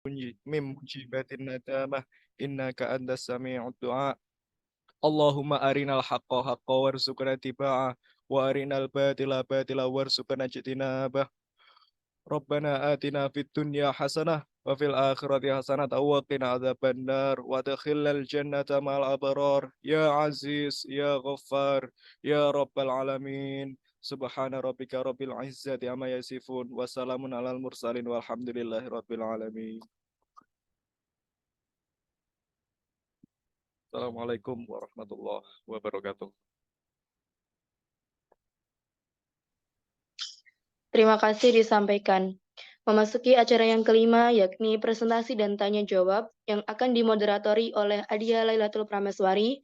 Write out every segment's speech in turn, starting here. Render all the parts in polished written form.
min mujibatin nadamah innaka antas sami'ud du'a. Allahumma arinal haqqa haqqa warzuqna tiba'ah wa arinal batila batila warzuqna ijtinabah. Rabbana atina fid dunya hasanah wa fil akhirati hasanah wa qina adzabannar wa adkhilnal jannata ma'al abrar ya aziz ya ghaffar ya rabbal alamin. Subhana rabbika rabbil izzati amma yasifun wa salamun alal mursalin walhamdulillahi rabbil alamin. Assalamualaikum warahmatullahi wabarakatuh. Terima kasih disampaikan. Memasuki acara yang kelima, yakni presentasi dan tanya jawab yang akan dimoderatori oleh Adia Lailatul Prameswari.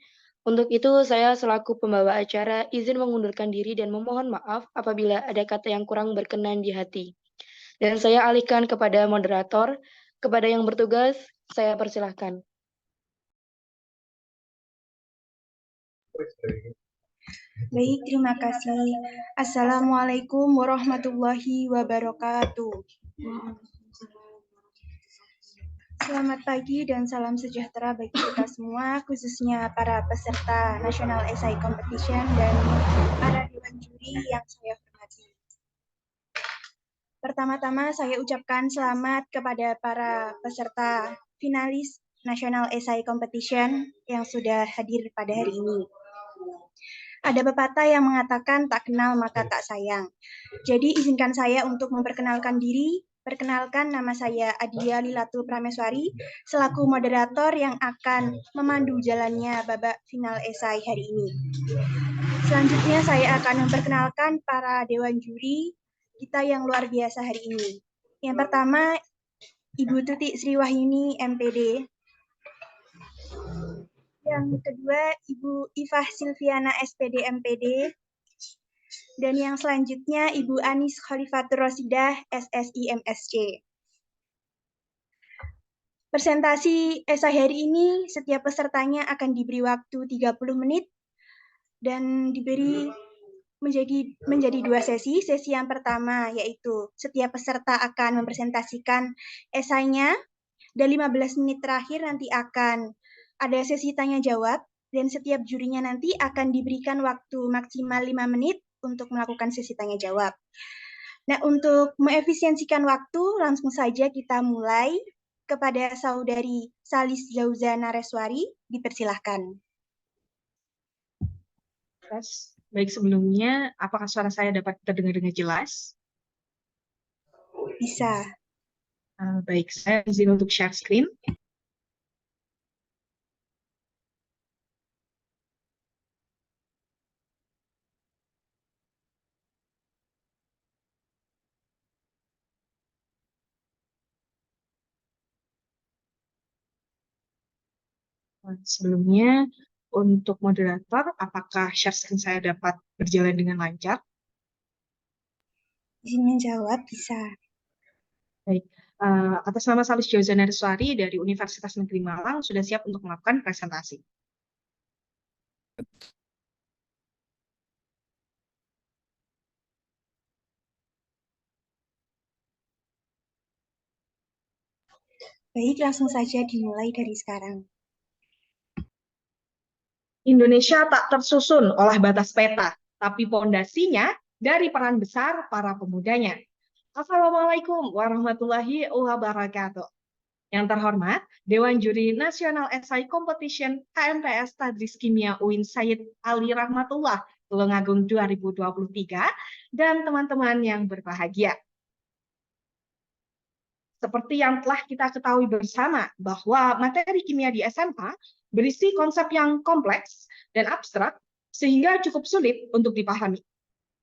Untuk itu, saya selaku pembawa acara izin mengundurkan diri dan memohon maaf apabila ada kata yang kurang berkenan di hati. Dan saya alihkan kepada moderator. Kepada yang bertugas, saya persilahkan. Baik, terima kasih. Assalamualaikum warahmatullahi wabarakatuh. Selamat pagi dan salam sejahtera bagi kita semua, khususnya para peserta National Essay Competition dan para dewan juri yang saya hormati. Pertama-tama saya ucapkan selamat kepada para peserta finalis National Essay Competition yang sudah hadir pada hari ini. Ada pepatah yang mengatakan tak kenal maka tak sayang. Jadi izinkan saya untuk memperkenalkan diri. Perkenalkan, nama saya Adia Lailatul Prameswari selaku moderator yang akan memandu jalannya babak final esai hari ini. Selanjutnya saya akan memperkenalkan para dewan juri kita yang luar biasa hari ini. Yang pertama, Ibu Tuti Sri Wahyuni, MPD. Yang kedua, Ibu Ifah Silviana, SPD MPD. Dan yang selanjutnya, Ibu Anis Khalifatur Rosidah, SSI MSC. Presentasi esai hari ini, setiap pesertanya akan diberi waktu 30 menit dan diberi menjadi dua sesi. Sesi yang pertama yaitu setiap peserta akan mempresentasikan esainya, dan 15 menit terakhir nanti akan ada sesi tanya jawab, dan setiap jurinya nanti akan diberikan waktu maksimal 5 menit untuk melakukan sesi tanya jawab. Nah, untuk mengefisiensikan waktu, langsung saja kita mulai. Kepada Saudari Salis Jauza Nareswari, dipersilahkan. Baik, sebelumnya, apakah suara saya dapat terdengar dengan jelas? Bisa. Baik, saya izin untuk share screen. Sebelumnya, untuk moderator, apakah share screen saya dapat berjalan dengan lancar? Izin menjawab, bisa. Baik, atas nama Salis Jauza Nareswari dari Universitas Negeri Malang, sudah siap untuk melakukan presentasi. Baik, langsung saja dimulai dari sekarang. Indonesia tak tersusun oleh batas peta, tapi pondasinya dari peran besar para pemudanya. Assalamualaikum warahmatullahi wabarakatuh. Yang terhormat, Dewan Juri Nasional Essay Competition HMPS Tadris Kimia UIN Said Ali Rahmatullah Tulungagung 2023 dan teman-teman yang berbahagia. Seperti yang telah kita ketahui bersama bahwa materi kimia di SMA berisi konsep yang kompleks dan abstrak sehingga cukup sulit untuk dipahami.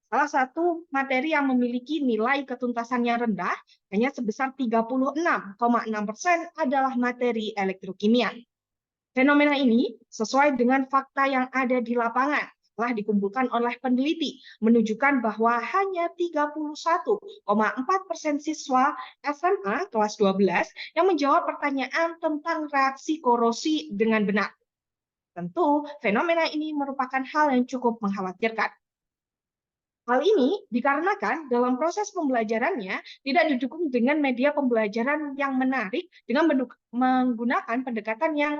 Salah satu materi yang memiliki nilai ketuntasannya rendah hanya sebesar 36,6% adalah materi elektrokimia. Fenomena ini sesuai dengan fakta yang ada di lapangan telah dikumpulkan oleh peneliti menunjukkan bahwa hanya 31,4% siswa SMA kelas 12 yang menjawab pertanyaan tentang reaksi korosi dengan benar. Tentu, fenomena ini merupakan hal yang cukup mengkhawatirkan. Hal ini dikarenakan dalam proses pembelajarannya tidak didukung dengan media pembelajaran yang menarik dengan menggunakan pendekatan yang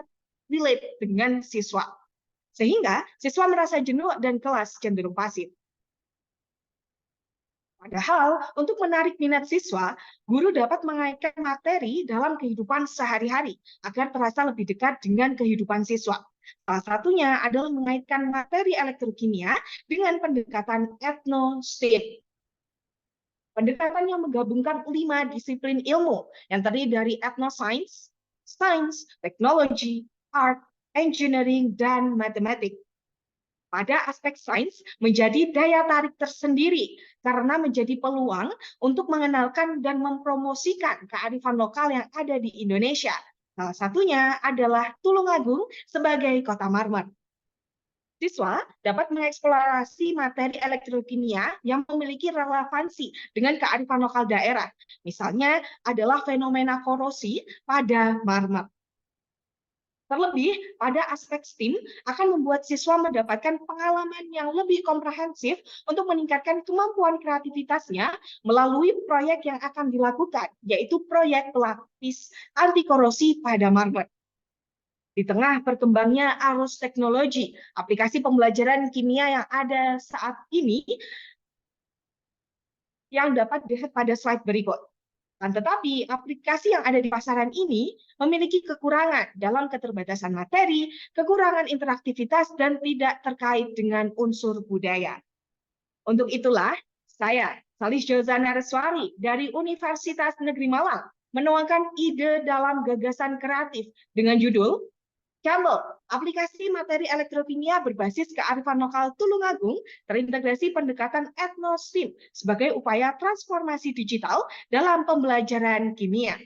relate dengan siswa. Sehingga siswa merasa jenuh dan kelas cenderung pasif. Padahal untuk menarik minat siswa, guru dapat mengaitkan materi dalam kehidupan sehari-hari agar terasa lebih dekat dengan kehidupan siswa. Salah satunya adalah mengaitkan materi elektrokimia dengan pendekatan etno-STEM. Pendekatan yang menggabungkan 5 disiplin ilmu yang terdiri dari etnoscience, science, technology, art, engineering, dan matematik. Pada aspek sains menjadi daya tarik tersendiri karena menjadi peluang untuk mengenalkan dan mempromosikan kearifan lokal yang ada di Indonesia. Salah satunya adalah Tulungagung sebagai kota marmer. Siswa dapat mengeksplorasi materi elektrokimia yang memiliki relevansi dengan kearifan lokal daerah. Misalnya adalah fenomena korosi pada marmer. Terlebih, pada aspek STEAM akan membuat siswa mendapatkan pengalaman yang lebih komprehensif untuk meningkatkan kemampuan kreativitasnya melalui proyek yang akan dilakukan, yaitu proyek pelapis anti korosi pada marmer. Di tengah berkembangnya arus teknologi, aplikasi pembelajaran kimia yang ada saat ini yang dapat dilihat pada slide berikut. Tetapi aplikasi yang ada di pasaran ini memiliki kekurangan dalam keterbatasan materi, kekurangan interaktivitas, dan tidak terkait dengan unsur budaya. Untuk itulah, saya, Salis Joza Nareswari dari Universitas Negeri Malang, menuangkan ide dalam gagasan kreatif dengan judul Campbell, aplikasi materi elektrokimia berbasis kearifan lokal Tulungagung terintegrasi pendekatan etno-STEM sebagai upaya transformasi digital dalam pembelajaran kimia.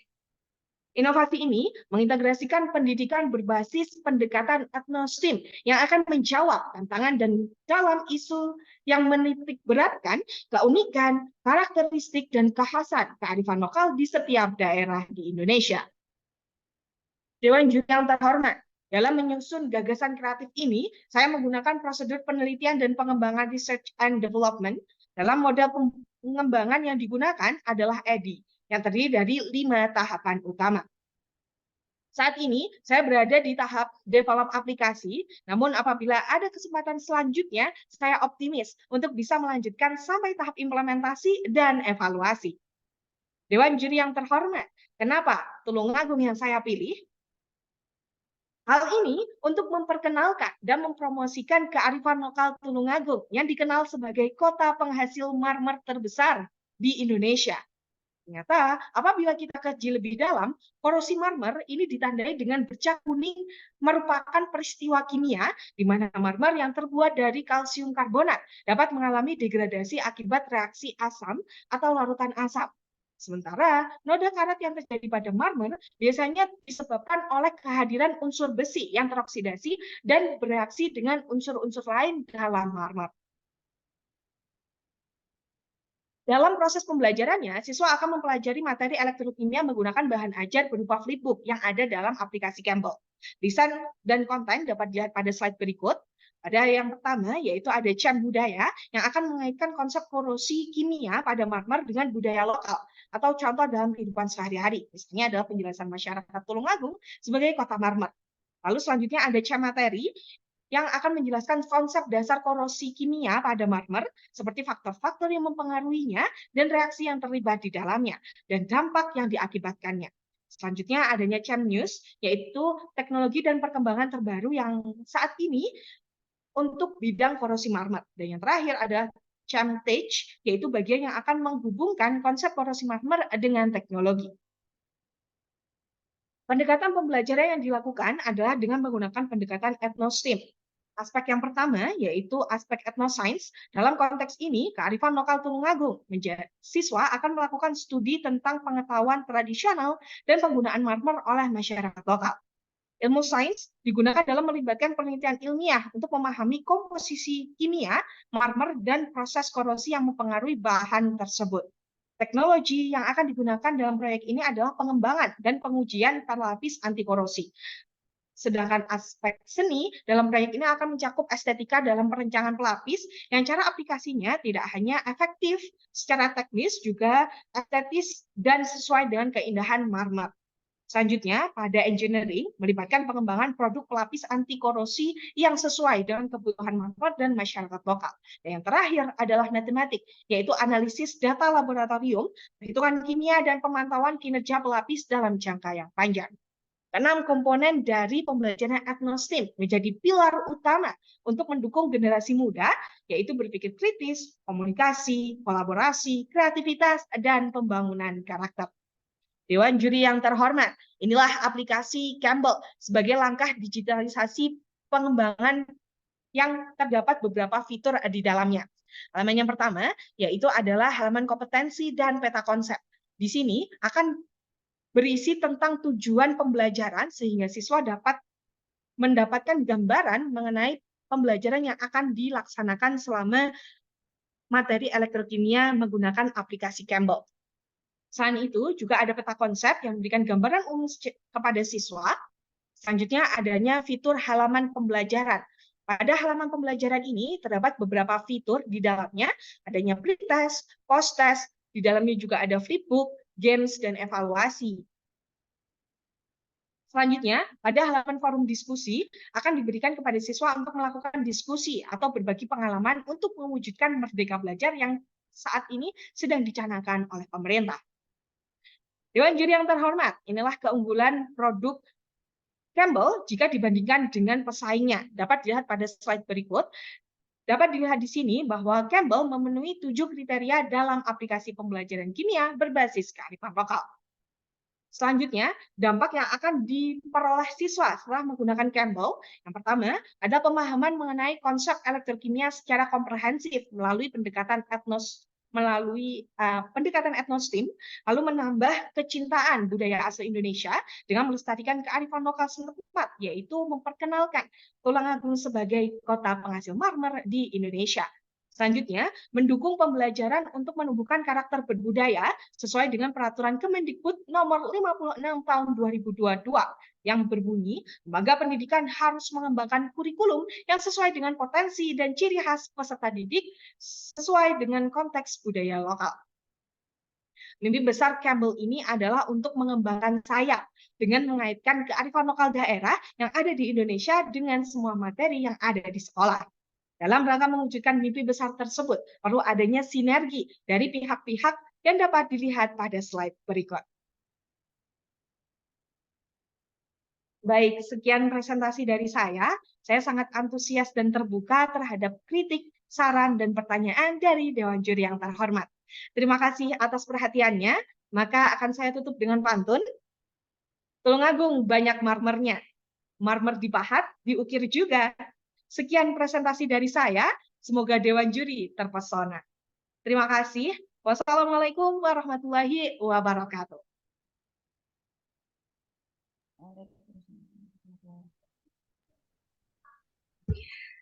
Inovasi ini mengintegrasikan pendidikan berbasis pendekatan etno-STEM yang akan menjawab tantangan dan dalam isu yang menitik beratkan keunikan, karakteristik, dan kekhasan kearifan lokal di setiap daerah di Indonesia. Dewan Juri yang terhormat, dalam menyusun gagasan kreatif ini, saya menggunakan prosedur penelitian dan pengembangan research and development. Dalam model pengembangan yang digunakan adalah EDI, yang terdiri dari 5 tahapan utama. Saat ini, saya berada di tahap develop aplikasi, namun apabila ada kesempatan selanjutnya, saya optimis untuk bisa melanjutkan sampai tahap implementasi dan evaluasi. Dewan Juri yang terhormat, kenapa Tulungagung yang saya pilih? Hal ini untuk memperkenalkan dan mempromosikan kearifan lokal Tulungagung yang dikenal sebagai kota penghasil marmer terbesar di Indonesia. Ternyata, apabila kita kaji lebih dalam, korosi marmer ini ditandai dengan bercak kuning merupakan peristiwa kimia di mana marmer yang terbuat dari kalsium karbonat dapat mengalami degradasi akibat reaksi asam atau larutan asam. Sementara noda karat yang terjadi pada marmer biasanya disebabkan oleh kehadiran unsur besi yang teroksidasi dan bereaksi dengan unsur-unsur lain dalam marmer. Dalam proses pembelajarannya, siswa akan mempelajari materi elektrokimia menggunakan bahan ajar berupa flipbook yang ada dalam aplikasi Campbell. Desain dan konten dapat dilihat pada slide berikut. Ada yang pertama, yaitu ada CAM budaya yang akan mengaitkan konsep korosi kimia pada marmer dengan budaya lokal atau contoh dalam kehidupan sehari-hari. Misalnya adalah penjelasan masyarakat Tulungagung sebagai kota marmer. Lalu selanjutnya ada CAM materi yang akan menjelaskan konsep dasar korosi kimia pada marmer, seperti faktor-faktor yang mempengaruhinya dan reaksi yang terlibat di dalamnya, dan dampak yang diakibatkannya. Selanjutnya adanya CAM News, yaitu teknologi dan perkembangan terbaru yang saat ini untuk bidang korosi marmer. Dan yang terakhir adalah CAM Tech, yaitu bagian yang akan menghubungkan konsep korosi marmer dengan teknologi. Pendekatan pembelajaran yang dilakukan adalah dengan menggunakan pendekatan etno-STEM. Aspek yang pertama yaitu aspek etnoscience. Dalam konteks ini, kearifan lokal Tulungagung. Siswa akan melakukan studi tentang pengetahuan tradisional dan penggunaan marmer oleh masyarakat lokal. Ilmu sains digunakan dalam melibatkan penelitian ilmiah untuk memahami komposisi kimia, marmer, dan proses korosi yang mempengaruhi bahan tersebut. Teknologi yang akan digunakan dalam proyek ini adalah pengembangan dan pengujian pelapis anti korosi. Sedangkan aspek seni dalam proyek ini akan mencakup estetika dalam perencangan pelapis yang cara aplikasinya tidak hanya efektif secara teknis, juga estetis dan sesuai dengan keindahan marmer. Selanjutnya, pada engineering melibatkan pengembangan produk pelapis anti korosi yang sesuai dengan kebutuhan marmer dan masyarakat lokal. Dan yang terakhir adalah matematik, yaitu analisis data laboratorium, perhitungan kimia, dan pemantauan kinerja pelapis dalam jangka yang panjang. 6 komponen dari pembelajaran etnostim menjadi pilar utama untuk mendukung generasi muda, yaitu berpikir kritis, komunikasi, kolaborasi, kreativitas, dan pembangunan karakter. Dewan juri yang terhormat, inilah aplikasi Campbell sebagai langkah digitalisasi pengembangan yang terdapat beberapa fitur di dalamnya. Halaman yang pertama yaitu adalah halaman kompetensi dan peta konsep. Di sini akan berisi tentang tujuan pembelajaran sehingga siswa dapat mendapatkan gambaran mengenai pembelajaran yang akan dilaksanakan selama materi elektrokimia menggunakan aplikasi Campbell. Selain itu, juga ada peta konsep yang memberikan gambaran umum kepada siswa. Selanjutnya, adanya fitur halaman pembelajaran. Pada halaman pembelajaran ini, terdapat beberapa fitur di dalamnya, adanya pretest, post-test, di dalamnya juga ada flipbook, games, dan evaluasi. Selanjutnya, pada halaman forum diskusi akan diberikan kepada siswa untuk melakukan diskusi atau berbagi pengalaman untuk mewujudkan merdeka belajar yang saat ini sedang dicanangkan oleh pemerintah. Dewan juri yang terhormat, inilah keunggulan produk Campbell jika dibandingkan dengan pesaingnya. Dapat dilihat pada slide berikut. Dapat dilihat di sini bahwa Campbell memenuhi 7 kriteria dalam aplikasi pembelajaran kimia berbasis kearifan lokal. Selanjutnya, dampak yang akan diperoleh siswa setelah menggunakan Campbell. Yang pertama, ada pemahaman mengenai konsep elektrokimia secara komprehensif melalui pendekatan etnostim, lalu menambah kecintaan budaya asli Indonesia dengan melestarikan kearifan lokal setempat, yaitu memperkenalkan Tulungagung sebagai kota penghasil marmer di Indonesia. Selanjutnya, mendukung pembelajaran untuk menumbuhkan karakter berbudaya sesuai dengan peraturan Kemendikbud nomor 56 tahun 2022 yang berbunyi, lembaga pendidikan harus mengembangkan kurikulum yang sesuai dengan potensi dan ciri khas peserta didik sesuai dengan konteks budaya lokal. Mimpi besar Campbell ini adalah untuk mengembangkan sayap dengan mengaitkan kearifan lokal daerah yang ada di Indonesia dengan semua materi yang ada di sekolah. Dalam rangka mewujudkan mimpi besar tersebut, perlu adanya sinergi dari pihak-pihak yang dapat dilihat pada slide berikut. Baik, sekian presentasi dari saya. Saya sangat antusias dan terbuka terhadap kritik, saran, dan pertanyaan dari Dewan Juri yang terhormat. Terima kasih atas perhatiannya. Maka akan saya tutup dengan pantun. Tulungagung banyak marmernya. Marmer dipahat, diukir juga. Sekian presentasi dari saya. Semoga Dewan Juri terpesona. Terima kasih. Wassalamualaikum warahmatullahi wabarakatuh.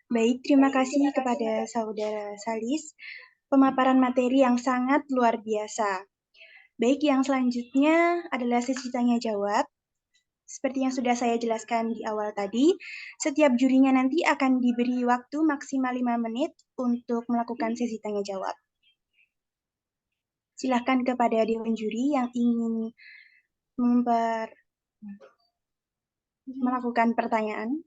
Baik, terima kasih kepada Saudara Salis. Pemaparan materi yang sangat luar biasa. Baik, yang selanjutnya adalah sesi tanya jawab. Seperti yang sudah saya jelaskan di awal tadi, setiap jurinya nanti akan diberi waktu maksimal 5 menit untuk melakukan sesi tanya jawab. Silakan kepada Dewan Juri yang ingin melakukan pertanyaan.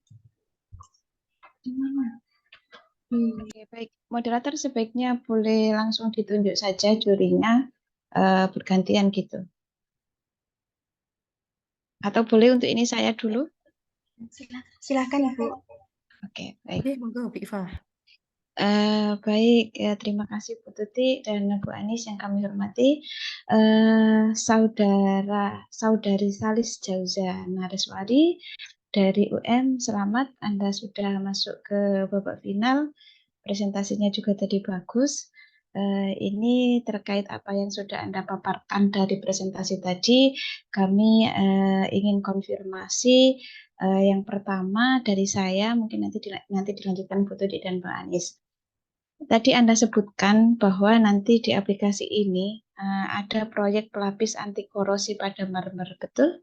Oke, baik. Moderator sebaiknya boleh langsung ditunjuk saja jurinya bergantian gitu. Atau boleh untuk ini saya dulu? Silakan Ibu. Oke, baik. Monggo, Bu Iva. Baik, ya, terima kasih Bu Tuti dan Bu Anis yang kami hormati. Saudari Salis Jauza Nareswari dari UM, selamat Anda sudah masuk ke babak final. Presentasinya juga tadi bagus. Ini terkait apa yang sudah Anda paparkan dari presentasi tadi, kami ingin konfirmasi. Yang pertama dari saya, mungkin nanti dilanjutkan Bu Tuti dan Mbak Anis. Tadi Anda sebutkan bahwa nanti di aplikasi ini ada proyek pelapis anti korosi pada marmer, betul?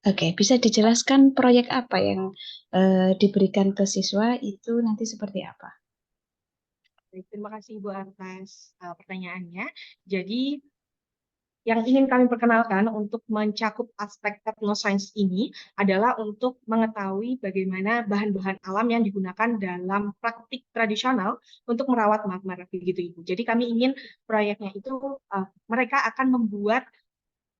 Oke, bisa dijelaskan proyek apa yang diberikan ke siswa itu nanti seperti apa? Baik, terima kasih Ibu atas pertanyaannya. Jadi yang ingin kami perkenalkan untuk mencakup aspek etnoscience ini adalah untuk mengetahui bagaimana bahan-bahan alam yang digunakan dalam praktik tradisional untuk merawat marmer, begitu Ibu. Jadi kami ingin proyeknya itu mereka akan membuat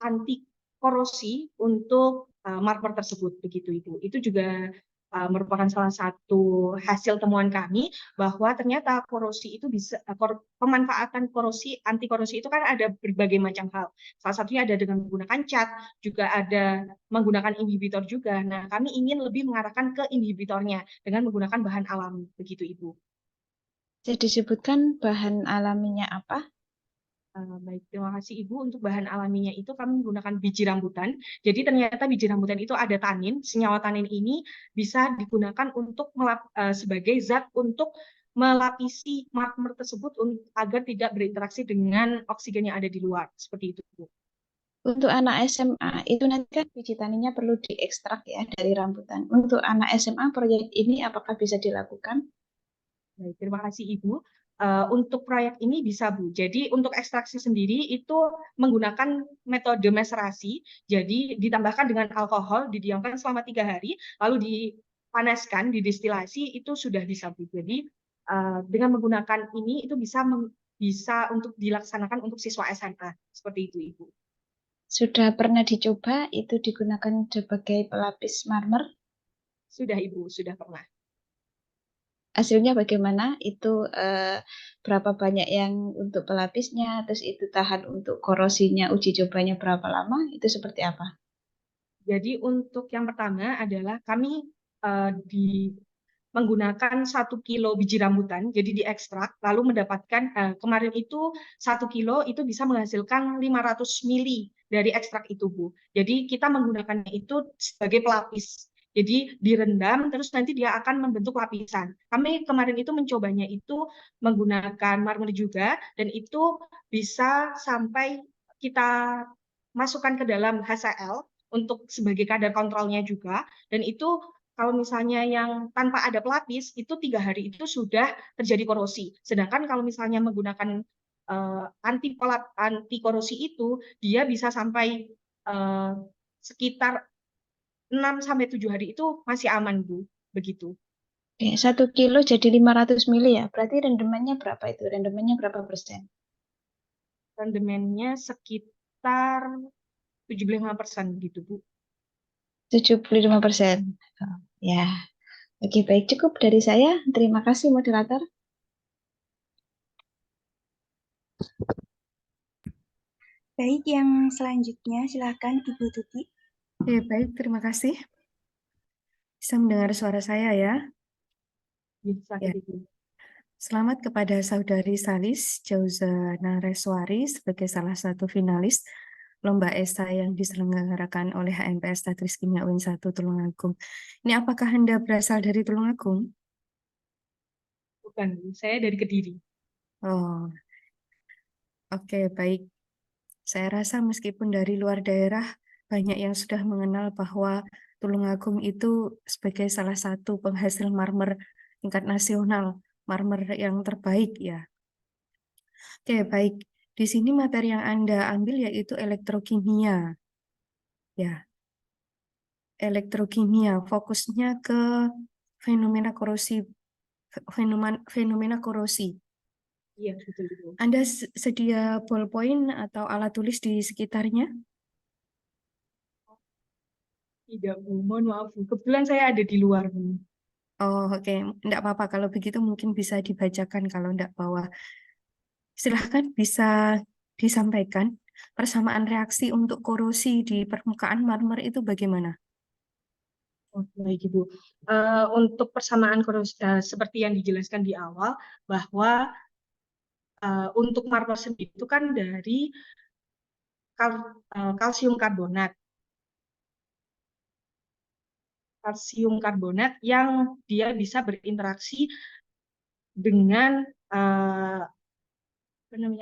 anti korosi untuk marmer tersebut, begitu Ibu. Itu juga merupakan salah satu hasil temuan kami bahwa ternyata korosi itu bisa pemanfaatan korosi anti korosi itu kan ada berbagai macam hal. Salah satunya ada dengan menggunakan cat, juga ada menggunakan inhibitor juga. Nah, kami ingin lebih mengarahkan ke inhibitornya dengan menggunakan bahan alami, begitu Ibu. Bisa disebutkan bahan alaminya apa? Baik, terima kasih Ibu. Untuk bahan alaminya itu kami menggunakan biji rambutan. Jadi ternyata biji rambutan itu ada tanin. Senyawa tanin ini bisa digunakan untuk sebagai zat untuk melapisi marmer tersebut agar tidak berinteraksi dengan oksigen yang ada di luar. Seperti itu, Bu. Untuk anak SMA, itu nanti kan biji taninya perlu diekstrak ya dari rambutan. Untuk anak SMA, proyek ini apakah bisa dilakukan? Baik, terima kasih Ibu. Untuk proyek ini bisa Bu. Jadi untuk ekstraksi sendiri itu menggunakan metode meserasi. Jadi ditambahkan dengan alkohol, didiamkan selama 3 hari, lalu dipanaskan, didestilasi itu sudah bisa Bu. Jadi dengan menggunakan ini itu bisa untuk dilaksanakan untuk siswa SMA. Seperti itu Ibu. Sudah pernah dicoba itu digunakan sebagai pelapis marmer? Sudah Ibu, sudah pernah. Hasilnya bagaimana? Itu berapa banyak yang untuk pelapisnya, terus itu tahan untuk korosinya, uji cobanya berapa lama, itu seperti apa? Jadi untuk yang pertama adalah kami menggunakan 1 kilo biji rambutan, jadi diekstrak, lalu mendapatkan kemarin itu 1 kilo itu bisa menghasilkan 500 mili dari ekstrak itu, Bu. Jadi kita menggunakannya itu sebagai pelapis. Jadi direndam, terus nanti dia akan membentuk lapisan. Kami kemarin itu mencobanya itu menggunakan marmer juga, dan itu bisa sampai kita masukkan ke dalam HCl untuk sebagai kadar kontrolnya juga, dan itu kalau misalnya yang tanpa ada pelapis, itu 3 hari itu sudah terjadi korosi. Sedangkan kalau misalnya menggunakan anti korosi itu, dia bisa sampai sekitar 6 sampai 7 hari itu masih aman, Bu. Begitu. 1 kilo jadi 500 mili ya, berarti rendemennya berapa itu? Rendemennya berapa persen? Rendemennya sekitar 75% gitu, Bu. 75%. Oh, ya, oke baik cukup dari saya. Terima kasih moderator. Baik, yang selanjutnya silakan Ibu Tuti. Oke, baik, terima kasih. Bisa mendengar suara saya ya? Bisa, Ya. Ibu. Selamat kepada Saudari Salis Jauza Nareswari sebagai salah satu finalis Lomba Esai yang diselenggarakan oleh HMPS Tadris Kimia UIN 1 Tulungagung. Ini apakah Anda berasal dari Tulungagung? Bukan, Bu. Saya dari Kediri. Oh, oke, baik. Saya rasa meskipun dari luar daerah, banyak yang sudah mengenal bahwa Tulungagung itu sebagai salah satu penghasil marmer tingkat nasional, marmer yang terbaik ya. Oke, baik. Di sini materi yang Anda ambil yaitu elektrokimia. Ya, elektrokimia fokusnya ke fenomena korosi, fenomena korosi. Iya, betul, Bu. Anda sedia ballpoint atau alat tulis di sekitarnya? Tidak, Bu. Mohon maaf, Bu. Kebetulan saya ada di luar, Bu. Oh, oke. Enggak apa-apa. Kalau begitu mungkin bisa dibacakan kalau enggak bawa. Silahkan bisa disampaikan persamaan reaksi untuk korosi di permukaan marmer itu bagaimana? Oh, baik, Ibu. Untuk persamaan korosi, seperti yang dijelaskan di awal, bahwa untuk marmer sendiri itu kan dari kalsium karbonat. Kalsium karbonat yang dia bisa berinteraksi dengan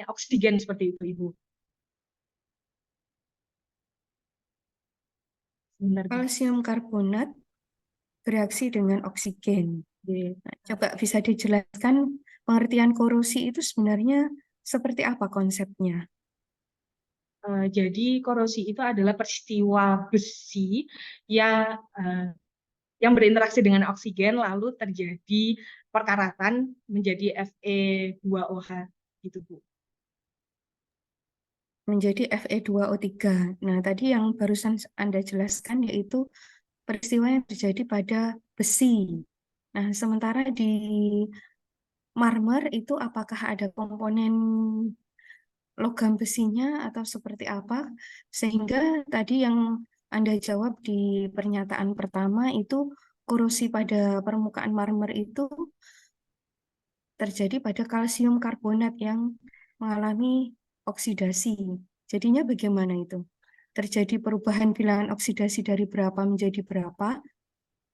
oksigen seperti itu, Ibu. Benar, Bu. Kalsium karbonat bereaksi dengan oksigen. Nah, coba bisa dijelaskan pengertian korosi itu sebenarnya seperti apa konsepnya? Jadi korosi itu adalah peristiwa besi yang yang berinteraksi dengan oksigen lalu terjadi perkaratan menjadi Fe2OH gitu, Bu. Menjadi Fe2O3. Nah, tadi yang barusan Anda jelaskan yaitu peristiwa yang terjadi pada besi. Nah, sementara di marmer itu apakah ada komponen logam besinya atau seperti apa? Sehingga tadi yang Anda jawab di pernyataan pertama itu korosi pada permukaan marmer itu terjadi pada kalsium karbonat yang mengalami oksidasi. Jadinya bagaimana itu? Terjadi perubahan bilangan oksidasi dari berapa menjadi berapa.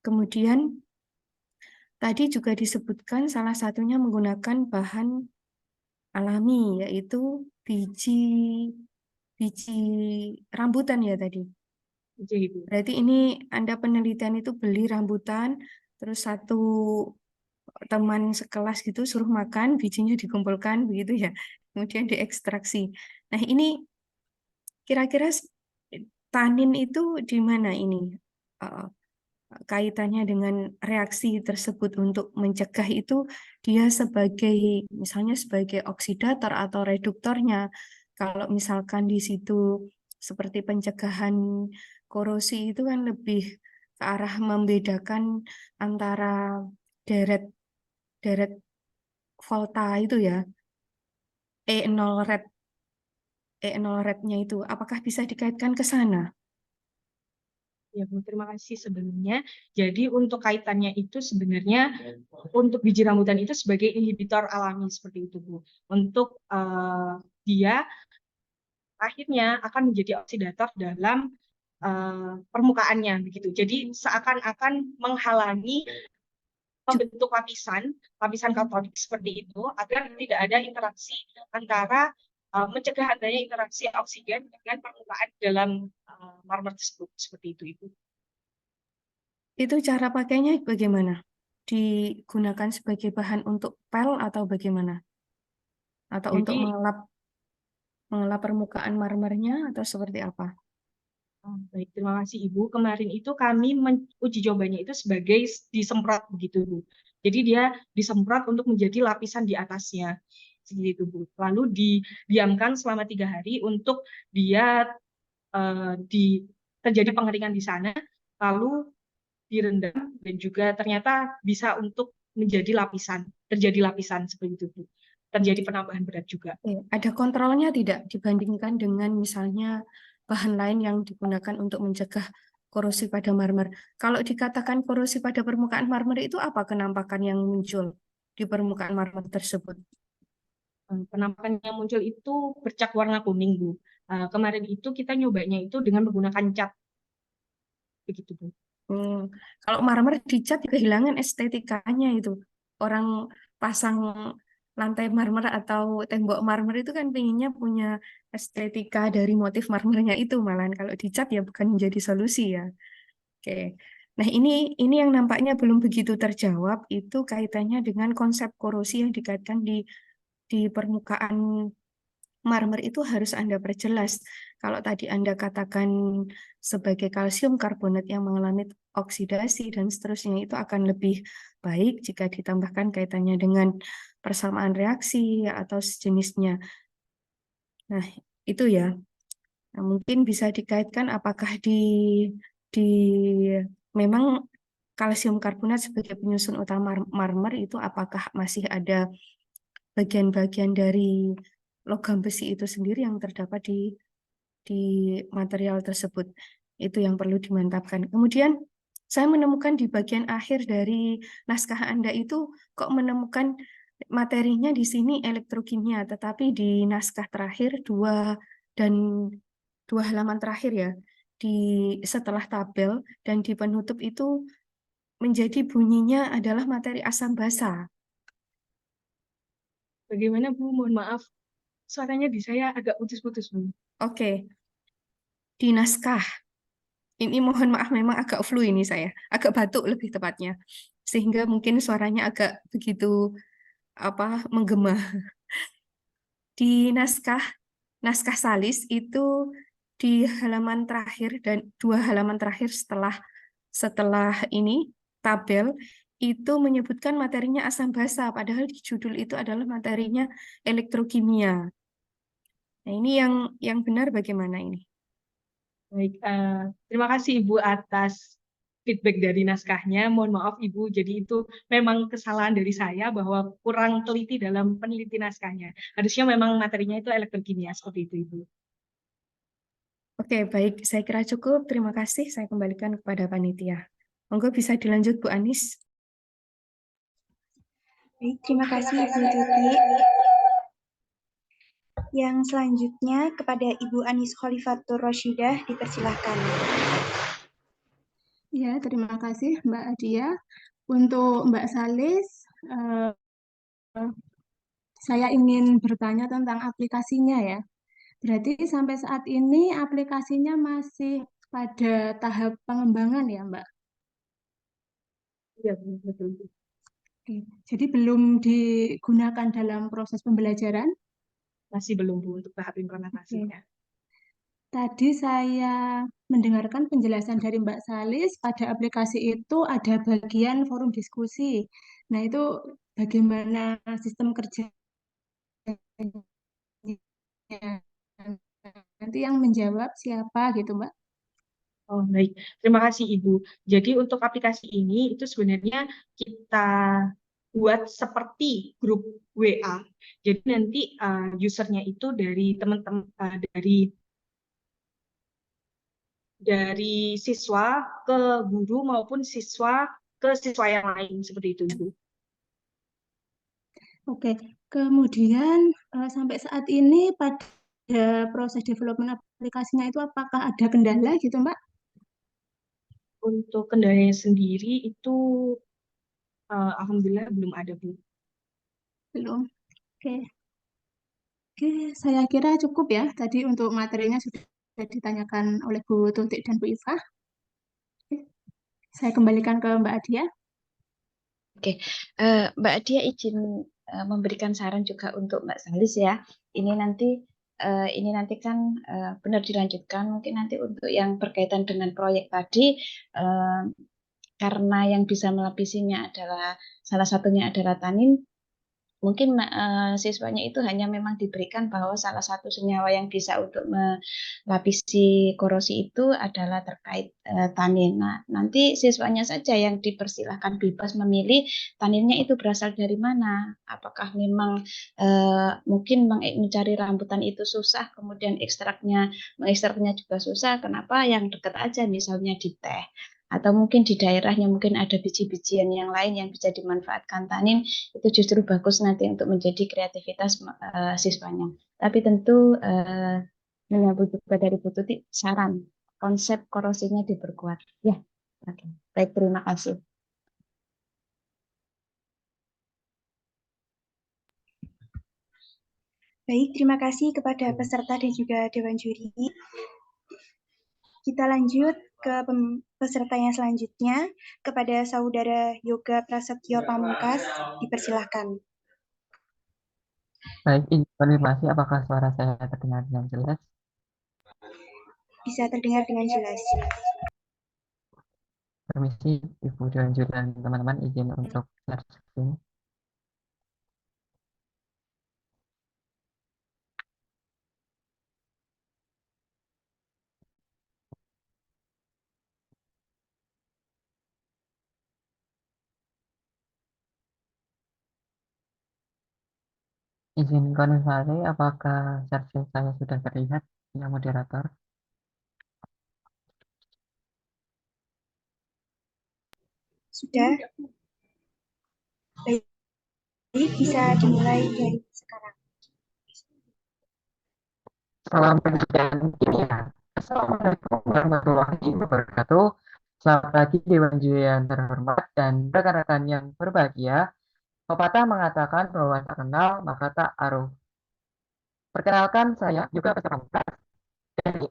Kemudian tadi juga disebutkan salah satunya menggunakan bahan alami, yaitu biji biji rambutan ya tadi. Jadi, Bu. Berarti ini Anda penelitian itu beli rambutan, terus satu teman sekelas gitu suruh makan, bijinya dikumpulkan begitu ya. Kemudian diekstraksi. Nah, ini kira-kira tanin itu di mana ini? Eh, Kaitannya dengan reaksi tersebut untuk mencegah itu dia sebagai misalnya sebagai oksidator atau reduktornya. Kalau misalkan di situ seperti pencegahan korosi itu kan lebih ke arah membedakan antara deret deret volta itu ya, E0 red E0 rednya itu apakah bisa dikaitkan ke sana? Ya, Bu, terima kasih sebelumnya. Jadi untuk kaitannya itu sebenarnya untuk biji rambutan itu sebagai inhibitor alami seperti itu, Bu. Untuk dia akhirnya akan menjadi oksidator dalam permukaannya begitu. Jadi seakan-akan menghalangi membentuk lapisan katodik seperti itu agar tidak ada interaksi antara mencegah adanya interaksi oksigen dengan permukaan dalam marmer tersebut seperti itu, Ibu. Itu cara pakainya bagaimana? Digunakan sebagai bahan untuk pel atau bagaimana? Atau untuk Jadi mengelap permukaan marmernya atau seperti apa? baik, terima kasih Ibu. Kemarin itu kami uji cobanya itu sebagai disemprot begitu, Bu. Jadi dia disemprot untuk menjadi lapisan di atasnya. Seperti itu, Bu. Lalu didiamkan selama 3 hari untuk dia terjadi pengeringan di sana, lalu direndam dan juga ternyata bisa untuk terjadi lapisan seperti itu, Bu. Terjadi penambahan berat juga. Ada kontrolnya tidak dibandingkan dengan misalnya bahan lain yang digunakan untuk mencegah korosi pada marmer? Kalau dikatakan korosi pada permukaan marmer itu apa kenampakan yang muncul di permukaan marmer tersebut? Penampakan yang muncul itu bercak warna kuning, Bu. Kemarin itu kita nyobanya itu dengan menggunakan cat. Begitu, Bu. Kalau marmer dicat kehilangan estetikanya itu. Orang pasang lantai marmer atau tembok marmer itu kan pinginnya punya estetika dari motif marmernya itu malahan kalau dicat ya bukan menjadi solusi ya. Oke. Nah, ini yang nampaknya belum begitu terjawab itu kaitannya dengan konsep korosi yang dikaitkan di permukaan marmer itu harus Anda perjelas. Kalau tadi Anda katakan sebagai kalsium karbonat yang mengalami oksidasi dan seterusnya itu akan lebih baik jika ditambahkan kaitannya dengan persamaan reaksi atau sejenisnya. Nah, itu ya. Nah, mungkin bisa dikaitkan apakah di memang kalsium karbonat sebagai penyusun utama marmer itu apakah masih ada bagian-bagian dari logam besi itu sendiri yang terdapat di material tersebut. Itu yang perlu dimantapkan. Kemudian saya menemukan di bagian akhir dari naskah Anda itu kok menemukan materinya di sini elektrokimia, tetapi di naskah terakhir dan dua halaman terakhir ya, di setelah tabel dan di penutup itu menjadi bunyinya adalah materi asam basa. Bagaimana, Bu? Mohon maaf. Suaranya di saya agak putus-putus, Bu. Oke, di naskah Ini mohon maaf memang agak flu ini saya, agak batuk lebih tepatnya. Sehingga mungkin suaranya agak begitu menggema. Di naskah Salis itu di halaman terakhir dan 2 halaman terakhir setelah ini tabel itu menyebutkan materinya asam basa, padahal di judul itu adalah materinya elektrokimia. Nah, ini yang benar bagaimana ini? Baik, terima kasih Ibu atas feedback dari naskahnya. Mohon maaf Ibu, jadi itu memang kesalahan dari saya bahwa kurang teliti dalam peneliti naskahnya. Harusnya memang materinya itu elektrokimia, seperti itu Ibu. Oke, baik. Saya kira cukup. Terima kasih. Saya kembalikan kepada panitia. Monggo bisa dilanjut Bu Anis. Baik, terima kasih Ibu Tuti. Yang selanjutnya kepada Ibu Anis Khalifatur Rasyidah dipersilahkan. Ya, terima kasih Mbak Adia. Untuk Mbak Salis, saya ingin bertanya tentang aplikasinya ya. Berarti sampai saat ini aplikasinya masih pada tahap pengembangan ya, Mbak? Iya, betul. Oke. Jadi belum digunakan dalam proses pembelajaran? Masih belum Bu untuk tahap implementasinya. Tadi saya mendengarkan penjelasan dari Mbak Salis, pada aplikasi itu ada bagian forum diskusi. Nah, itu bagaimana sistem kerjanya? Nanti yang menjawab siapa gitu, Mbak? Oh, baik. Terima kasih Ibu. Jadi untuk aplikasi ini itu sebenarnya kita buat seperti grup WA. Jadi nanti usernya itu dari teman-teman dari siswa ke guru maupun siswa ke siswa yang lain seperti itu Ibu. Oke, kemudian sampai saat ini pada proses development aplikasinya itu apakah ada kendala gitu, Mbak? Untuk kendalanya sendiri itu alhamdulillah belum ada Bu. Belum. Oke. Oke, saya kira cukup ya. Tadi untuk materinya sudah ditanyakan oleh Bu Tutik dan Bu Iva. Oke, saya kembalikan ke Mbak Adia. Oke, Mbak Adia izin memberikan saran juga untuk Mbak Salis ya. Ini nanti kan benar dilanjutkan. Mungkin nanti untuk yang berkaitan dengan proyek tadi, karena yang bisa melapisinya adalah salah satunya adalah tanin. Mungkin siswanya itu hanya memang diberikan bahwa salah satu senyawa yang bisa untuk melapisi korosi itu adalah terkait tanin. Nah, nanti siswanya saja yang dipersilahkan bebas memilih taninnya itu berasal dari mana. Apakah memang mungkin mencari rambutan itu susah, kemudian mengekstraknya juga susah. Kenapa yang dekat aja misalnya di teh. Atau mungkin di daerahnya mungkin ada biji-bijian yang lain yang bisa dimanfaatkan tanin, itu justru bagus nanti untuk menjadi kreativitas siswanya. Tapi tentu menyambut juga dari Bu Tuti, saran konsep korosinya diperkuat. Ya, oke. Baik, terima kasih. Baik, terima kasih kepada peserta dan juga Dewan Juri. Kita lanjut ke peserta yang selanjutnya, kepada Saudara Yoga Prasetyo Pamungkas, dipersilahkan. Baik, izin konfirmasi apakah suara saya terdengar dengan jelas? Bisa terdengar dengan jelas. Permisi, Ibu Dewan Juri dan teman-teman, izin untuk share screen. Izin konfirmasi apakah share screen saya sudah terlihat, yang moderator? Sudah? Baik, bisa dimulai dari sekarang. Salam pendidikan kimia. Assalamualaikum warahmatullahi wabarakatuh. Selamat pagi Dewan Juri yang terhormat dan rekan-rekan yang berbahagia. Pepatah mengatakan bahwa tak kenal maka tak aruh. Perkenalkan, saya juga peserta dari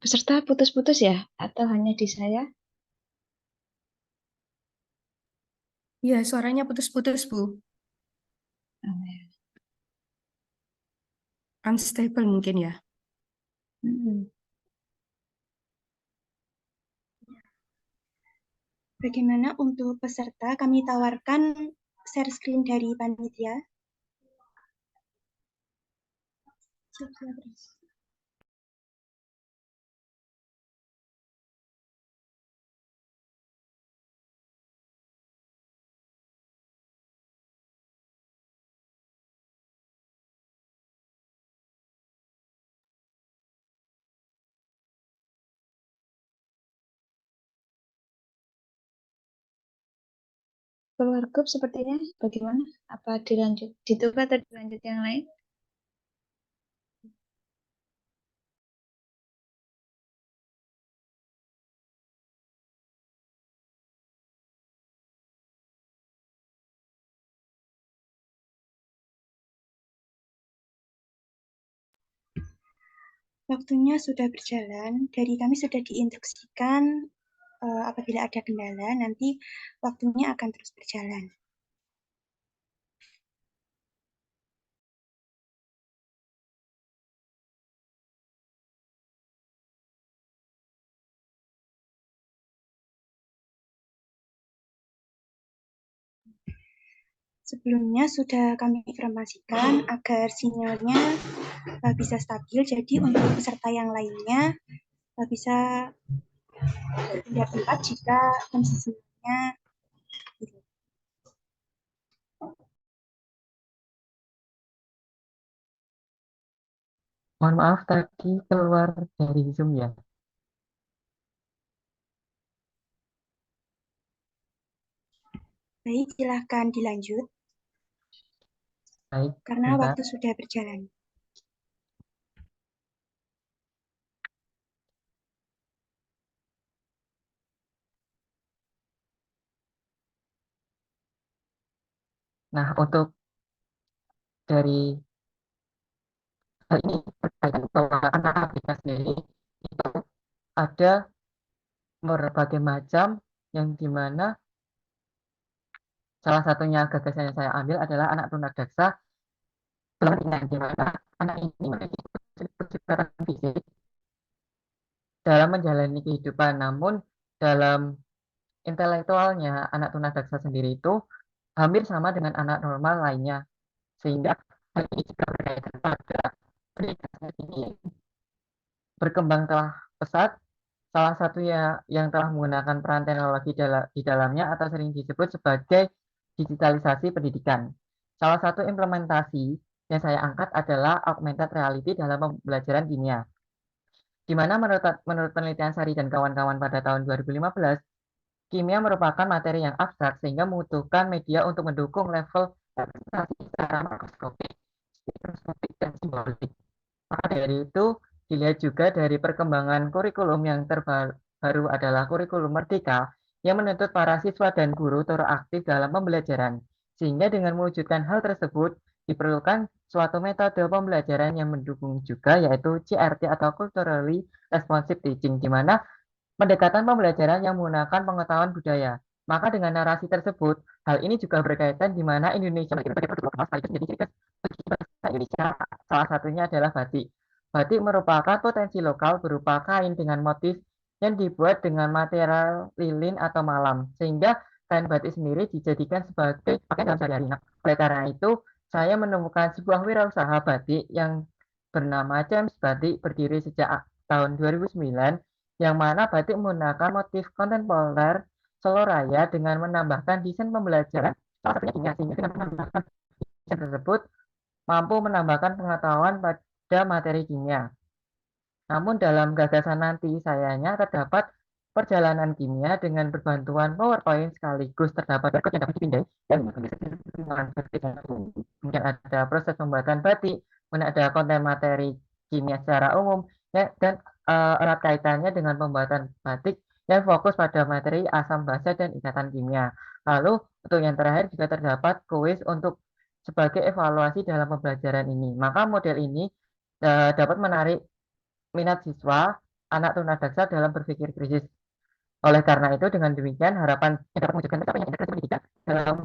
Peserta putus-putus ya? Atau hanya di saya? Iya, suaranya putus-putus, Bu. Oh, ya. Unstable mungkin ya. Bagaimana untuk peserta? Kami tawarkan share screen dari panitia. Siap-siap, Riz. Keluar grup sepertinya bagaimana? Apa dilanjut, ditukar atau dilanjut yang lain? Waktunya sudah berjalan, dari kami sudah diinstruksikan apabila ada kendala, nanti waktunya akan terus berjalan. Sebelumnya sudah kami informasikan agar sinyalnya bisa stabil, jadi untuk peserta yang lainnya bisa pindah tempat jika kondisi sinyalnya Mohon maaf tadi keluar dari Zoom ya. baik. Silahkan dilanjut Baik, karena bentar. waktu sudah berjalan. Nah, untuk dari hal ini berkaitan bahwa anak ABK sendiri itu ada berbagai macam yang dimana salah satunya gagasan yang saya ambil adalah anak tunadaksa dengan dimana anak ini memiliki kesulitan fisik dalam menjalani kehidupan, namun dalam intelektualnya anak tunadaksa sendiri itu hampir sama dengan anak normal lainnya, sehingga hal ini juga berkaitan pada pendidikan ini berkembang telah pesat. Salah satu yang telah menggunakan peran teknologi di dalamnya atau sering disebut sebagai digitalisasi pendidikan. Salah satu implementasi yang saya angkat adalah augmented reality dalam pembelajaran kimia, di mana menurut penelitian Sari dan kawan-kawan pada tahun 2015, kimia merupakan materi yang abstrak sehingga membutuhkan media untuk mendukung level representasi secara makroskopik, mikroskopik, dan simbolik. Maka dari itu, dilihat juga dari perkembangan kurikulum yang terbaru adalah kurikulum Merdeka yang menuntut para siswa dan guru turut aktif dalam pembelajaran. Sehingga dengan mewujudkan hal tersebut, diperlukan suatu metode pembelajaran yang mendukung juga, yaitu CRT atau Culturally Responsive Teaching, di mana pendekatan pembelajaran yang menggunakan pengetahuan budaya. Maka dengan narasi tersebut, hal ini juga berkaitan di mana Indonesia sebagai produk lokal sekaligus menjadi ciri khas bagi bahasa Indonesia. Salah satunya adalah batik. Batik merupakan potensi lokal berupa kain dengan motif yang dibuat dengan material lilin atau malam, sehingga kain batik sendiri dijadikan sebagai pakaian dalam sehari-hari. Nah, oleh karena itu, saya menemukan sebuah wirausaha batik yang bernama James Batik, berdiri sejak tahun 2009, yang mana batik menggunakan motif kontemporer Solo Raya dengan menambahkan desain pembelajaran, salah satunya kimia, sehingga dengan menambahkan desain tersebut mampu menambahkan pengetahuan pada materi kimia. Namun dalam gagasan nanti sayanya terdapat perjalanan kimia dengan berbantuan PowerPoint sekaligus terdapat berikut yang dapat dipindai dan kemudian ada proses pembuatan batik, kemudian ada konten materi kimia secara umum dan erat kaitannya dengan pembuatan batik yang fokus pada materi asam basa dan ikatan kimia. Lalu untuk yang terakhir juga terdapat kuis untuk sebagai evaluasi dalam pembelajaran ini. Maka model ini dapat menarik minat siswa anak tunadaksa dalam berpikir kritis. Oleh karena itu, dengan demikian harapan yang dapat mewujudkan pencapaian integrasi pendidikan dalam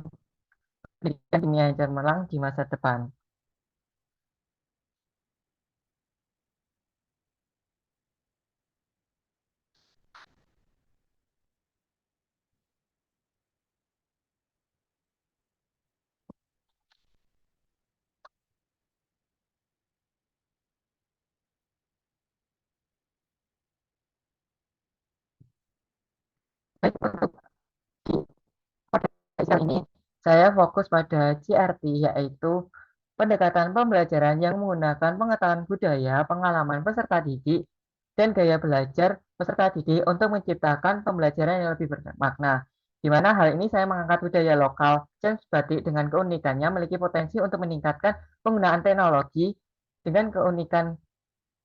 pendidikan kimia yang cemerlang di masa depan. Baik, untuk pada sesi ini, saya fokus pada CRT, yaitu pendekatan pembelajaran yang menggunakan pengetahuan budaya, pengalaman peserta didik, dan gaya belajar peserta didik untuk menciptakan pembelajaran yang lebih bermakna. Di mana hal ini saya mengangkat budaya lokal, James Batik dengan keunikannya memiliki potensi untuk meningkatkan penggunaan teknologi. Dengan keunikan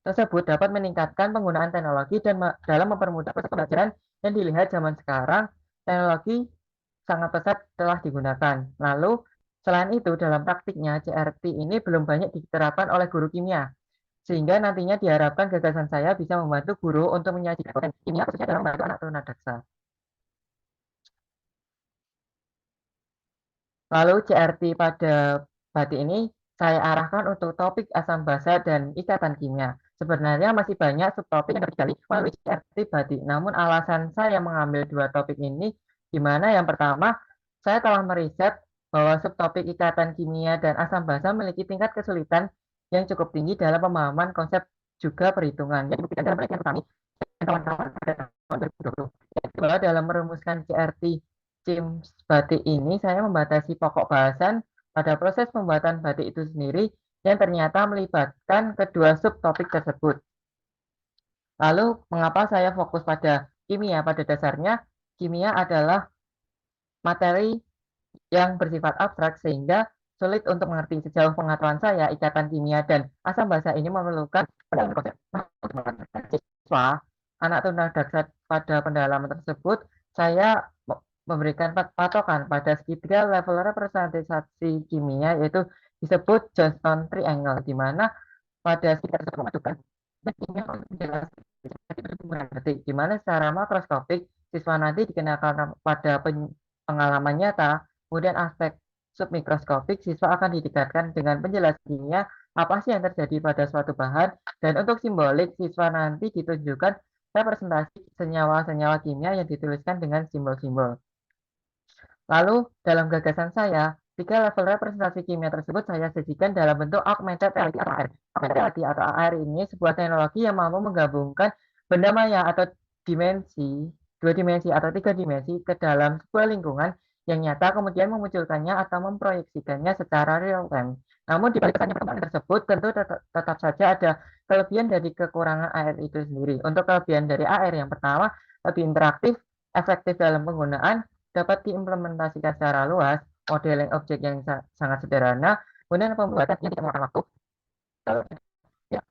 tersebut dapat meningkatkan penggunaan teknologi dan dalam mempermudah proses pembelajaran yang dilihat zaman sekarang, teknologi sangat pesat telah digunakan. Lalu, selain itu, dalam praktiknya, CRT ini belum banyak diterapkan oleh guru kimia, sehingga nantinya diharapkan gagasan saya bisa membantu guru untuk menyajikan konten kimia khususnya dalam membantu anak tunadaksa. Lalu CRT pada batik ini saya arahkan untuk topik asam basa dan ikatan kimia. Sebenarnya masih banyak subtopik yang tergali melalui CRT batik. Namun alasan saya mengambil dua topik ini, di mana yang pertama, saya telah meriset bahwa subtopik ikatan kimia dan asam basa memiliki tingkat kesulitan yang cukup tinggi dalam pemahaman konsep juga perhitungan. Yang dibuktikan dalam penelitian kami dan kawan-kawan pada tahun 2020. Bahwa dalam merumuskan CRT James batik ini, saya membatasi pokok bahasan pada proses pembuatan batik itu sendiri yang ternyata melibatkan kedua subtopik tersebut. Lalu, mengapa saya fokus pada kimia? Pada dasarnya, kimia adalah materi yang bersifat abstrak sehingga sulit untuk mengerti. Sejauh pengetahuan saya, ikatan kimia dan asam basa ini memerlukan pendalaman konsep. Untuk mengerti siswa, anak tunadaksa pada pendalaman tersebut, saya memberikan patokan pada segitiga level representasi kimia, yaitu disebut Johnston Triangle, di mana pada segitiga tersebut memadukan dan kimia untuk menjelaskan detik, di mana secara makroskopik siswa nanti dikenakan pada pengalaman nyata, kemudian aspek submikroskopik siswa akan ditingkatkan dengan penjelasan kimia apa sih yang terjadi pada suatu bahan, dan untuk simbolik siswa nanti ditunjukkan representasi senyawa-senyawa kimia yang dituliskan dengan simbol-simbol. Lalu, dalam gagasan saya, tiga level representasi kimia tersebut saya sajikan dalam bentuk augmented reality atau AR. Augmented reality atau AR ini sebuah teknologi yang mampu menggabungkan benda maya atau dimensi, dua dimensi atau tiga dimensi ke dalam sebuah lingkungan yang nyata, kemudian memunculkannya atau memproyeksikannya secara real time. Namun di balik perkembangan tersebut tentu tetap saja ada kelebihan dari kekurangan AR itu sendiri. Untuk kelebihan dari AR yang pertama, lebih interaktif, efektif dalam penggunaan, dapat diimplementasikan secara luas, modeling objek yang sangat sederhana, kemudian pembuatan yang tidak memakan waktu, ya,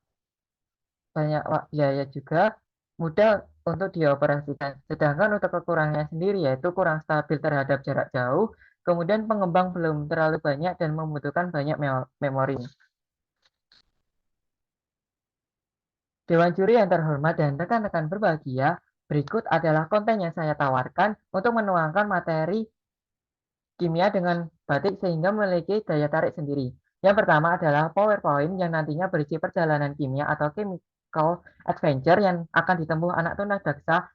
banyak biaya juga, mudah untuk dioperasikan. Sedangkan untuk kekurangannya sendiri yaitu kurang stabil terhadap jarak jauh, kemudian pengembang belum terlalu banyak dan membutuhkan banyak memori. Dewan juri yang terhormat dan rekan-rekan berbahagia, berikut adalah konten yang saya tawarkan untuk menuangkan materi kimia dengan batik sehingga memiliki daya tarik sendiri. Yang pertama adalah PowerPoint yang nantinya berisi perjalanan kimia atau chemical adventure yang akan ditempuh anak tunadaksa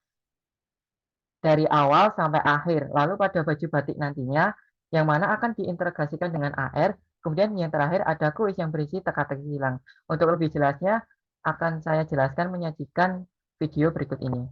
dari awal sampai akhir. Lalu pada baju batik nantinya yang mana akan diintegrasikan dengan AR. Kemudian yang terakhir ada kuis yang berisi teka-teki silang. Untuk lebih jelasnya akan saya jelaskan menyajikan video berikut ini.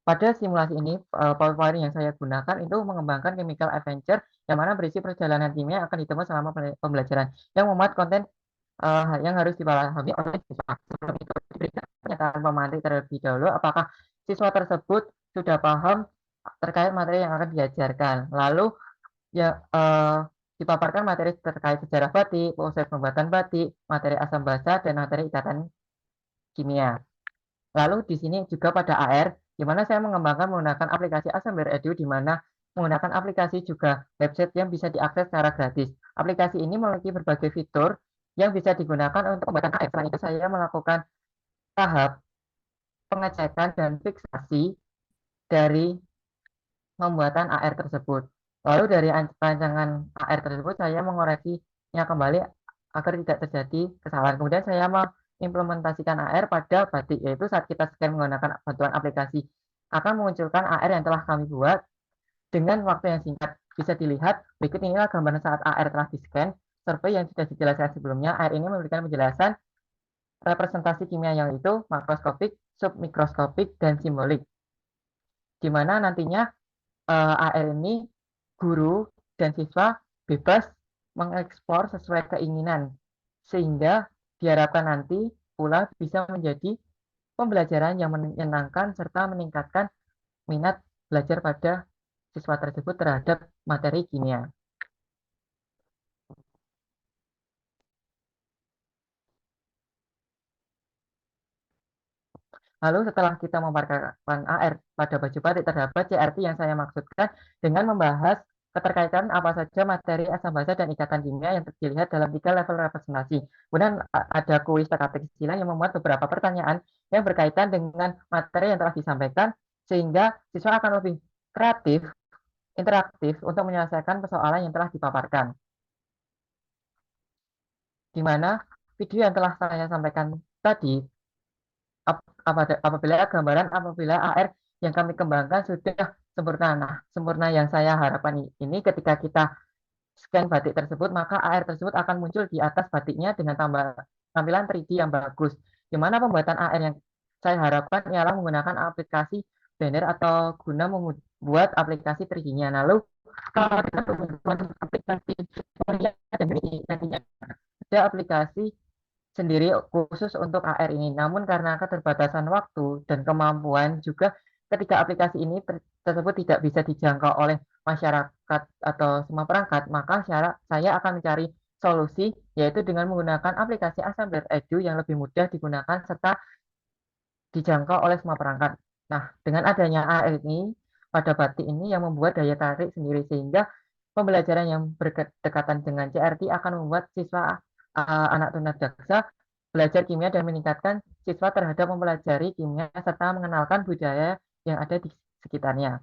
Pada simulasi ini, PowerPoint yang saya gunakan itu mengembangkan chemical adventure yang mana berisi perjalanan kimia yang akan ditempuh selama pembelajaran yang memuat konten yang harus dipahami oleh siswa. Sebelum itu diberikan pernyataan pemantik terlebih dahulu apakah siswa tersebut sudah paham terkait materi yang akan diajarkan. Lalu ya dipaparkan materi terkait sejarah batik, proses pembuatan batik, materi asam basa, dan materi ikatan kimia. Lalu di sini juga pada AR, di mana saya mengembangkan menggunakan aplikasi Assembler Edu, di mana menggunakan aplikasi juga website yang bisa diakses secara gratis. Aplikasi ini memiliki berbagai fitur yang bisa digunakan untuk pembuatan AR. Selain itu, saya melakukan tahap pengecekan dan fiksasi dari pembuatan AR tersebut. Lalu dari rancangan AR tersebut saya mengoreksinya kembali agar tidak terjadi kesalahan. Kemudian saya mengimplementasikan AR pada batik, yaitu saat kita scan menggunakan bantuan aplikasi akan memunculkan AR yang telah kami buat dengan waktu yang singkat. Bisa dilihat berikut inilah gambaran saat AR telah di-scan. Survei yang sudah dijelaskan sebelumnya, AR ini memberikan penjelasan representasi kimia yaitu makroskopik, submikroskopik, dan simbolik. Di mana nantinya AR ini guru dan siswa bebas mengeksplor sesuai keinginan, sehingga diharapkan nanti pula bisa menjadi pembelajaran yang menyenangkan serta meningkatkan minat belajar pada siswa tersebut terhadap materi kimia. Lalu setelah kita mempraktikkan AR pada baju batik, terdapat CRT yang saya maksudkan dengan membahas keterkaitan apa saja materi asam basa dan ikatan kimia yang dilihat dalam 3 level representasi. Kemudian ada kuis teka-teki sila yang memuat beberapa pertanyaan yang berkaitan dengan materi yang telah disampaikan, sehingga siswa akan lebih kreatif, interaktif untuk menyelesaikan persoalan yang telah dipaparkan. Di mana video yang telah saya sampaikan tadi, apabila AR yang kami kembangkan sudah sempurna. Nah, sempurna yang saya harapkan ini ketika kita scan batik tersebut, maka AR tersebut akan muncul di atas batiknya dengan tampilan 3D yang bagus. Di mana pembuatan AR yang saya harapkan ialah menggunakan aplikasi Blender atau guna membuat aplikasi 3D-nya. Lalu kalau kita menggunakan aplikasi nantinya ada aplikasi sendiri khusus untuk AR ini. Namun karena keterbatasan waktu dan kemampuan juga ketika aplikasi ini tersebut tidak bisa dijangkau oleh masyarakat atau semua perangkat, maka saya akan mencari solusi yaitu dengan menggunakan aplikasi Assembler Edu yang lebih mudah digunakan serta dijangkau oleh semua perangkat. Nah, dengan adanya AR ini pada batik ini yang membuat daya tarik sendiri sehingga pembelajaran yang berdekatan dengan CRT akan membuat siswa anak tunadaksa belajar kimia dan meningkatkan siswa terhadap mempelajari kimia serta mengenalkan budaya yang ada di sekitarnya.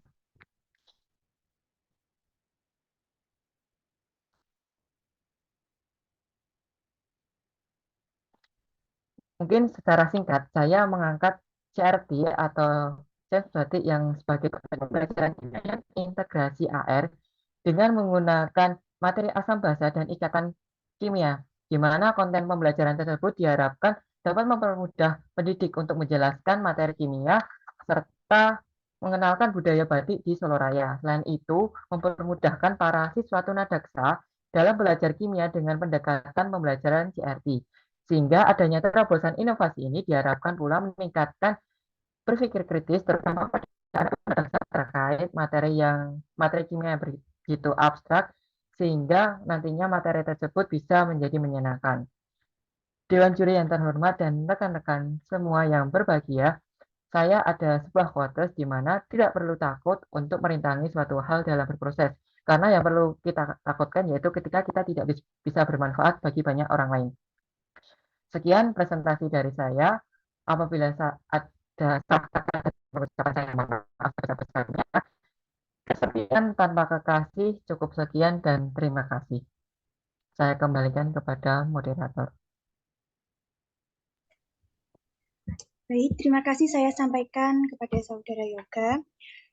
Mungkin secara singkat saya mengangkat CRT atau Chef Batik yang sebagai pembelajaran kimia yang integrasi AR dengan menggunakan materi asam basa dan ikatan kimia, di mana konten pembelajaran tersebut diharapkan dapat mempermudah pendidik untuk menjelaskan materi kimia serta mengenalkan budaya batik di Solo Raya. Selain itu, mempermudahkan para siswa tunadaksa dalam belajar kimia dengan pendekatan pembelajaran CRT. Sehingga adanya terobosan inovasi ini diharapkan pula meningkatkan berpikir kritis terutama pada anak terkait materi kimia yang begitu abstrak sehingga nantinya materi tersebut bisa menjadi menyenangkan. Dewan juri yang terhormat dan rekan-rekan semua yang berbahagia, saya ada sebuah quotes di mana tidak perlu takut untuk merintangi suatu hal dalam berproses. Karena yang perlu kita takutkan yaitu ketika kita tidak bisa bermanfaat bagi banyak orang lain. Sekian presentasi dari saya. Apabila ada salah saya maaf besar-besarnya. Sekian tanpa kekasih, cukup sekian dan terima kasih. Saya kembalikan kepada moderator. Baik, terima kasih saya sampaikan kepada Saudara Yoga.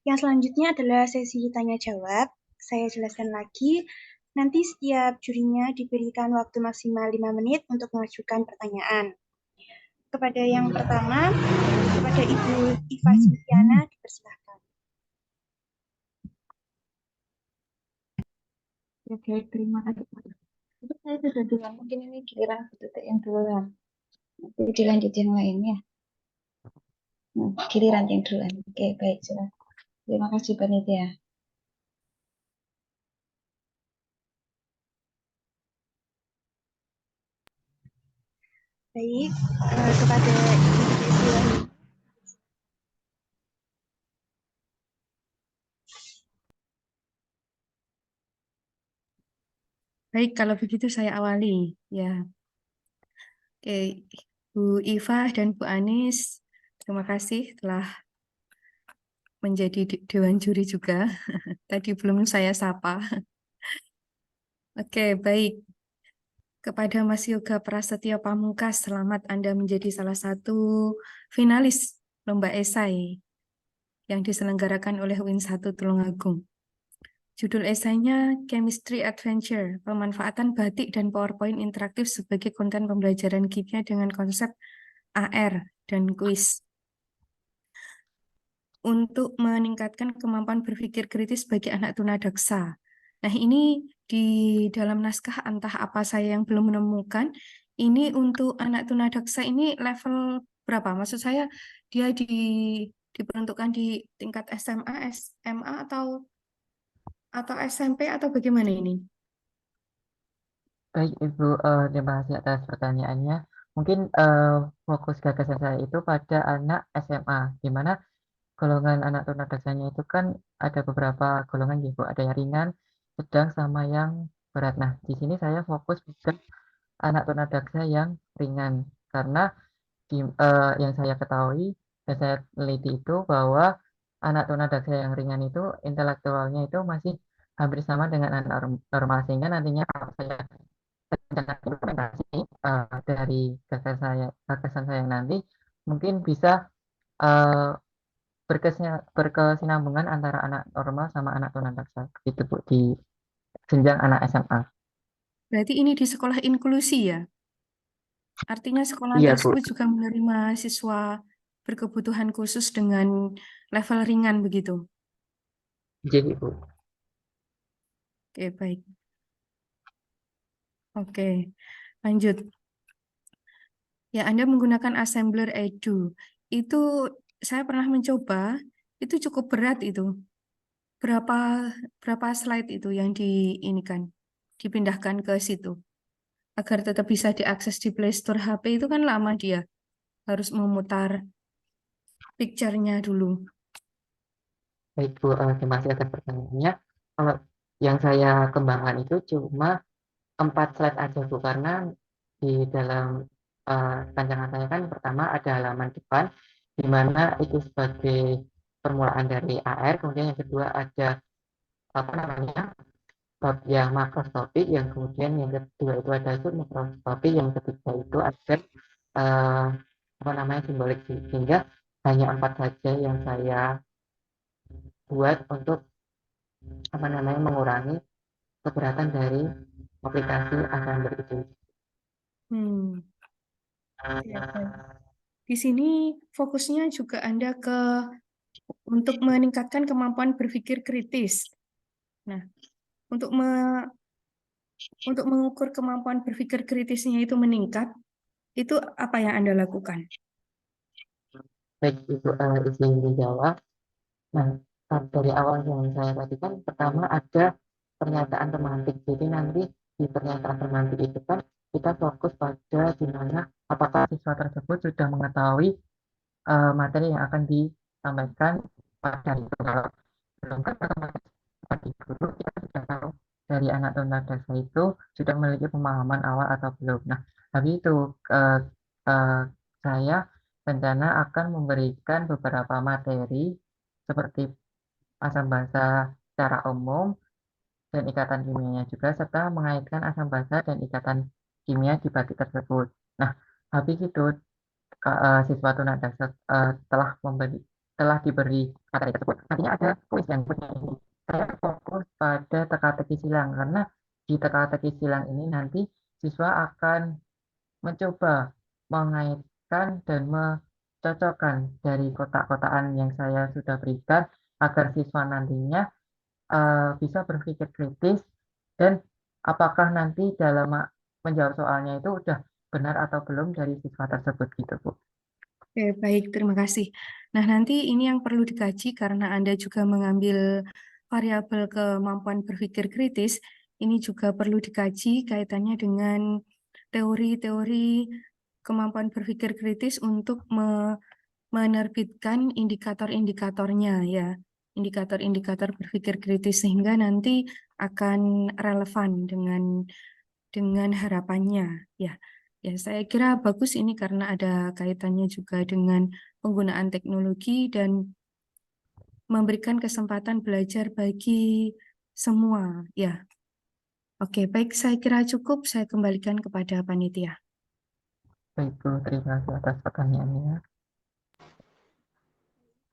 Yang selanjutnya adalah sesi tanya-jawab. Saya jelaskan lagi, nanti setiap jurinya diberikan waktu maksimal 5 menit untuk mengajukan pertanyaan. Kepada yang pertama, kepada Ibu Iva Sintiana, dipersilakan. Oke, terima kasih. Itu saya sudah bilang, mungkin ini giliran detik yang duluan. Nanti dilanjut yang lain ya. Giliran yang duluan. Oke, baik. Silakan. Terima kasih, Panitia. Baik, kepada Ibu Desi. Baik, kalau begitu saya awali ya. Oke, Bu Iva dan Bu Anis, terima kasih telah menjadi dewan juri juga. Tadi belum saya sapa. Oke, baik. Kepada Mas Yoga Prasetyo Pamungkas, selamat Anda menjadi salah satu finalis lomba esai yang diselenggarakan oleh UIN 1 Tulungagung. Judul esainya Chemistry Adventure, pemanfaatan batik dan PowerPoint interaktif sebagai konten pembelajaran kimia dengan konsep AR dan kuis. Untuk meningkatkan kemampuan berpikir kritis bagi anak tunadaksa. Nah, ini di dalam naskah entah apa saya yang belum menemukan, ini untuk anak tunadaksa ini level berapa? Maksud saya dia diperuntukkan di tingkat SMA, SMA atau SMP atau bagaimana ini? Baik, Ibu, terima kasih atas pertanyaannya. Mungkin fokus gagasan saya itu pada anak SMA, di mana golongan anak tunadaksanya itu kan ada beberapa golongan, ya, Bu. Ada yang ringan, sedang, sama yang berat. Nah, di sini saya fokus ke anak tunadaksa yang ringan, karena yang saya ketahui dan saya teliti itu bahwa anak tunadaksa yang ringan itu intelektualnya itu masih hampir sama dengan anak normal, sehingga nantinya kalau saya rencana implementasi dari gagasan saya nanti mungkin bisa uh, berkesinambungan antara anak normal sama anak tunadaksa gitu, Bu, di jenjang anak SMA. Berarti ini di sekolah inklusi ya? Artinya sekolah Iya, Bu. tersebut juga menerima siswa berkebutuhan khusus dengan level ringan begitu. Jadi, Bu. Oke, baik. Oke, lanjut. Ya, Anda menggunakan assembler Edu. Itu saya pernah mencoba, itu cukup berat itu. Berapa slide itu yang dipindahkan ke situ agar tetap bisa diakses di Play Store HP itu kan lama dia harus memutar picture-nya dulu. Baik, Bu, terima kasih atas pertanyaannya. Kalau yang saya kembangkan itu cuma 4 slide aja, Bu, karena di dalam rancangan saya kan pertama ada halaman depan, di mana itu sebagai permulaan dari AR, kemudian yang kedua ada apa namanya bab yang makroskopik, yang kemudian yang kedua itu ada submikroskopik, yang ketiga itu ada uh, apa namanya simbolik, sehingga hanya 4 saja yang saya buat untuk apa namanya mengurangi keberatan dari aplikasi Assembler itu. Ya, baik. Di sini fokusnya juga Anda untuk meningkatkan kemampuan berpikir kritis. Nah, untuk mengukur kemampuan berpikir kritisnya itu meningkat, itu apa yang Anda lakukan? Baik, Ibu, izin dijawab. Nah, dari awal yang saya tadi kan pertama ada pernyataan pemantik. Jadi nanti di pernyataan pemantik itu kan kita fokus pada di mana apakah siswa tersebut sudah mengetahui materi yang akan disampaikan pada itu. Kalau belum kan otomatis seperti guru kita sudah tahu dari anak tunadaksa itu sudah memiliki pemahaman awal atau belum. Nah, habis itu eh, saya rencana akan memberikan beberapa materi seperti asam basa secara umum dan ikatan kimianya juga, serta mengaitkan asam basa dan ikatan kimia di batik tersebut. Nah, habis itu siswa tunadaksa telah diberi materi tersebut. Nantinya ada kuis yang punya ini. Saya fokus pada teka-teki silang, karena di teka-teki silang ini nanti siswa akan mencoba mengaitkan dan mencocokkan dari kotak-kotakan yang saya sudah berikan agar siswa nantinya bisa berpikir kritis dan apakah nanti dalam menjawab soalnya itu udah benar atau belum dari siswa tersebut gitu, Bu. Oke, baik, terima kasih. Nah, nanti ini yang perlu dikaji karena Anda juga mengambil variabel kemampuan berpikir kritis. Ini juga perlu dikaji kaitannya dengan teori-teori kemampuan berpikir kritis untuk menerbitkan indikator-indikatornya ya. indikator-indikator berpikir kritis sehingga nanti akan relevan dengan harapannya. Ya, saya kira bagus ini karena ada kaitannya juga dengan penggunaan teknologi dan memberikan kesempatan belajar bagi semua. Ya, oke, baik, saya kira cukup. Saya kembalikan kepada panitia. Baik, Bu, terima kasih atas pertanyaannya.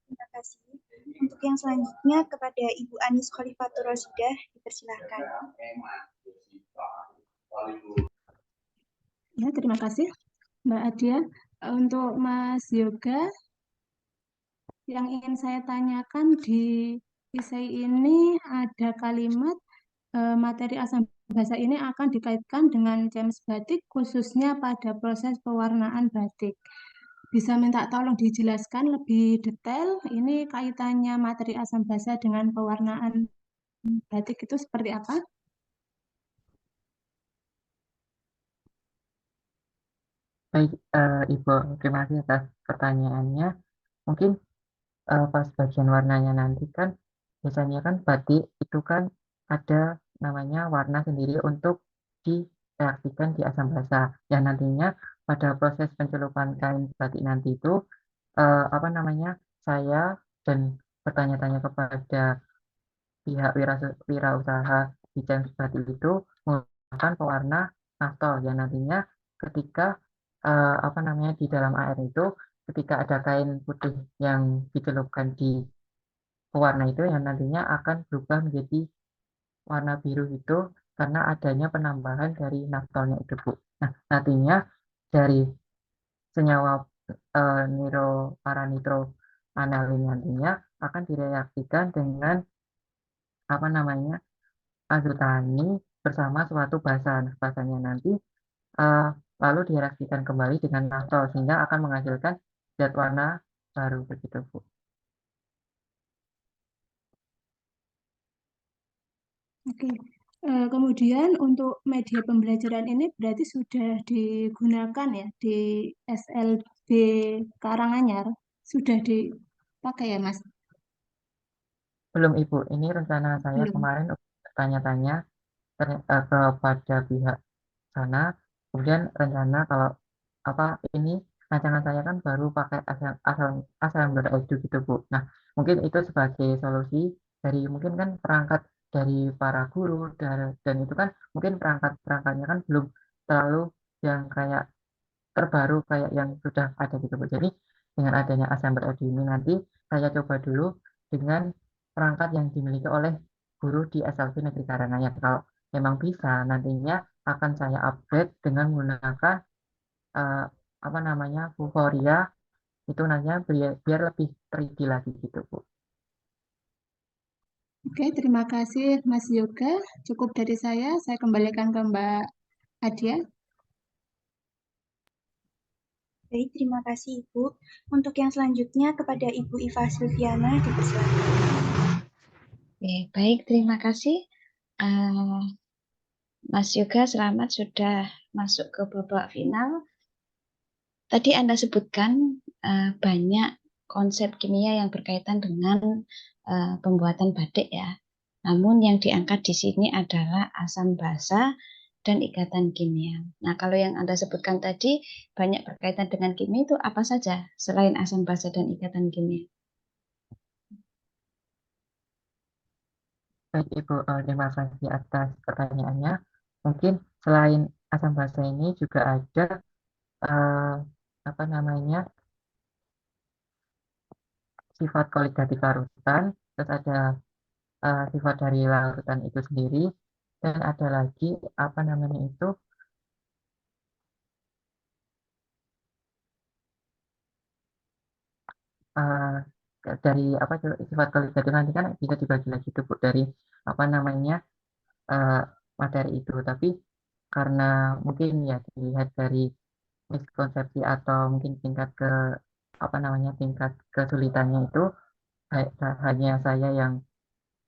Terima kasih. Untuk yang selanjutnya kepada Ibu Anis Khalifatur Rosidah, dipersilakan. Ya, terima kasih Mbak Adia. Untuk Mas Yoga, yang ingin saya tanyakan di esai ini ada kalimat materi asam basa ini akan dikaitkan dengan James batik khususnya pada proses pewarnaan batik. Bisa minta tolong dijelaskan lebih detail ini kaitannya materi asam basa dengan pewarnaan batik itu seperti apa? Baik, Ibu, terima kasih atas pertanyaannya. Mungkin pas bagian warnanya nanti kan biasanya kan batik itu kan ada namanya warna sendiri untuk direaksikan di asam basa. Yang nantinya pada proses pencelupan kain batik nanti itu apa namanya saya dan bertanya-tanya kepada pihak wirausaha di James batik itu menggunakan pewarna naftol yang nantinya ketika apa namanya di dalam air itu ketika ada kain putih yang dicelupkan di pewarna itu yang nantinya akan berubah menjadi warna biru itu karena adanya penambahan dari naftolnya itu, Bu. Nah, nantinya dari senyawa nitroparanitro-analin nantinya akan direaksikan dengan apa namanya azotani bersama suatu basa. Nah, basanya nanti eh, lalu direaksikan kembali dengan naftol sehingga akan menghasilkan zat warna baru begitu, Bu. Oke. Kemudian untuk media pembelajaran ini berarti sudah digunakan ya di SLB Karanganyar, sudah dipakai ya Mas? Belum, Ibu. Ini rencana saya Belum. kemarin bertanya-tanya kepada pihak sana. Kemudian rencana kalau apa ini rancangan saya kan baru pakai assembler edu gitu, Bu. Nah, mungkin itu sebagai solusi dari mungkin kan perangkat dari para guru dan itu kan mungkin perangkatnya kan belum terlalu yang kayak terbaru kayak yang sudah ada gitu, Bu. Jadi dengan adanya assembler edu ini nanti saya coba dulu dengan perangkat yang dimiliki oleh guru di SLB Negeri Karanganyar. Kalau memang bisa, nantinya akan saya upgrade dengan menggunakan eh, apa namanya Vuforia itu nantinya biar lebih 3D lagi gitu, Bu. Oke, terima kasih Mas Yoga. Cukup dari saya kembalikan ke Mbak Adia. Baik, terima kasih Ibu. Untuk yang selanjutnya kepada Ibu Iva Silviana, dipersilakan. Oke, baik, terima kasih. Mas Yoga, selamat sudah masuk ke babak final. Tadi Anda sebutkan banyak konsep kimia yang berkaitan dengan pembuatan batik ya. Namun yang diangkat di sini adalah asam basa dan ikatan kimia. Nah, kalau yang Anda sebutkan tadi banyak berkaitan dengan kimia itu apa saja selain asam basa dan ikatan kimia? Baik, Ibu, terima kasih atas pertanyaannya. Mungkin selain asam basa ini juga ada eh, apa namanya sifat koligatif larutan, terus ada sifat dari larutan itu sendiri, dan ada lagi apa namanya itu eh, dari apa sifat koligatif nanti kan bisa dibagi lagi tuh, Bu, dari apa namanya eh, materi itu. Tapi karena mungkin ya dilihat dari miskonsepsi atau mungkin tingkat ke apa namanya tingkat kesulitannya itu hanya saya yang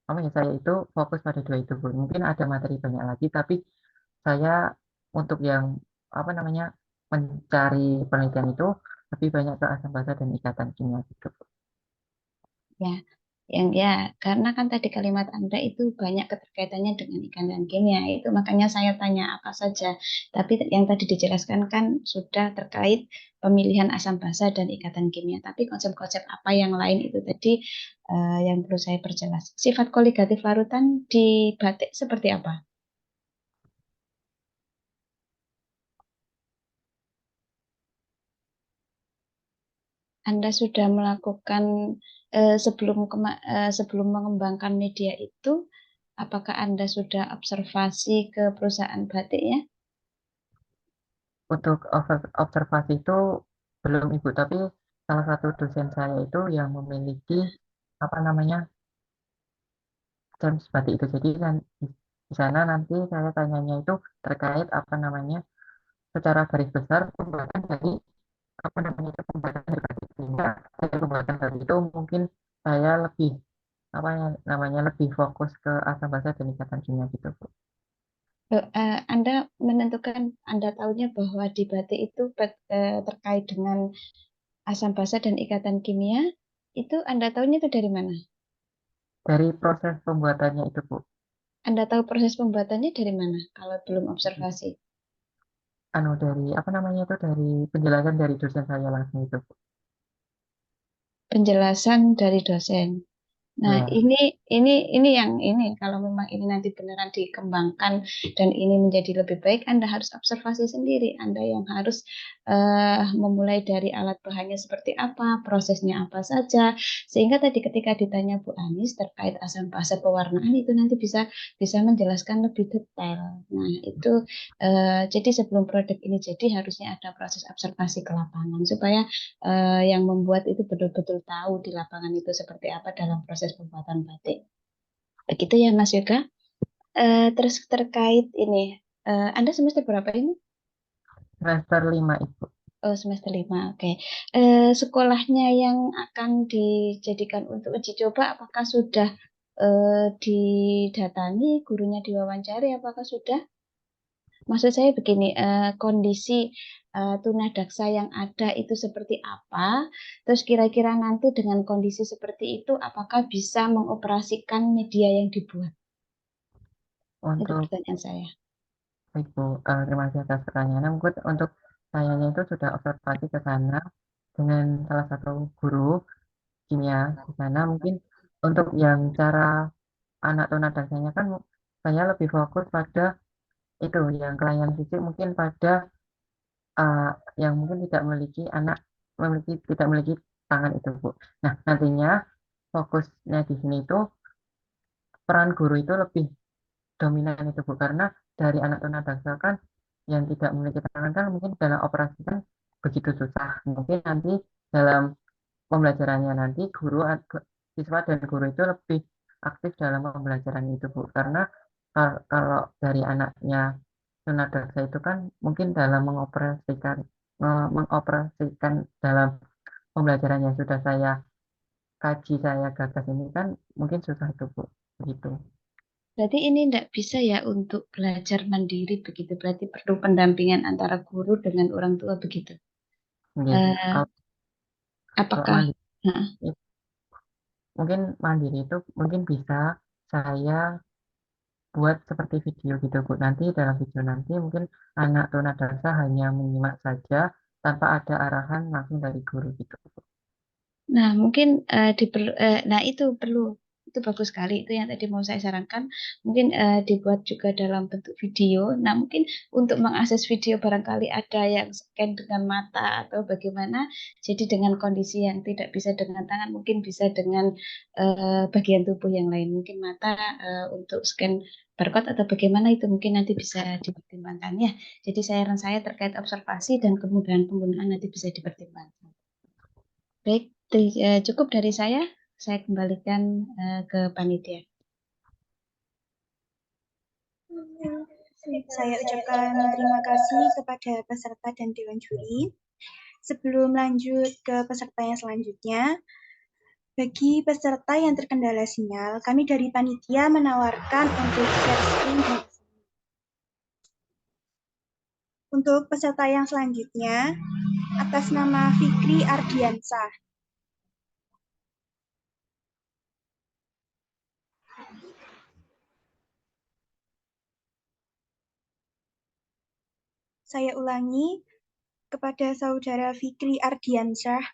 apa ya saya itu fokus pada dua itu, Bu. Mungkin ada materi banyak lagi tapi saya untuk yang apa namanya mencari penelitian itu lebih banyak ke asam basa dan ikatan kimia gitu, Bu. Ya, Yang ya, karena kan tadi kalimat Anda itu banyak keterkaitannya dengan ikan dan kimia. Itu makanya saya tanya apa saja. Tapi yang tadi dijelaskan kan sudah terkait pemilihan asam basa dan ikatan kimia. Tapi konsep-konsep apa yang lain itu tadi yang perlu saya perjelas. Sifat koligatif larutan di batik seperti apa? Anda sudah melakukan sebelum mengembangkan media itu, apakah Anda sudah observasi ke perusahaan batiknya? Untuk observasi itu belum Ibu, tapi salah satu dosen saya itu yang memiliki apa namanya James batik itu. Jadi kan di sana nanti saya tanyanya itu terkait apa namanya secara garis besar pembuatan dari apa namanya itu pembuatan dari batik, sehingga dari pembuatan batik itu mungkin saya lebih apa ya namanya lebih fokus ke asam basa dan ikatan kimia gitu Bu. Anda menentukan, Anda tahunya bahwa di batik itu terkait dengan asam basa dan ikatan kimia, itu Anda tahunya itu dari mana? Dari proses pembuatannya itu Bu. Anda tahu proses pembuatannya dari mana kalau belum observasi? Dari apa namanya itu dari penjelasan dari dosen saya langsung itu Bu. Penjelasan dari dosen. Nah, Ya. ini yang ini kalau memang ini nanti beneran dikembangkan dan ini menjadi lebih baik, Anda harus observasi sendiri. Anda yang harus memulai dari alat bahannya seperti apa, prosesnya apa saja, sehingga tadi ketika ditanya Bu Anis terkait asam basa pewarnaan itu nanti bisa menjelaskan lebih detail. Nah, itu jadi sebelum produk ini jadi harusnya ada proses observasi ke lapangan supaya yang membuat itu betul-betul tahu di lapangan itu seperti apa dalam proses pembuatan batik. Begitu ya Mas Yoga. Terus terkait ini, Anda semester berapa ini? Semester 5 Ibu. Oh, semester 5, oke. Sekolahnya yang akan dijadikan untuk uji coba, apakah sudah didatangi, gurunya diwawancari, apakah sudah? Maksud saya begini, kondisi tunadaksa yang ada itu seperti apa? Terus kira-kira nanti dengan kondisi seperti itu, apakah bisa mengoperasikan media yang dibuat? Itu Untuk pertanyaan saya. Ibu, terima kasih atas pertanyaannya. Mungkin untuk sayanya itu sudah observasi ke sana dengan salah satu guru kimia di sana. Mungkin untuk yang cara anak tunadaksanya kan saya lebih fokus pada itu yang kelainan fisik mungkin pada uh, yang mungkin tidak memiliki tangan itu Bu. Nah nantinya fokusnya di sini itu peran guru itu lebih dominan itu Bu, karena dari anak tunadaksa kan yang tidak memiliki tangan kan mungkin dalam operasi kan begitu susah. Mungkin nanti dalam pembelajarannya nanti siswa dan guru itu lebih aktif dalam pembelajaran itu Bu, karena kalau dari anaknya tunadaksa itu kan mungkin dalam mengoperasikan dalam pembelajaran yang sudah saya gagas ini kan mungkin susah itu Bu, begitu. Berarti ini tidak bisa ya untuk belajar mandiri begitu. Berarti perlu pendampingan antara guru dengan orang tua begitu. Oke. Eh, Kalau apakah mandiri, Nah, mungkin mandiri itu mungkin bisa saya buat seperti video gitu Bu. Nanti dalam video nanti mungkin anak tunadaksa hanya menyimak saja tanpa ada arahan langsung dari guru gitu Bu. Nah, mungkin nah itu perlu, itu bagus sekali itu yang tadi mau saya sarankan. Mungkin dibuat juga dalam bentuk video. Nah, mungkin untuk mengakses video barangkali ada yang scan dengan mata atau bagaimana. Jadi dengan kondisi yang tidak bisa dengan tangan, mungkin bisa dengan bagian tubuh yang lain. Mungkin mata untuk scan barcode atau bagaimana itu mungkin nanti bisa dipertimbangkan ya. Jadi saran saya terkait observasi dan kemudahan penggunaan nanti bisa dipertimbangkan. Baik, cukup dari saya kembalikan ke panitia. Saya ucapkan terima kasih kepada peserta dan Dewan Juri. Sebelum lanjut ke peserta yang selanjutnya, bagi peserta yang terkendala sinyal, kami dari panitia menawarkan untuk share screen dan untuk peserta yang selanjutnya, atas nama Fikri Ardiansah. Saya ulangi kepada Saudara Fikri Ardiansyah.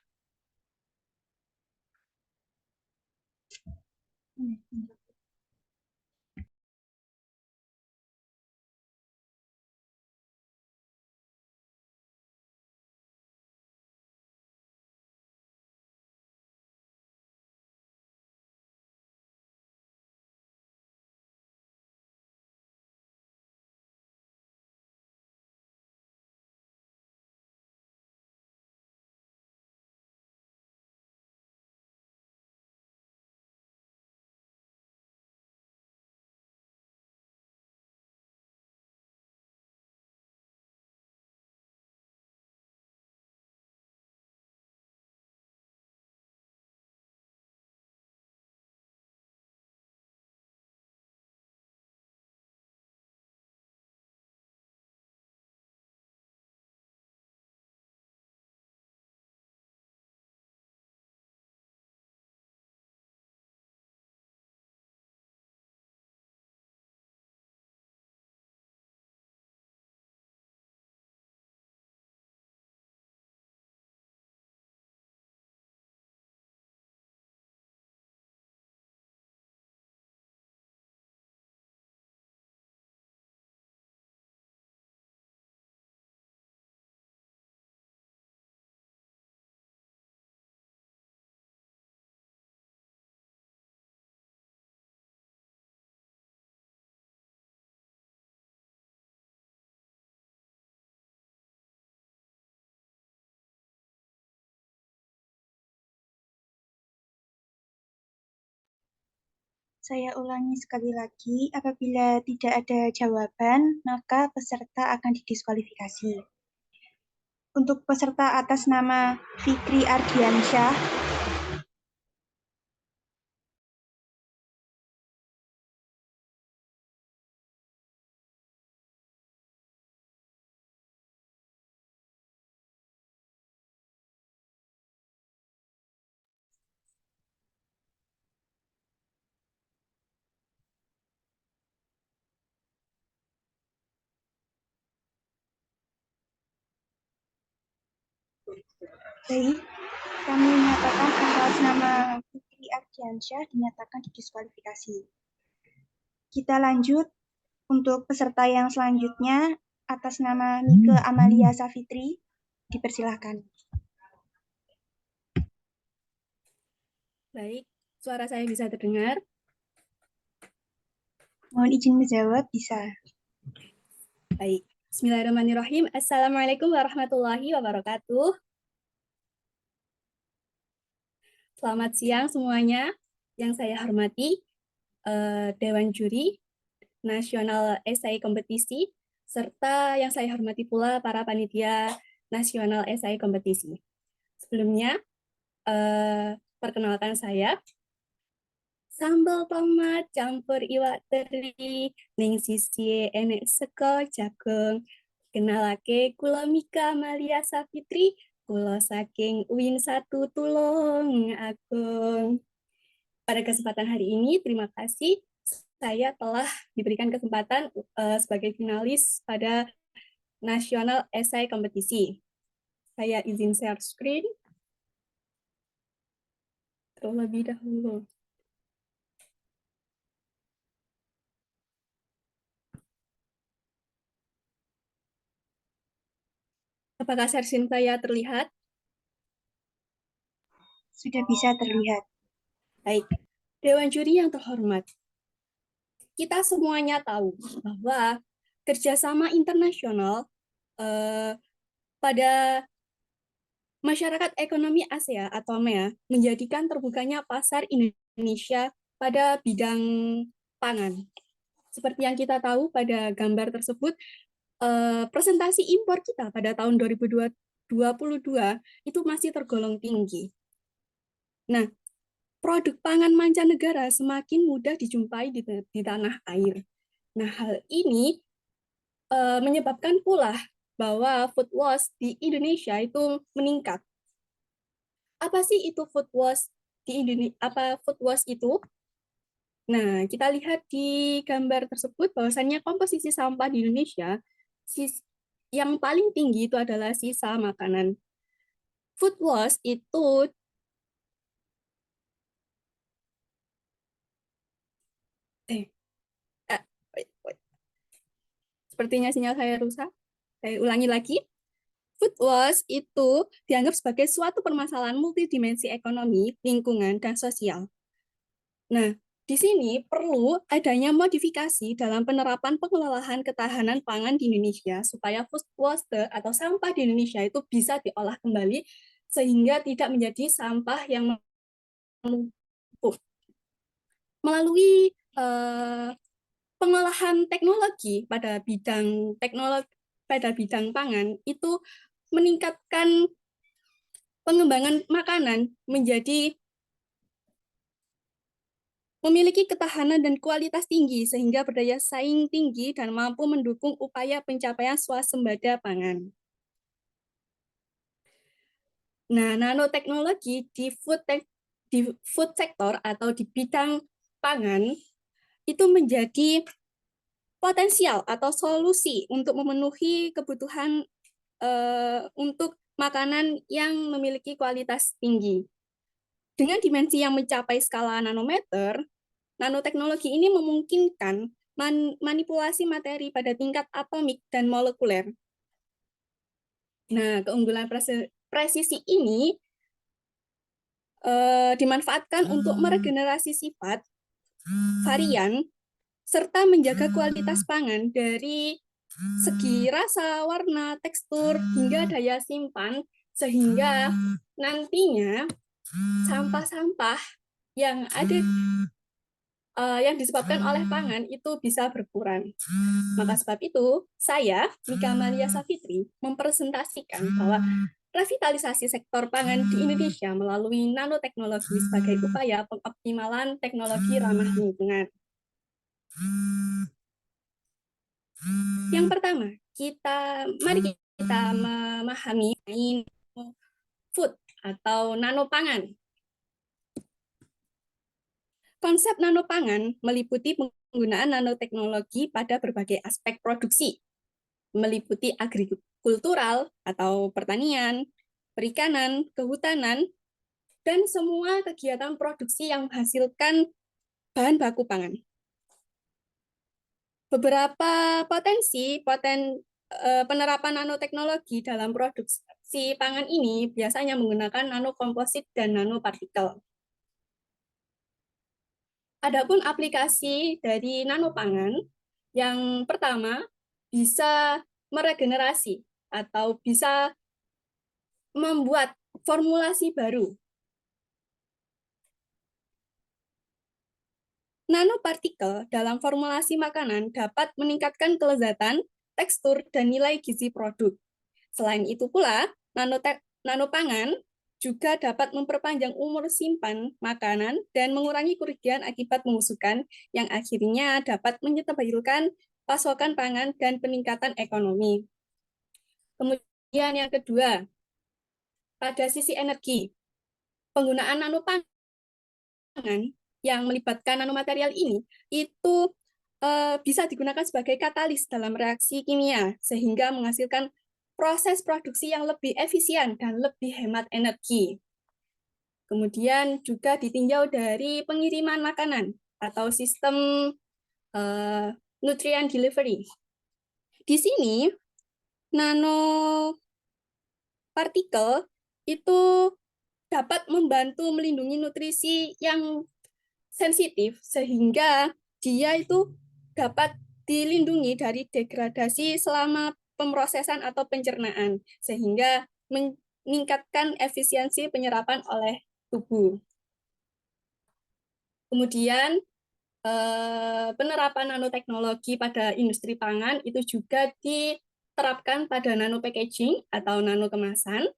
Saya ulangi sekali lagi, apabila tidak ada jawaban, maka peserta akan didiskualifikasi. Untuk peserta atas nama Fikri Ardiansyah, baik, kami menyatakan atas nama Fikri Ardiansyah dinyatakan didiskualifikasi. Kita lanjut untuk peserta yang selanjutnya atas nama Nike Amalia Safitri, dipersilahkan. Baik, suara saya bisa terdengar. Mohon izin menjawab, bisa. Baik, Bismillahirrahmanirrahim. Assalamualaikum warahmatullahi wabarakatuh. Selamat siang semuanya. Yang saya hormati Dewan Juri Nasional Esai Kompetisi, serta yang saya hormati pula para panitia Nasional Esai Kompetisi. Sebelumnya, perkenalkan saya, sambal tomat campur iwak teri ning sisi enek sego jagung. Kenalake kula Mika Amalia Safitri, kula saking UIN 1 Tulung Agung. Pada kesempatan hari ini, terima kasih saya telah diberikan kesempatan sebagai finalis pada Nasional Esai Kompetisi. Saya izin share screen terlebih dahulu. Apakah share screen saya terlihat? Sudah bisa terlihat. Baik, Dewan Juri yang terhormat, kita semuanya tahu bahwa kerjasama internasional pada masyarakat ekonomi Asia atau AMEA menjadikan terbukanya pasar Indonesia pada bidang pangan. Seperti yang kita tahu pada gambar tersebut, presentasi impor kita pada tahun 2022 itu masih tergolong tinggi. Nah, produk pangan mancanegara semakin mudah dijumpai di tanah air. Nah, hal ini menyebabkan pula bahwa food waste di Indonesia itu meningkat. Apa sih itu food waste di Indonesia? Apa food waste itu? Nah, kita lihat di gambar tersebut bahwasannya komposisi sampah di Indonesia yang paling tinggi itu adalah sisa makanan. Food waste itu sepertinya sinyal saya rusak. Saya ulangi lagi. Food waste itu dianggap sebagai suatu permasalahan multidimensi ekonomi, lingkungan, dan sosial. Nah, di sini perlu adanya modifikasi dalam penerapan pengelolaan ketahanan pangan di Indonesia supaya food waste atau sampah di Indonesia itu bisa diolah kembali sehingga tidak menjadi sampah yang menumpuk. Melalui pengolahan teknologi pada bidang pangan itu meningkatkan pengembangan makanan menjadi memiliki ketahanan dan kualitas tinggi sehingga berdaya saing tinggi dan mampu mendukung upaya pencapaian swasembada pangan. Nah, nanoteknologi di food sector atau di bidang pangan itu menjadi potensial atau solusi untuk memenuhi kebutuhan untuk makanan yang memiliki kualitas tinggi. Dengan dimensi yang mencapai skala nanometer, nanoteknologi ini memungkinkan manipulasi materi pada tingkat atomik dan molekuler. Nah, keunggulan presisi ini dimanfaatkan untuk meregenerasi sifat, varian, serta menjaga kualitas pangan dari segi rasa, warna, tekstur, hingga daya simpan, sehingga nantinya sampah-sampah yang ada yang disebabkan oleh pangan itu bisa berkurang. Maka sebab itu, saya, Mika Amalia Safitri, mempresentasikan bahwa revitalisasi sektor pangan di Indonesia melalui nanoteknologi sebagai upaya pengoptimalan teknologi ramah lingkungan. Yang pertama, mari kita memahami food atau nanopangan. Konsep nanopangan meliputi penggunaan nanoteknologi pada berbagai aspek produksi, meliputi agrikultural atau pertanian, perikanan, kehutanan, dan semua kegiatan produksi yang menghasilkan bahan baku pangan. Beberapa penerapan nanoteknologi dalam produksi pangan ini biasanya menggunakan nanokomposit dan nanopartikel. Adapun aplikasi dari nanopangan, yang pertama bisa meregenerasi atau bisa membuat formulasi baru. Nanopartikel dalam formulasi makanan dapat meningkatkan kelezatan, tekstur, dan nilai gizi produk. Selain itu pula, nanopangan juga dapat memperpanjang umur simpan makanan dan mengurangi kerugian akibat pembusukan yang akhirnya dapat menyetabilkan pasokan pangan dan peningkatan ekonomi. Kemudian yang kedua, pada sisi energi, penggunaan nanopangan yang melibatkan nanomaterial ini itu bisa digunakan sebagai katalis dalam reaksi kimia sehingga menghasilkan proses produksi yang lebih efisien dan lebih hemat energi. Kemudian juga ditinjau dari pengiriman makanan atau sistem nutrient delivery. Di sini, nanopartikel itu dapat membantu melindungi nutrisi yang sensitif sehingga dia itu dapat dilindungi dari degradasi selama pemrosesan atau pencernaan sehingga meningkatkan efisiensi penyerapan oleh tubuh. Kemudian penerapan nanoteknologi pada industri pangan itu juga diterapkan pada nanopackaging atau nanokemasan.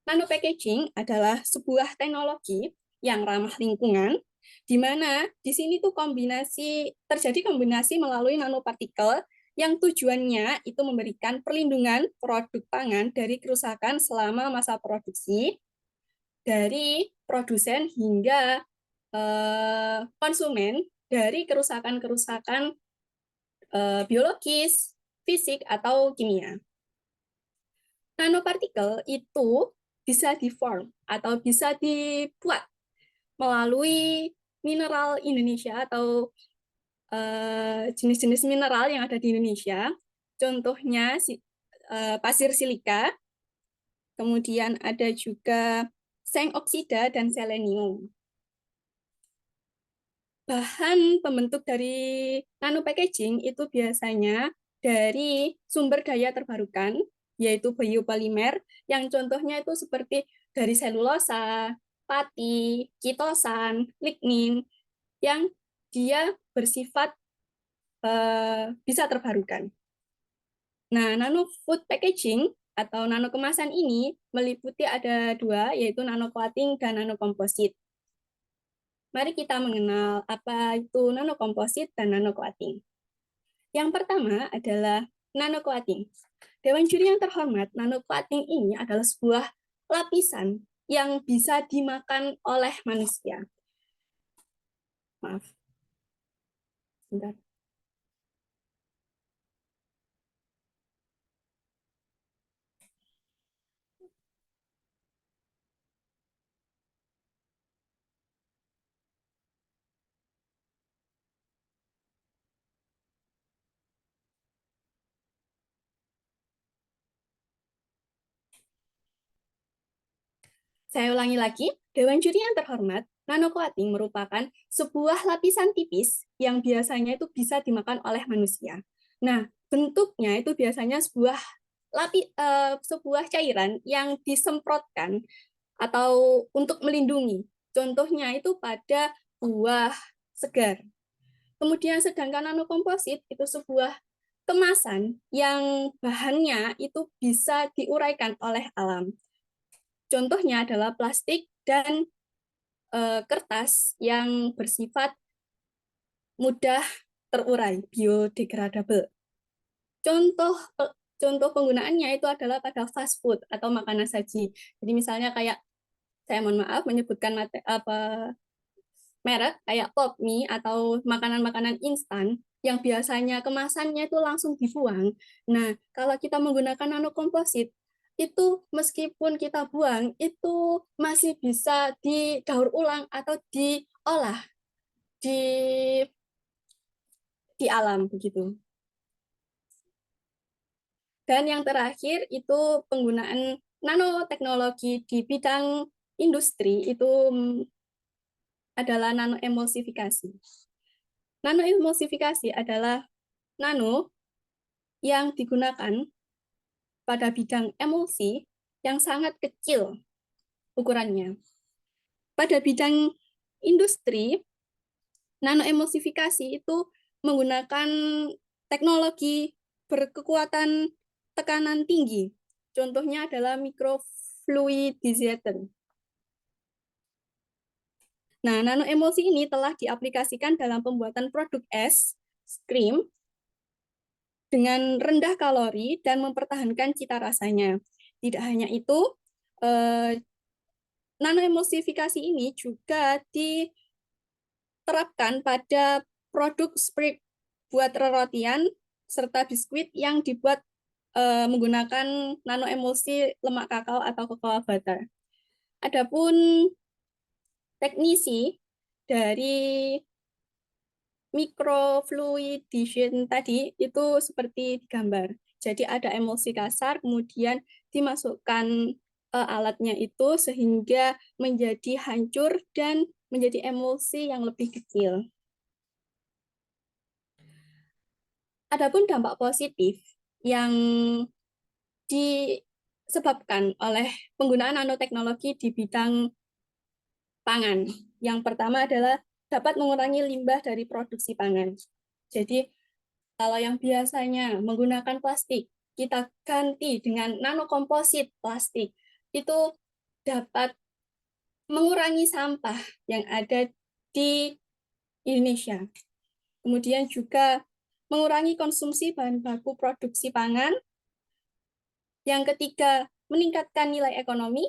Nanopackaging adalah sebuah teknologi yang ramah lingkungan, di mana di sini tuh terjadi kombinasi melalui nanopartikel yang tujuannya itu memberikan perlindungan produk pangan dari kerusakan selama masa produksi, dari produsen hingga konsumen dari kerusakan-kerusakan biologis, fisik, atau kimia. Nanopartikel itu bisa diform atau bisa dibuat melalui mineral Indonesia atau jenis-jenis mineral yang ada di Indonesia. Contohnya pasir silika, kemudian ada juga seng oksida dan selenium. Bahan pembentuk dari nanopackaging itu biasanya dari sumber daya terbarukan, yaitu biopolimer, yang contohnya itu seperti dari selulosa, pati, kitosan, lignin, yang dia bersifat bisa terbarukan. Nah, nano food packaging atau nano kemasan ini meliputi ada dua, yaitu nano coating dan nano komposit. Mari kita mengenal apa itu nano komposit dan nano coating. Yang pertama adalah nano coating. Dewan juri yang terhormat, nano coating ini adalah sebuah lapisan yang bisa dimakan oleh manusia. Maaf. Sebentar. Saya ulangi lagi, Dewan Juri yang terhormat, nano coating merupakan sebuah lapisan tipis yang biasanya itu bisa dimakan oleh manusia. Nah, bentuknya itu biasanya sebuah cairan yang disemprotkan atau untuk melindungi. Contohnya itu pada buah segar. Kemudian sedangkan nanokomposit itu sebuah kemasan yang bahannya itu bisa diuraikan oleh alam. Contohnya adalah plastik dan kertas yang bersifat mudah terurai, biodegradable. Contoh penggunaannya itu adalah pada fast food atau makanan saji. Jadi misalnya kayak, saya mohon maaf menyebutkan merek kayak pop mie atau makanan-makanan instan yang biasanya kemasannya itu langsung dibuang. Nah, kalau kita menggunakan nanokomposit, itu meskipun kita buang, itu masih bisa didaur ulang atau diolah di alam begitu. Dan yang terakhir itu penggunaan nanoteknologi di bidang industri itu adalah nanoemulsifikasi. Nanoemulsifikasi adalah nano yang digunakan pada bidang emulsi yang sangat kecil ukurannya. Pada bidang industri, nanoemulsifikasi itu menggunakan teknologi berkekuatan tekanan tinggi. Contohnya adalah microfluidizer. Nah, nanoemulsi ini telah diaplikasikan dalam pembuatan produk es, krim, dengan rendah kalori dan mempertahankan cita rasanya. Tidak hanya itu, nanoemulsifikasi ini juga diterapkan pada produk sprig buat rorotian serta biskuit yang dibuat menggunakan nanoemulsi lemak kakao atau cocoa butter. Adapun teknisi dari microfluidization tadi itu seperti digambar. Jadi ada emulsi kasar, kemudian dimasukkan alatnya itu sehingga menjadi hancur dan menjadi emulsi yang lebih kecil. Adapun dampak positif yang disebabkan oleh penggunaan nanoteknologi di bidang pangan. Yang pertama adalah dapat mengurangi limbah dari produksi pangan. Jadi kalau yang biasanya menggunakan plastik, kita ganti dengan nanokomposit plastik. Itu dapat mengurangi sampah yang ada di Indonesia. Kemudian juga mengurangi konsumsi bahan baku produksi pangan. Yang ketiga, meningkatkan nilai ekonomi.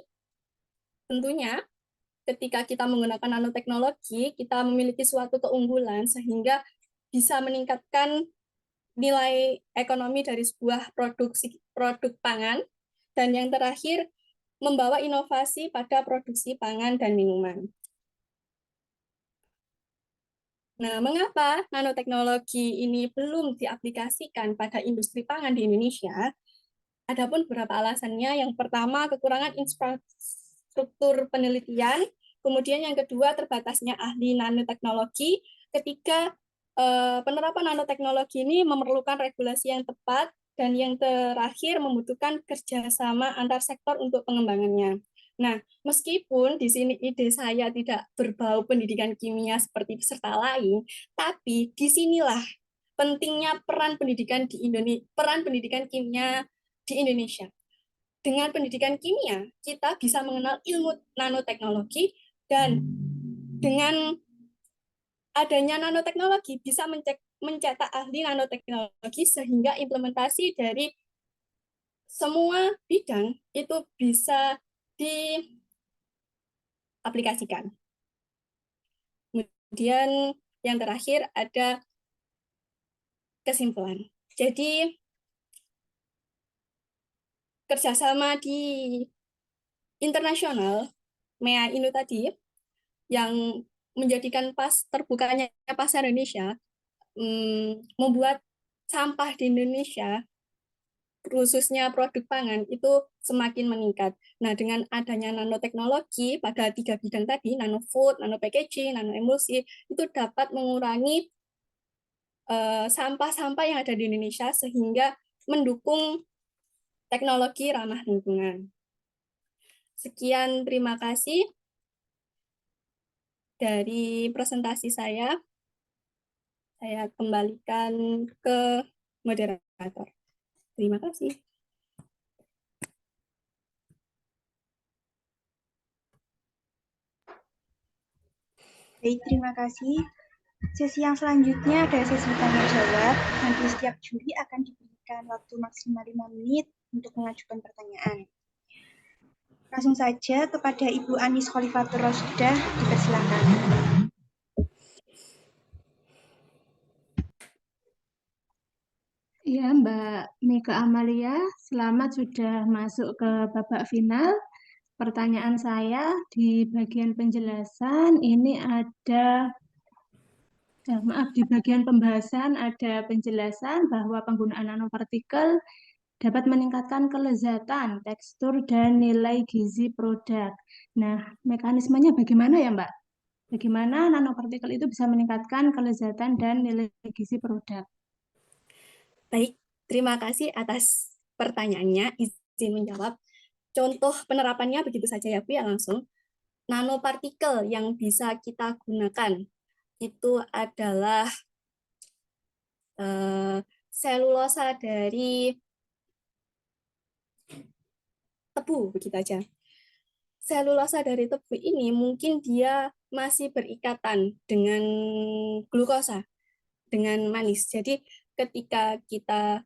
Tentunya ketika kita menggunakan nanoteknologi, kita memiliki suatu keunggulan sehingga bisa meningkatkan nilai ekonomi dari sebuah produk pangan. Dan yang terakhir, membawa inovasi pada produksi pangan dan minuman. Nah, mengapa nanoteknologi ini belum diaplikasikan pada industri pangan di Indonesia? Adapun beberapa alasannya. Yang pertama, kekurangan infrastruktur penelitian. Kemudian yang kedua, terbatasnya ahli nanoteknologi. Ketiga, penerapan nanoteknologi ini memerlukan regulasi yang tepat. Dan yang terakhir, membutuhkan kerjasama antar sektor untuk pengembangannya. Nah, meskipun di sini ide saya tidak berbau pendidikan kimia seperti peserta lain, tapi disinilah pentingnya peran pendidikan di Indonesia, peran pendidikan kimia di Indonesia. Dengan pendidikan kimia, kita bisa mengenal ilmu nanoteknologi, dan dengan adanya nanoteknologi bisa mencetak ahli nanoteknologi sehingga implementasi dari semua bidang itu bisa diaplikasikan. Kemudian yang terakhir ada kesimpulan. Jadi kerjasama di internasional, MEA Indo tadi, yang menjadikan terbukanya pasar Indonesia, membuat sampah di Indonesia, khususnya produk pangan, itu semakin meningkat. Nah, dengan adanya nanoteknologi pada 3 bidang tadi, nanofood, nanopackaging, nanoemulsi, itu dapat mengurangi sampah-sampah yang ada di Indonesia sehingga mendukung teknologi ramah lingkungan. Sekian, terima kasih dari presentasi saya. Saya kembalikan ke moderator. Terima kasih. Baik, terima kasih. Sesi yang selanjutnya ada sesi tanya jawab. Nanti setiap juri akan diberikan waktu maksimal 5 menit untuk mengajukan pertanyaan. Langsung saja kepada Ibu Anis Khalifatur Rasyidah, dipersilakan. Ya, Mbak Mika Amalia, selamat sudah masuk ke babak final. Pertanyaan saya di bagian penjelasan ini ada, di bagian pembahasan ada penjelasan bahwa penggunaan nanopartikel dapat meningkatkan kelezatan, tekstur, dan nilai gizi produk. Nah, mekanismenya bagaimana ya, Mbak? Bagaimana nanopartikel itu bisa meningkatkan kelezatan dan nilai gizi produk? Baik, terima kasih atas pertanyaannya. Izin menjawab. Contoh penerapannya begitu saja ya, Bu, ya, langsung. Nanopartikel yang bisa kita gunakan itu adalah selulosa dari tebu, begitu aja. Selulosa dari tebu ini mungkin dia masih berikatan dengan glukosa, dengan manis. Jadi ketika kita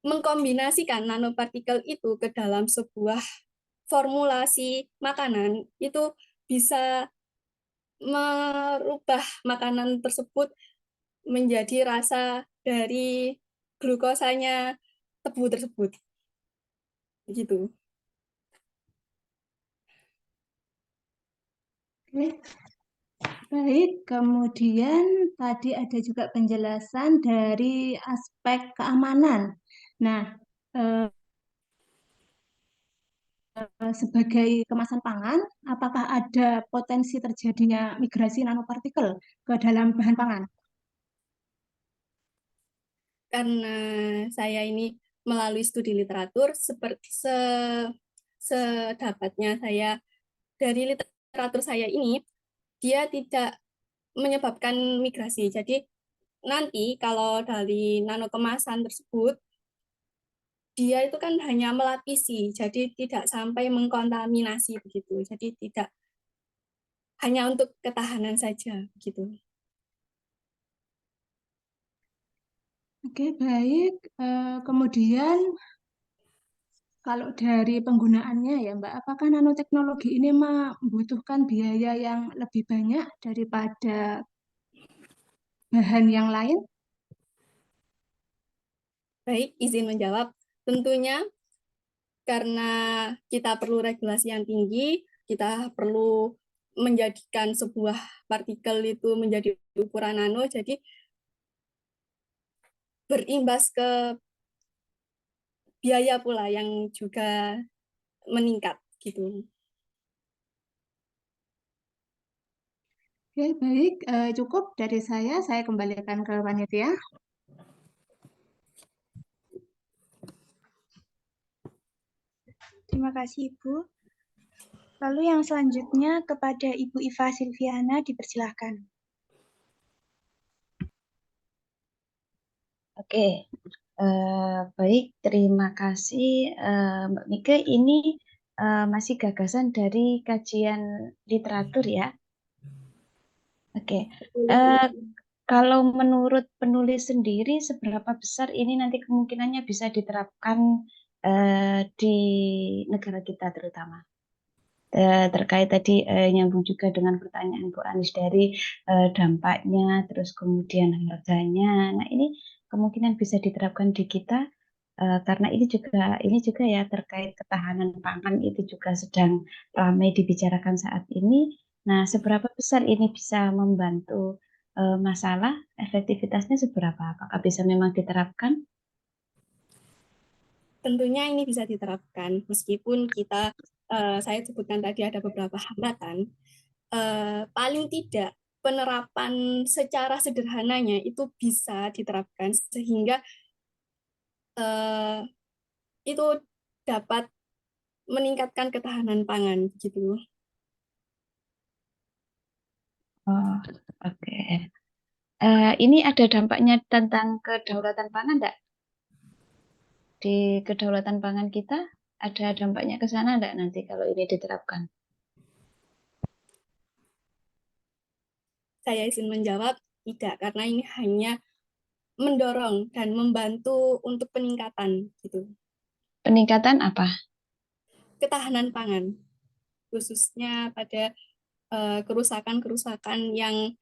mengkombinasikan nanopartikel itu ke dalam sebuah formulasi makanan, itu bisa merubah makanan tersebut menjadi rasa dari glukosanya tebu tersebut. Begitu. Oke. Baik, kemudian tadi ada juga penjelasan dari aspek keamanan. Nah, sebagai kemasan pangan, apakah ada potensi terjadinya migrasi nanopartikel ke dalam bahan pangan? Karena saya ini melalui studi literatur, sedapatnya saya dari literatur saya ini, dia tidak menyebabkan migrasi. Jadi nanti kalau dari nano kemasan tersebut, dia itu kan hanya melapisi, jadi tidak sampai mengkontaminasi begitu. Jadi tidak hanya untuk ketahanan saja gitu. Oke, baik. Kemudian kalau dari penggunaannya ya Mbak, apakah nanoteknologi ini membutuhkan biaya yang lebih banyak daripada bahan yang lain? Baik, izin menjawab. Tentunya karena kita perlu regulasi yang tinggi, kita perlu menjadikan sebuah partikel itu menjadi ukuran nano, jadi berimbas ke biaya pula yang juga meningkat gitu. Oke, baik. Cukup dari saya kembalikan ke panitia. Terima kasih, Ibu. Lalu yang selanjutnya kepada Ibu Iva Silviana dipersilahkan. Oke, baik, terima kasih Mbak Mika. Ini masih gagasan dari kajian literatur ya. Oke, kalau menurut penulis sendiri, seberapa besar ini nanti kemungkinannya bisa diterapkan di negara kita terutama? Terkait tadi nyambung juga dengan pertanyaan Bu Anis dari dampaknya, terus kemudian harganya. Nah, ini kemungkinan bisa diterapkan di kita karena ini juga ya terkait ketahanan pangan itu juga sedang ramai dibicarakan saat ini. Nah, seberapa besar ini bisa membantu masalah efektivitasnya seberapa? Apakah bisa memang diterapkan? Tentunya ini bisa diterapkan meskipun kita saya sebutkan tadi ada beberapa hambatan. Paling tidak penerapan secara sederhananya itu bisa diterapkan sehingga itu dapat meningkatkan ketahanan pangan gitu. Oh, oke. Ini ada dampaknya tentang kedaulatan pangan enggak? Di kedaulatan pangan kita ada dampaknya ke sana enggak nanti kalau ini diterapkan? Saya izin menjawab tidak, karena ini hanya mendorong dan membantu untuk peningkatan gitu. Peningkatan apa? Ketahanan pangan, khususnya pada kerusakan-kerusakan yang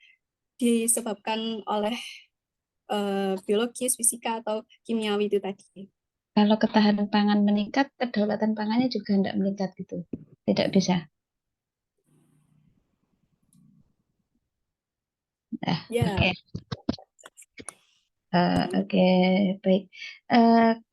disebabkan oleh biologis, fisika, atau kimiawi itu tadi. Kalau ketahanan pangan meningkat, kedaulatan pangannya juga tidak meningkat gitu. Tidak bisa. Ya, Oke. Oke, baik.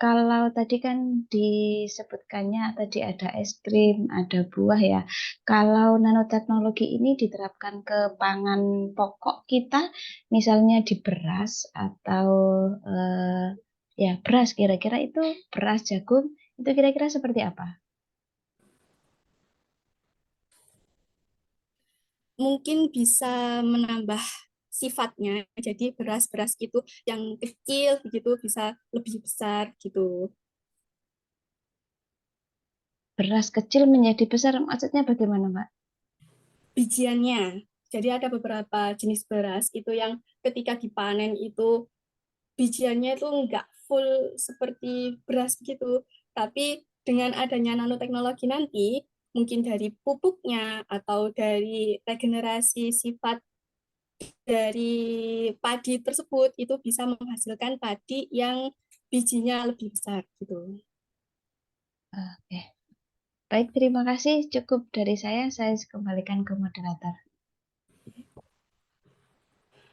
Kalau tadi kan disebutkannya tadi ada es krim, ada buah ya. Kalau nanoteknologi ini diterapkan ke pangan pokok kita, misalnya di beras atau ya beras, kira-kira itu beras, jagung, itu kira-kira seperti apa? mungkin bisa menambah sifatnya. Jadi beras-beras itu yang kecil begitu bisa lebih besar gitu. Beras kecil menjadi besar, maksudnya bagaimana, Mbak? Bijiannya. Jadi ada beberapa jenis beras itu yang ketika dipanen itu bijiannya itu enggak full seperti beras begitu. Tapi dengan adanya nanoteknologi nanti, mungkin dari pupuknya atau dari regenerasi sifat dari padi tersebut itu bisa menghasilkan padi yang bijinya lebih besar gitu. Oke. Baik, terima kasih. Cukup dari saya kembalikan ke moderator.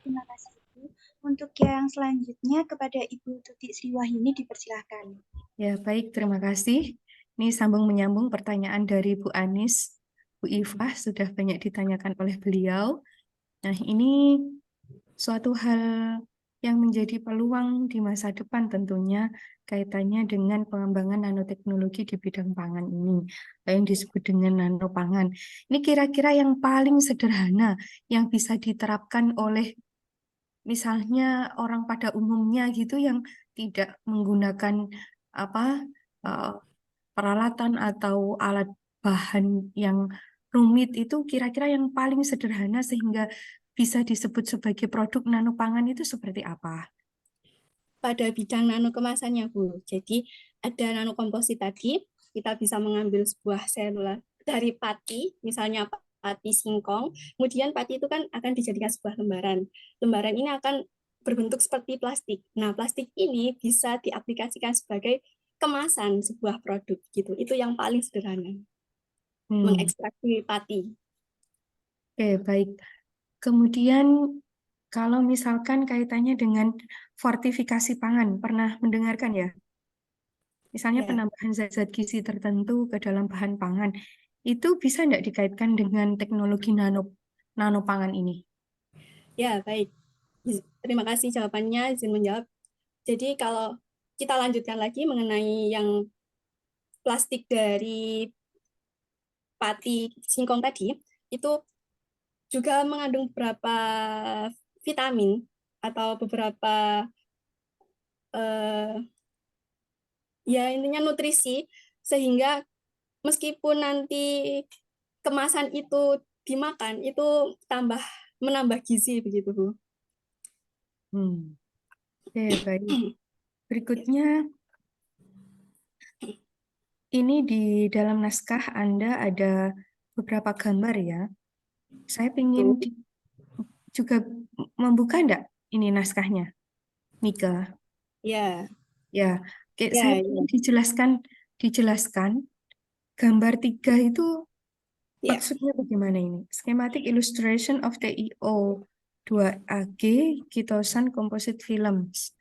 Terima kasih, Ibu. Untuk yang selanjutnya kepada Ibu Tuti Sriwahyuni dipersilahkan. Ya, baik, terima kasih. Ini sambung menyambung pertanyaan dari Bu Anis, Bu Ifah sudah banyak ditanyakan oleh beliau. Nah, ini suatu hal yang menjadi peluang di masa depan tentunya kaitannya dengan pengembangan nanoteknologi di bidang pangan ini, yang disebut dengan nanopangan. Ini kira-kira yang paling sederhana yang bisa diterapkan oleh misalnya orang pada umumnya gitu yang tidak menggunakan apa peralatan atau alat bahan yang rumit, itu kira-kira yang paling sederhana sehingga bisa disebut sebagai produk nanopangan itu seperti apa? Pada bidang nano kemasannya, Bu. Jadi ada nanokomposit tadi, kita bisa mengambil sebuah selula dari pati, misalnya pati singkong, kemudian pati itu kan akan dijadikan sebuah lembaran. Lembaran ini akan berbentuk seperti plastik. Nah, plastik ini bisa diaplikasikan sebagai kemasan sebuah produk gitu. Itu yang paling sederhana, mengekstraksi pati. Oke, baik. Kemudian kalau misalkan kaitannya dengan fortifikasi pangan, pernah mendengarkan ya? Misalnya Ya, penambahan zat-zat gizi tertentu ke dalam bahan pangan, itu bisa nggak dikaitkan dengan teknologi nano pangan ini? ya baik. Terima kasih jawabannya, izin menjawab. Jadi kalau kita lanjutkan lagi mengenai yang plastik dari pati singkong tadi, itu juga mengandung beberapa vitamin atau beberapa eh, ya intinya nutrisi, sehingga meskipun nanti kemasan itu dimakan, itu menambah gizi begitu, Bu. Oke, baik. Berikutnya, ini di dalam naskah Anda ada beberapa gambar ya. Saya ingin juga membuka enggak ini naskahnya, Mika? Ya, Ya, oke, ya, saya ya. ingin dijelaskan gambar 3 itu Ya. maksudnya bagaimana ini? Schematic illustration of TiO 2Ag kitosan composite films.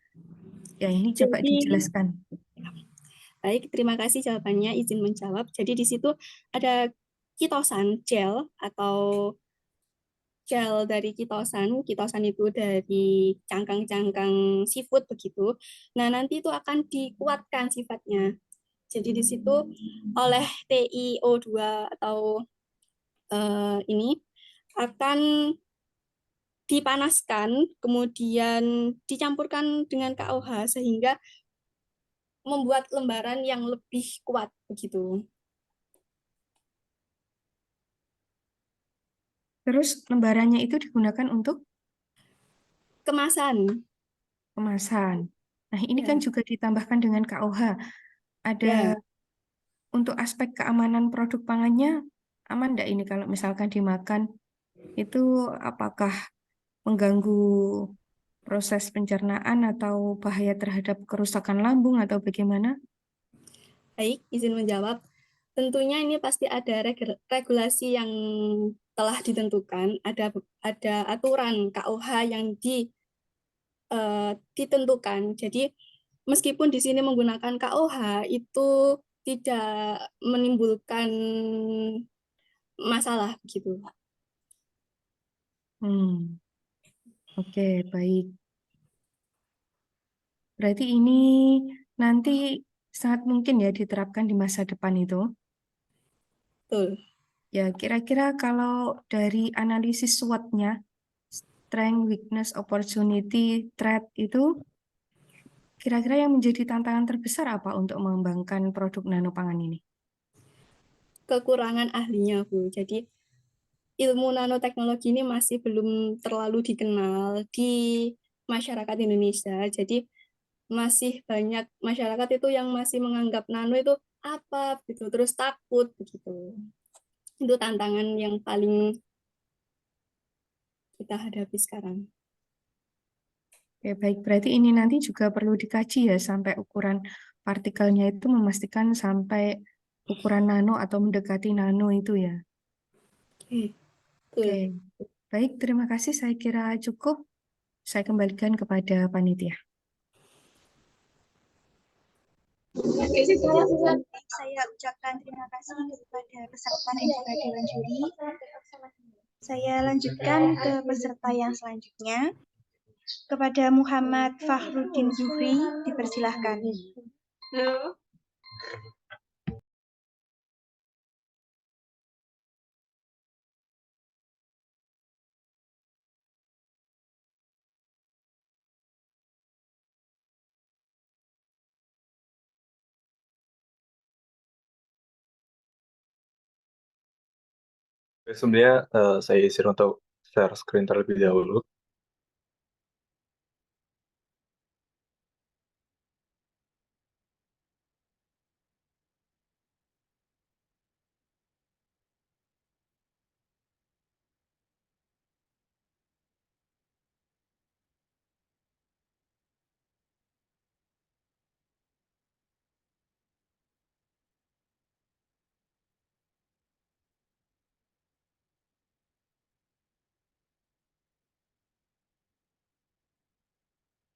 Ya, ini coba Jadi, dijelaskan. baik, terima kasih jawabannya, izin menjawab. Jadi di situ ada kitosan gel atau gel dari kitosan. Kitosan itu dari cangkang-cangkang seafood begitu. Nah, nanti itu akan dikuatkan sifatnya. Jadi di situ oleh TiO2 atau ini akan dipanaskan, kemudian dicampurkan dengan KOH sehingga membuat lembaran yang lebih kuat begitu. Terus lembarannya itu digunakan untuk Kemasan. kemasan. Nah, ini Ya. kan juga ditambahkan dengan KOH. Ada Ya. untuk aspek keamanan produk pangannya aman nggak ini kalau misalkan dimakan itu apakah mengganggu proses pencernaan atau bahaya terhadap kerusakan lambung atau bagaimana? Baik, izin menjawab. Tentunya ini pasti ada regulasi yang telah ditentukan, ada aturan KOH yang ditentukan. Jadi meskipun di sini menggunakan KOH itu tidak menimbulkan masalah begitu. Oke, baik. Berarti ini nanti sangat mungkin ya diterapkan di masa depan itu. Betul. Ya, kira-kira kalau dari analisis SWOT-nya, strength, weakness, opportunity, threat itu, kira-kira yang menjadi tantangan terbesar apa untuk mengembangkan produk nanopangan ini? Kekurangan ahlinya, Bu. Jadi ilmu nanoteknologi ini masih belum terlalu dikenal di masyarakat Indonesia. Jadi masih banyak masyarakat itu yang masih menganggap nano itu apa gitu, terus takut begitu. Itu tantangan yang paling kita hadapi sekarang. Ya, baik, berarti ini nanti juga perlu dikaji ya sampai ukuran partikelnya itu memastikan sampai ukuran nano atau mendekati nano itu ya. Oke, baik, terima kasih. Saya kira cukup. Saya kembalikan kepada panitia. Saya ucapkan terima kasih kepada peserta dan juga dewan juri. Saya lanjutkan ke peserta yang selanjutnya. Kepada Muhammad Fahrudin Zuhri, dipersilahkan. Sebelumnya saya izin untuk share screen terlebih dahulu.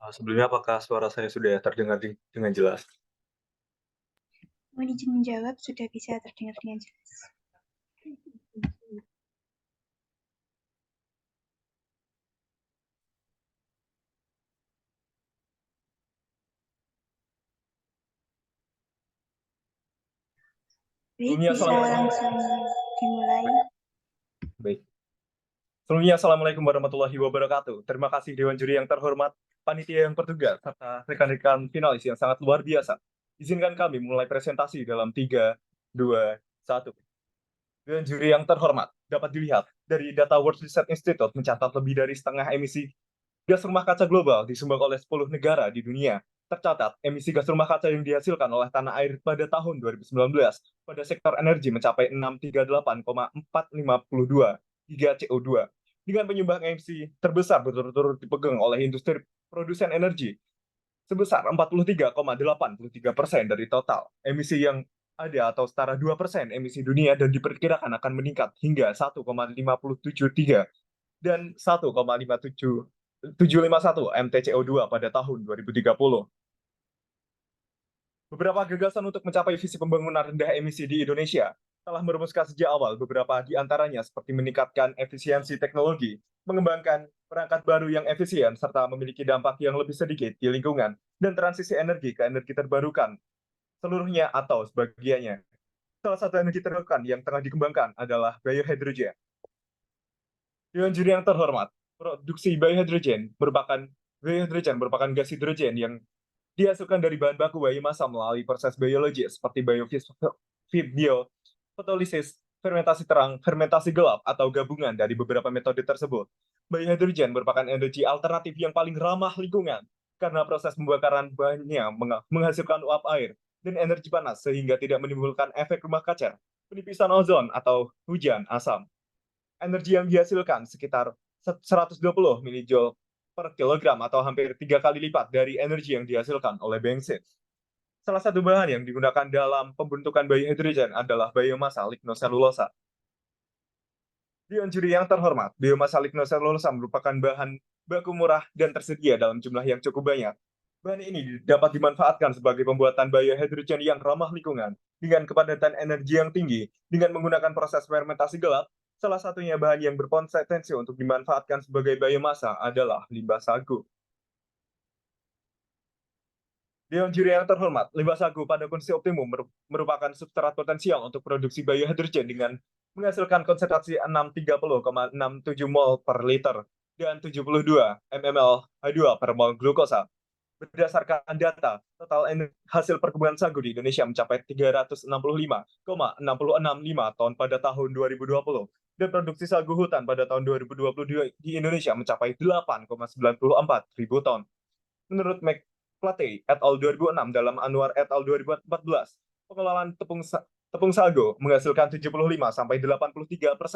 Sebelumnya apakah suara saya sudah terdengar dengan jelas? Mohon izin menjawab, sudah bisa terdengar dengan jelas. Baik, Sebelumnya, bisa langsung dimulai. Baik. Sebelumnya, Assalamualaikum warahmatullahi wabarakatuh. Terima kasih Dewan Juri yang terhormat, panitia yang bertugas, serta rekan-rekan finalis yang sangat luar biasa. Izinkan kami mulai presentasi dalam 3, 2, 1. Dewan Juri yang terhormat, dapat dilihat dari data World Research Institute mencatat lebih dari setengah emisi gas rumah kaca global disumbang oleh 10 negara di dunia. Tercatat, emisi gas rumah kaca yang dihasilkan oleh tanah air pada tahun 2019 pada sektor energi mencapai 638,452 giga CO2. Dengan penyumbang emisi terbesar berturut-turut dipegang oleh industri produsen energi sebesar 43,83% dari total emisi yang ada atau setara 2% emisi dunia dan diperkirakan akan meningkat hingga 1,573 dan 1,751 mTCO2 pada tahun 2030. Beberapa gagasan untuk mencapai visi pembangunan rendah emisi di Indonesia telah merumuskan sejak awal beberapa di antaranya seperti meningkatkan efisiensi teknologi, mengembangkan perangkat baru yang efisien, serta memiliki dampak yang lebih sedikit di lingkungan, dan transisi energi ke energi terbarukan, seluruhnya atau sebagiannya. Salah satu energi terbarukan yang tengah dikembangkan adalah biohydrogen. Dewan Juri yang terhormat, produksi biohydrogen merupakan gas hidrogen yang dihasilkan dari bahan baku biomasa melalui proses biologi seperti biofotolysis, fermentasi terang, fermentasi gelap, atau gabungan dari beberapa metode tersebut. Biohydrogen merupakan energi alternatif yang paling ramah lingkungan karena proses pembakaran bahannya menghasilkan uap air dan energi panas sehingga tidak menimbulkan efek rumah kaca, penipisan ozon, atau hujan asam. Energi yang dihasilkan sekitar 120 mJ per kilogram atau hampir 3 kali lipat dari energi yang dihasilkan oleh bensin. Salah satu bahan yang digunakan dalam pembentukan biohydrogen adalah biomasa lignoselulosa. Dewan Juri yang terhormat, biomasa lignoselulosa merupakan bahan baku murah dan tersedia dalam jumlah yang cukup banyak. Bahan ini dapat dimanfaatkan sebagai pembuatan biohydrogen yang ramah lingkungan dengan kepadatan energi yang tinggi dengan menggunakan proses fermentasi gelap. Salah satunya bahan yang berpotensi untuk dimanfaatkan sebagai biomasa adalah limbah sagu. Dewan Juri yang terhormat, limbah sagu pada kondisi optimum merupakan substrat potensial untuk produksi biohydrogen dengan menghasilkan konsentrasi 630,67 mol per liter dan 72 mmol H2 per mol glukosa. Berdasarkan data, total hasil perkebunan sagu di Indonesia mencapai 365,665 ton pada tahun 2020, dan produksi sagu hutan pada tahun 2022 di Indonesia mencapai 8,94 ribu ton. Menurut McPlatey et al. 2006 dalam Anwar et al. 2014, pengelolaan tepung sagu menghasilkan 75-83%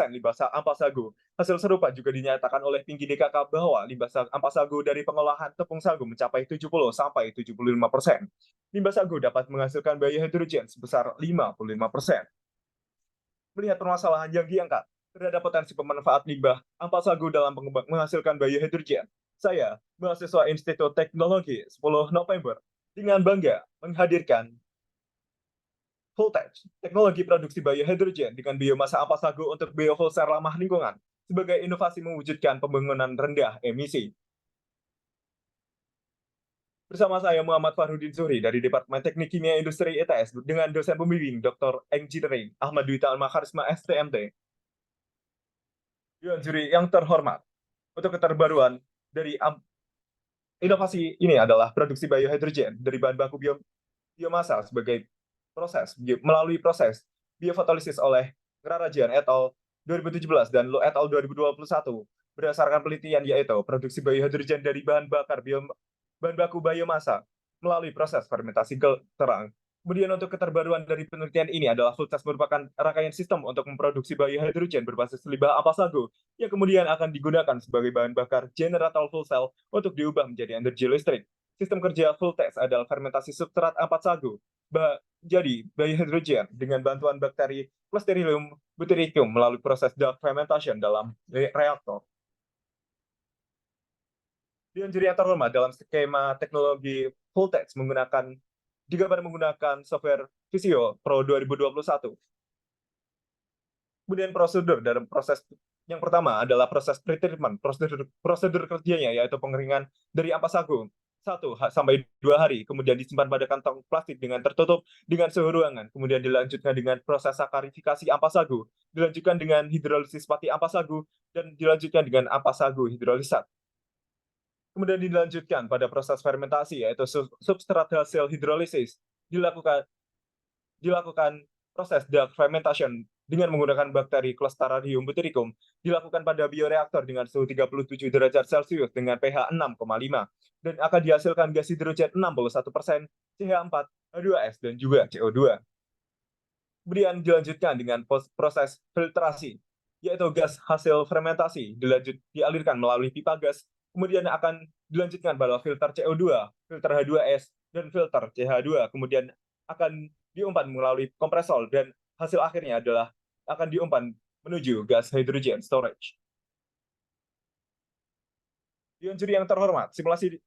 limbah ampas sagu. Hasil serupa juga dinyatakan oleh Pinky DKK bahwa limbah ampas sagu dari pengolahan tepung sagu mencapai 70-75%. Limbah sagu dapat menghasilkan biohydrogen sebesar 55%. Melihat permasalahan yang diangkat terhadap potensi pemanfaat limbah ampas sagu dalam menghasilkan biohydrogen, saya, mahasiswa Institut Teknologi 10 November, dengan bangga menghadirkan Voltage, teknologi produksi biohydrogen dengan biomasa ampas sagu untuk biofuel cell ramah lingkungan sebagai inovasi mewujudkan pembangunan rendah emisi. Bersama saya Muhammad Farudin Zuhri dari Departemen Teknik Kimia Industri ITS dengan dosen pembimbing Dr. Engineering Ahmad Dwi Al-Makharisma STMT. Dewan Juri yang terhormat, untuk keterbaruan dari inovasi ini adalah produksi biohydrogen dari bahan baku biomasa sebagai melalui proses biofotolisis oleh Ngararajan et al. 2017 dan Lo et al. 2021. Berdasarkan penelitian yaitu produksi biohydrogen dari bahan baku biomasa melalui proses fermentasi terang. Kemudian untuk keterbaruan dari penelitian ini adalah Voltage merupakan rangkaian sistem untuk memproduksi biohydrogen berbasis limbah ampas sagu yang kemudian akan digunakan sebagai bahan bakar generator fuel cell untuk diubah menjadi energi listrik. Sistem kerja Voltage adalah fermentasi substrat ampas sagu jadi biohydrogen dengan bantuan bakteri Clostridium butyricum melalui proses dark fermentation dalam reaktor. Dewan juri yang terhormat, dalam skema teknologi full text digambar menggunakan software Visio Pro 2021. Kemudian prosedur dalam proses yang pertama adalah proses pretreatment, prosedur kerjanya yaitu pengeringan dari ampas agung 1-2 hari, kemudian disimpan pada kantong plastik dengan tertutup dengan suhu ruangan, kemudian dilanjutkan dengan proses sakarifikasi ampas sagu, dilanjutkan dengan hidrolisis pati ampas sagu, dan dilanjutkan dengan ampas sagu hidrolisat. Kemudian dilanjutkan pada proses fermentasi, yaitu substrat hasil hidrolisis, dilakukan proses dark fermentation dengan menggunakan bakteri Clostridium butyricum, dilakukan pada bioreaktor dengan suhu 37 derajat Celcius dengan pH 6,5, dan akan dihasilkan gas hidrogen 61%, CH4, H2S, dan juga CO2. Kemudian dilanjutkan dengan proses filtrasi, yaitu gas hasil fermentasi dialirkan melalui pipa gas, kemudian akan dilanjutkan pada filter CO2, filter H2S, dan filter CH2, kemudian akan diumpan melalui kompresor, dan hasil akhirnya adalah akan diumpan menuju gas hydrogen storage. Dewan juri yang terhormat, simulasi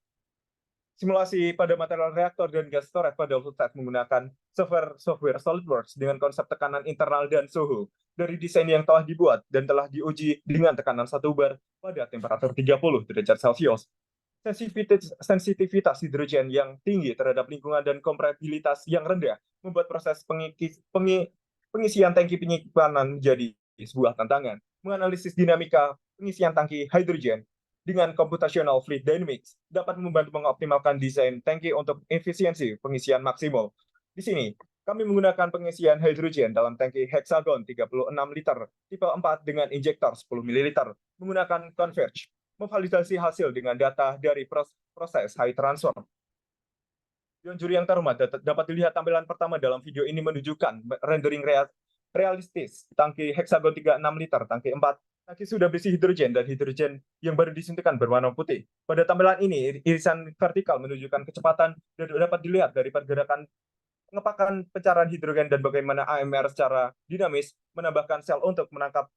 pada material reaktor dan gas storage pada full text menggunakan software SolidWorks dengan konsep tekanan internal dan suhu dari desain yang telah dibuat dan telah diuji dengan tekanan 1 bar pada temperatur 30 derajat Celcius. Sensitivitas hidrogen yang tinggi terhadap lingkungan dan kompresibilitas yang rendah membuat proses pengisian tangki penyimpanan menjadi sebuah tantangan. Menganalisis dinamika pengisian tangki hidrogen dengan computational fluid dynamics dapat membantu mengoptimalkan desain tangki untuk efisiensi pengisian maksimal. Di sini, kami menggunakan pengisian hidrogen dalam tangki heksagon 36 liter tipe 4 dengan injektor 10 ml menggunakan Converge, memvalidasi hasil dengan data dari proses high transfer. Dewan juri yang terhormat, dapat dilihat tampilan pertama dalam video ini menunjukkan rendering realistis tangki heksagon 36 liter, tangki 4, tangki sudah berisi hidrogen dan hidrogen yang baru disuntikan berwarna putih. Pada tampilan ini, irisan vertikal menunjukkan kecepatan dan dapat dilihat dari pergerakan pengepakan pencarian hidrogen dan bagaimana AMR secara dinamis menambahkan sel untuk menangkap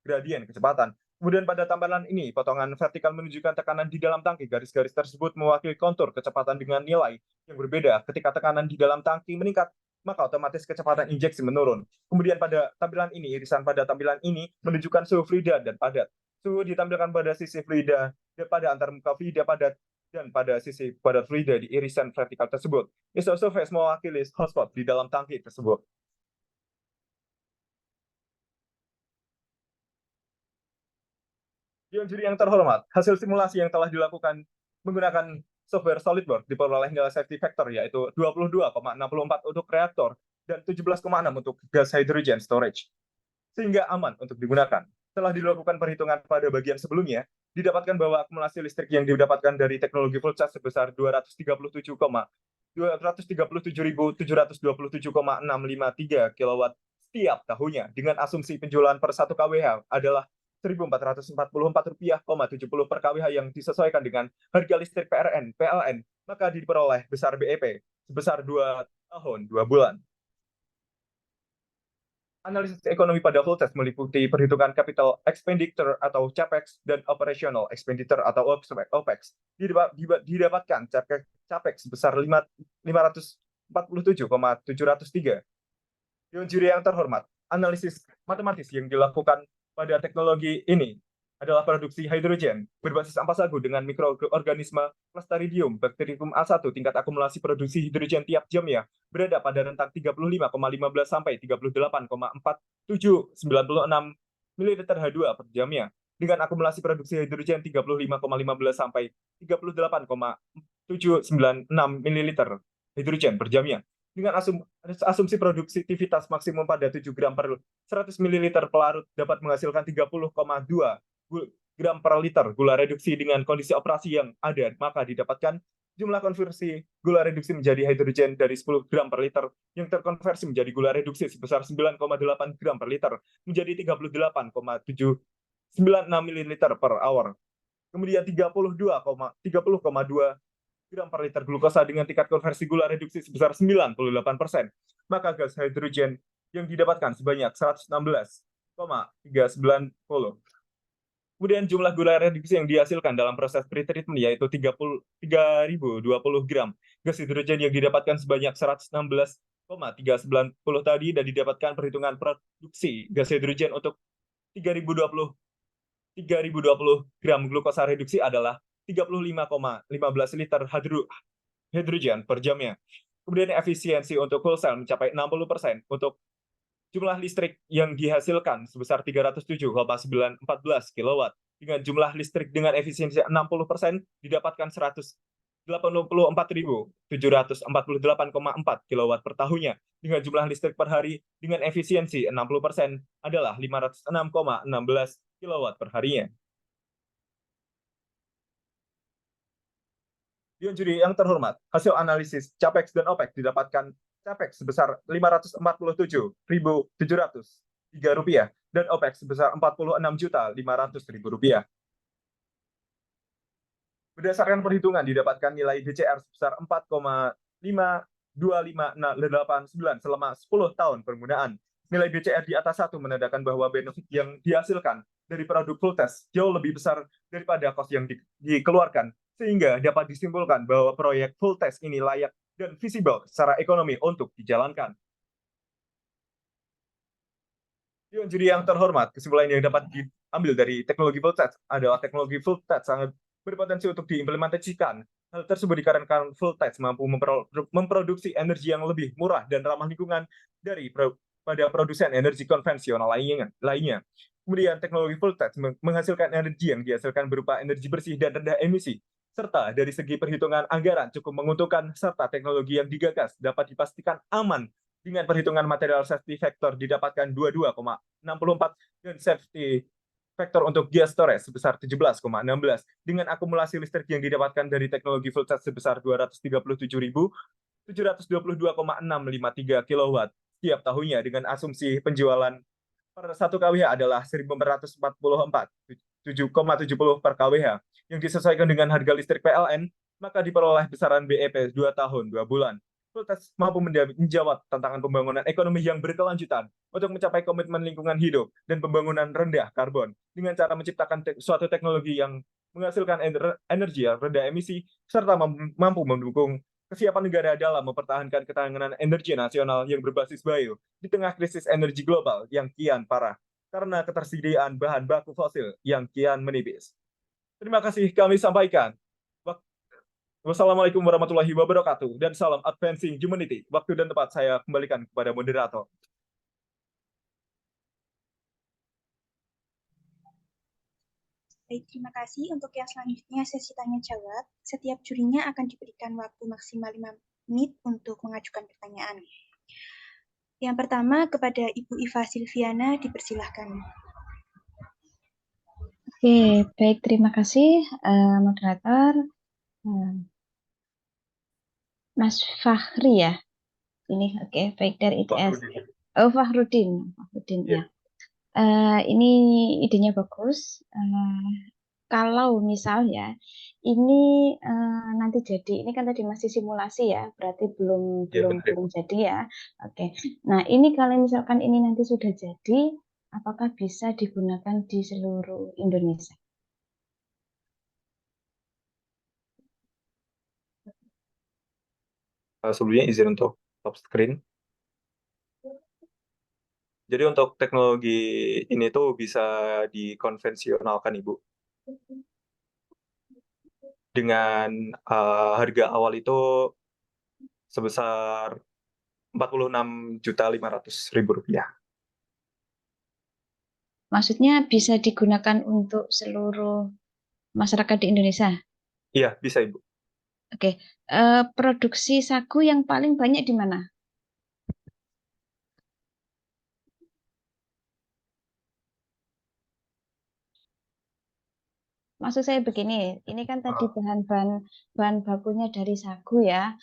gradien kecepatan. Kemudian pada tampilan ini, potongan vertikal menunjukkan tekanan di dalam tangki. Garis-garis tersebut mewakili kontur kecepatan dengan nilai yang berbeda. Ketika tekanan di dalam tangki meningkat, maka otomatis kecepatan injeksi menurun. Kemudian pada tampilan ini, irisan pada tampilan ini menunjukkan suhu fluida dan padat. Suhu ditampilkan pada sisi fluida dan pada antarmuka fluida padat dan pada sisi padat fluida di irisan vertikal tersebut. Isosurface mewakili hotspot di dalam tangki tersebut. Dewan juri yang terhormat, hasil simulasi yang telah dilakukan menggunakan software SolidWorks diperoleh nilai safety factor yaitu 22,64 untuk reaktor dan 17,6 untuk gas hydrogen storage, sehingga aman untuk digunakan. Setelah dilakukan perhitungan pada bagian sebelumnya, didapatkan bahwa akumulasi listrik yang didapatkan dari teknologi full charge sebesar 237.727,653 kW setiap tahunnya, dengan asumsi penjualan per 1 kWh adalah Rp1.444,70 per kWh yang disesuaikan dengan harga listrik PLN, maka diperoleh besar BEP sebesar 2 tahun 2 bulan. Analisis ekonomi pada full test meliputi perhitungan capital expenditure atau CAPEX dan operational expenditure atau OPEX. Didapatkan CAPEX sebesar 547,703. Dewan juri yang terhormat, analisis matematis yang dilakukan pada teknologi ini adalah produksi hidrogen berbasis ampas sagu dengan mikroorganisme Clostridium bacterium A1. Tingkat akumulasi produksi hidrogen tiap jamnya berada pada rentang 35,15 sampai 38,4796 ml H2 per jamnya, dengan akumulasi produksi hidrogen 35,15 sampai 38,796 ml hidrogen per jamnya, dengan asumsi produktivitas maksimum pada 7 gram per 100 ml pelarut dapat menghasilkan 30,2 gram per liter gula reduksi. Dengan kondisi operasi yang ada, maka didapatkan jumlah konversi gula reduksi menjadi hidrogen dari 10 gram per liter yang terkonversi menjadi gula reduksi sebesar 9,8 gram per liter menjadi 38,796 ml per hour. Kemudian 30,2 gram per liter glukosa dengan tingkat konversi gula reduksi sebesar 98%, maka gas hidrogen yang didapatkan sebanyak 116,390. Kemudian jumlah gula reduksi yang dihasilkan dalam proses pretreatment yaitu 3.020 gram gas hidrogen yang didapatkan sebanyak 116,390 tadi, dan didapatkan perhitungan produksi gas hidrogen untuk 3.020 gram glukosa reduksi adalah 35,15 liter hidrogen per jamnya. Kemudian efisiensi untuk fuel cell mencapai 60%. Untuk jumlah listrik yang dihasilkan sebesar 307,914 kW. Dengan jumlah listrik dengan efisiensi 60% didapatkan 184.748,4 kW per tahunnya. Dengan jumlah listrik per hari dengan efisiensi 60% adalah 506,16 kW per harinya. Dewan juri yang terhormat, hasil analisis CAPEX dan OPEX didapatkan CAPEX sebesar Rp547.703 dan OPEX sebesar Rp46.500.000. Berdasarkan perhitungan didapatkan nilai DCR sebesar 4,52589 selama 10 tahun penggunaan. Nilai DCR di atas 1 menandakan bahwa benefit yang dihasilkan dari produk Voltes jauh lebih besar daripada cost yang dikeluarkan, sehingga dapat disimpulkan bahwa proyek Voltes ini layak dan visible secara ekonomi untuk dijalankan. Dewan juri yang terhormat, kesimpulan yang dapat diambil dari teknologi Voltes adalah teknologi Voltes sangat berpotensi untuk diimplementasikan. Hal tersebut dikarenakan Voltes mampu memproduksi energi yang lebih murah dan ramah lingkungan pada produsen energi konvensional lainnya. Kemudian teknologi Voltes menghasilkan energi yang dihasilkan berupa energi bersih dan rendah emisi, serta dari segi perhitungan anggaran cukup menguntungkan, serta teknologi yang digagas dapat dipastikan aman dengan perhitungan material safety factor didapatkan 22,64 dan safety factor untuk gas storage sebesar 17,16. Dengan akumulasi listrik yang didapatkan dari teknologi Voltes sebesar 237.722,653 kW setiap tahunnya, dengan asumsi penjualan per 1 kWh adalah 1.444,770 per kWh yang disesuaikan dengan harga listrik PLN, maka diperoleh besaran BEP 2 tahun 2 bulan. Voltes mampu menjawab tantangan pembangunan ekonomi yang berkelanjutan untuk mencapai komitmen lingkungan hidup dan pembangunan rendah karbon dengan cara menciptakan suatu teknologi yang menghasilkan energi yang rendah emisi, serta mampu mendukung kesiapan negara dalam mempertahankan ketahanan energi nasional yang berbasis bio di tengah krisis energi global yang kian parah karena ketersediaan bahan baku fosil yang kian menipis. Terima kasih kami sampaikan. Wassalamualaikum warahmatullahi wabarakatuh dan salam advancing humanity. Waktu dan tempat saya kembalikan kepada moderator. Baik, terima kasih. Untuk yang selanjutnya sesi tanya jawab. Setiap jurinya akan diberikan waktu maksimal 5 menit untuk mengajukan pertanyaan. Yang pertama kepada Ibu Iva Silviana, dipersilahkan. Oke, baik, terima kasih moderator. Mas Fahri ya, ini oke, baik, dari ITS. Oh, Fahrudin ya. Ini idenya bagus. Kalau misalnya ini nanti jadi, ini kan tadi masih simulasi ya, berarti belum jadi ya. Oke. Nah, ini kalau misalkan ini nanti sudah jadi, apakah bisa digunakan di seluruh Indonesia? Sebelumnya izin untuk top screen. Jadi untuk teknologi ini tuh bisa dikonvensionalkan, Ibu. Dengan harga awal itu sebesar Rp46.500.000. Maksudnya bisa digunakan untuk seluruh masyarakat di Indonesia? Iya, bisa, Ibu. Oke, produksi sagu yang paling banyak di mana? Maksud saya begini, ini kan tadi bahan bakunya dari sagu ya.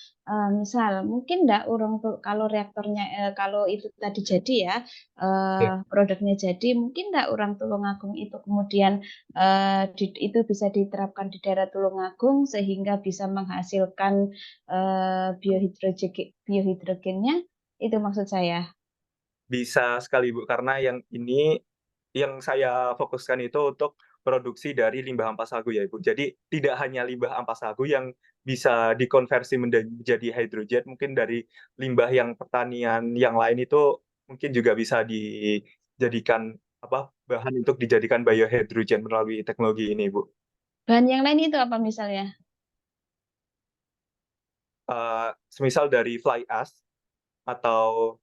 Misal mungkin enggak orang tuh kalau reaktornya kalau itu tadi jadi ya, produknya jadi, mungkin enggak orang Tulungagung itu kemudian itu bisa diterapkan di daerah Tulungagung sehingga bisa menghasilkan biohidrogennya, itu maksud saya. Bisa sekali, Bu, karena yang ini yang saya fokuskan itu untuk produksi dari limbah ampas sagu ya Ibu. Jadi tidak hanya limbah ampas sagu yang bisa dikonversi menjadi hidrogen, mungkin dari limbah yang pertanian yang lain itu mungkin juga bisa dijadikan bahan untuk dijadikan biohydrogen melalui teknologi ini, Bu. Bahan yang lain itu apa misalnya? Semisal dari fly ash atau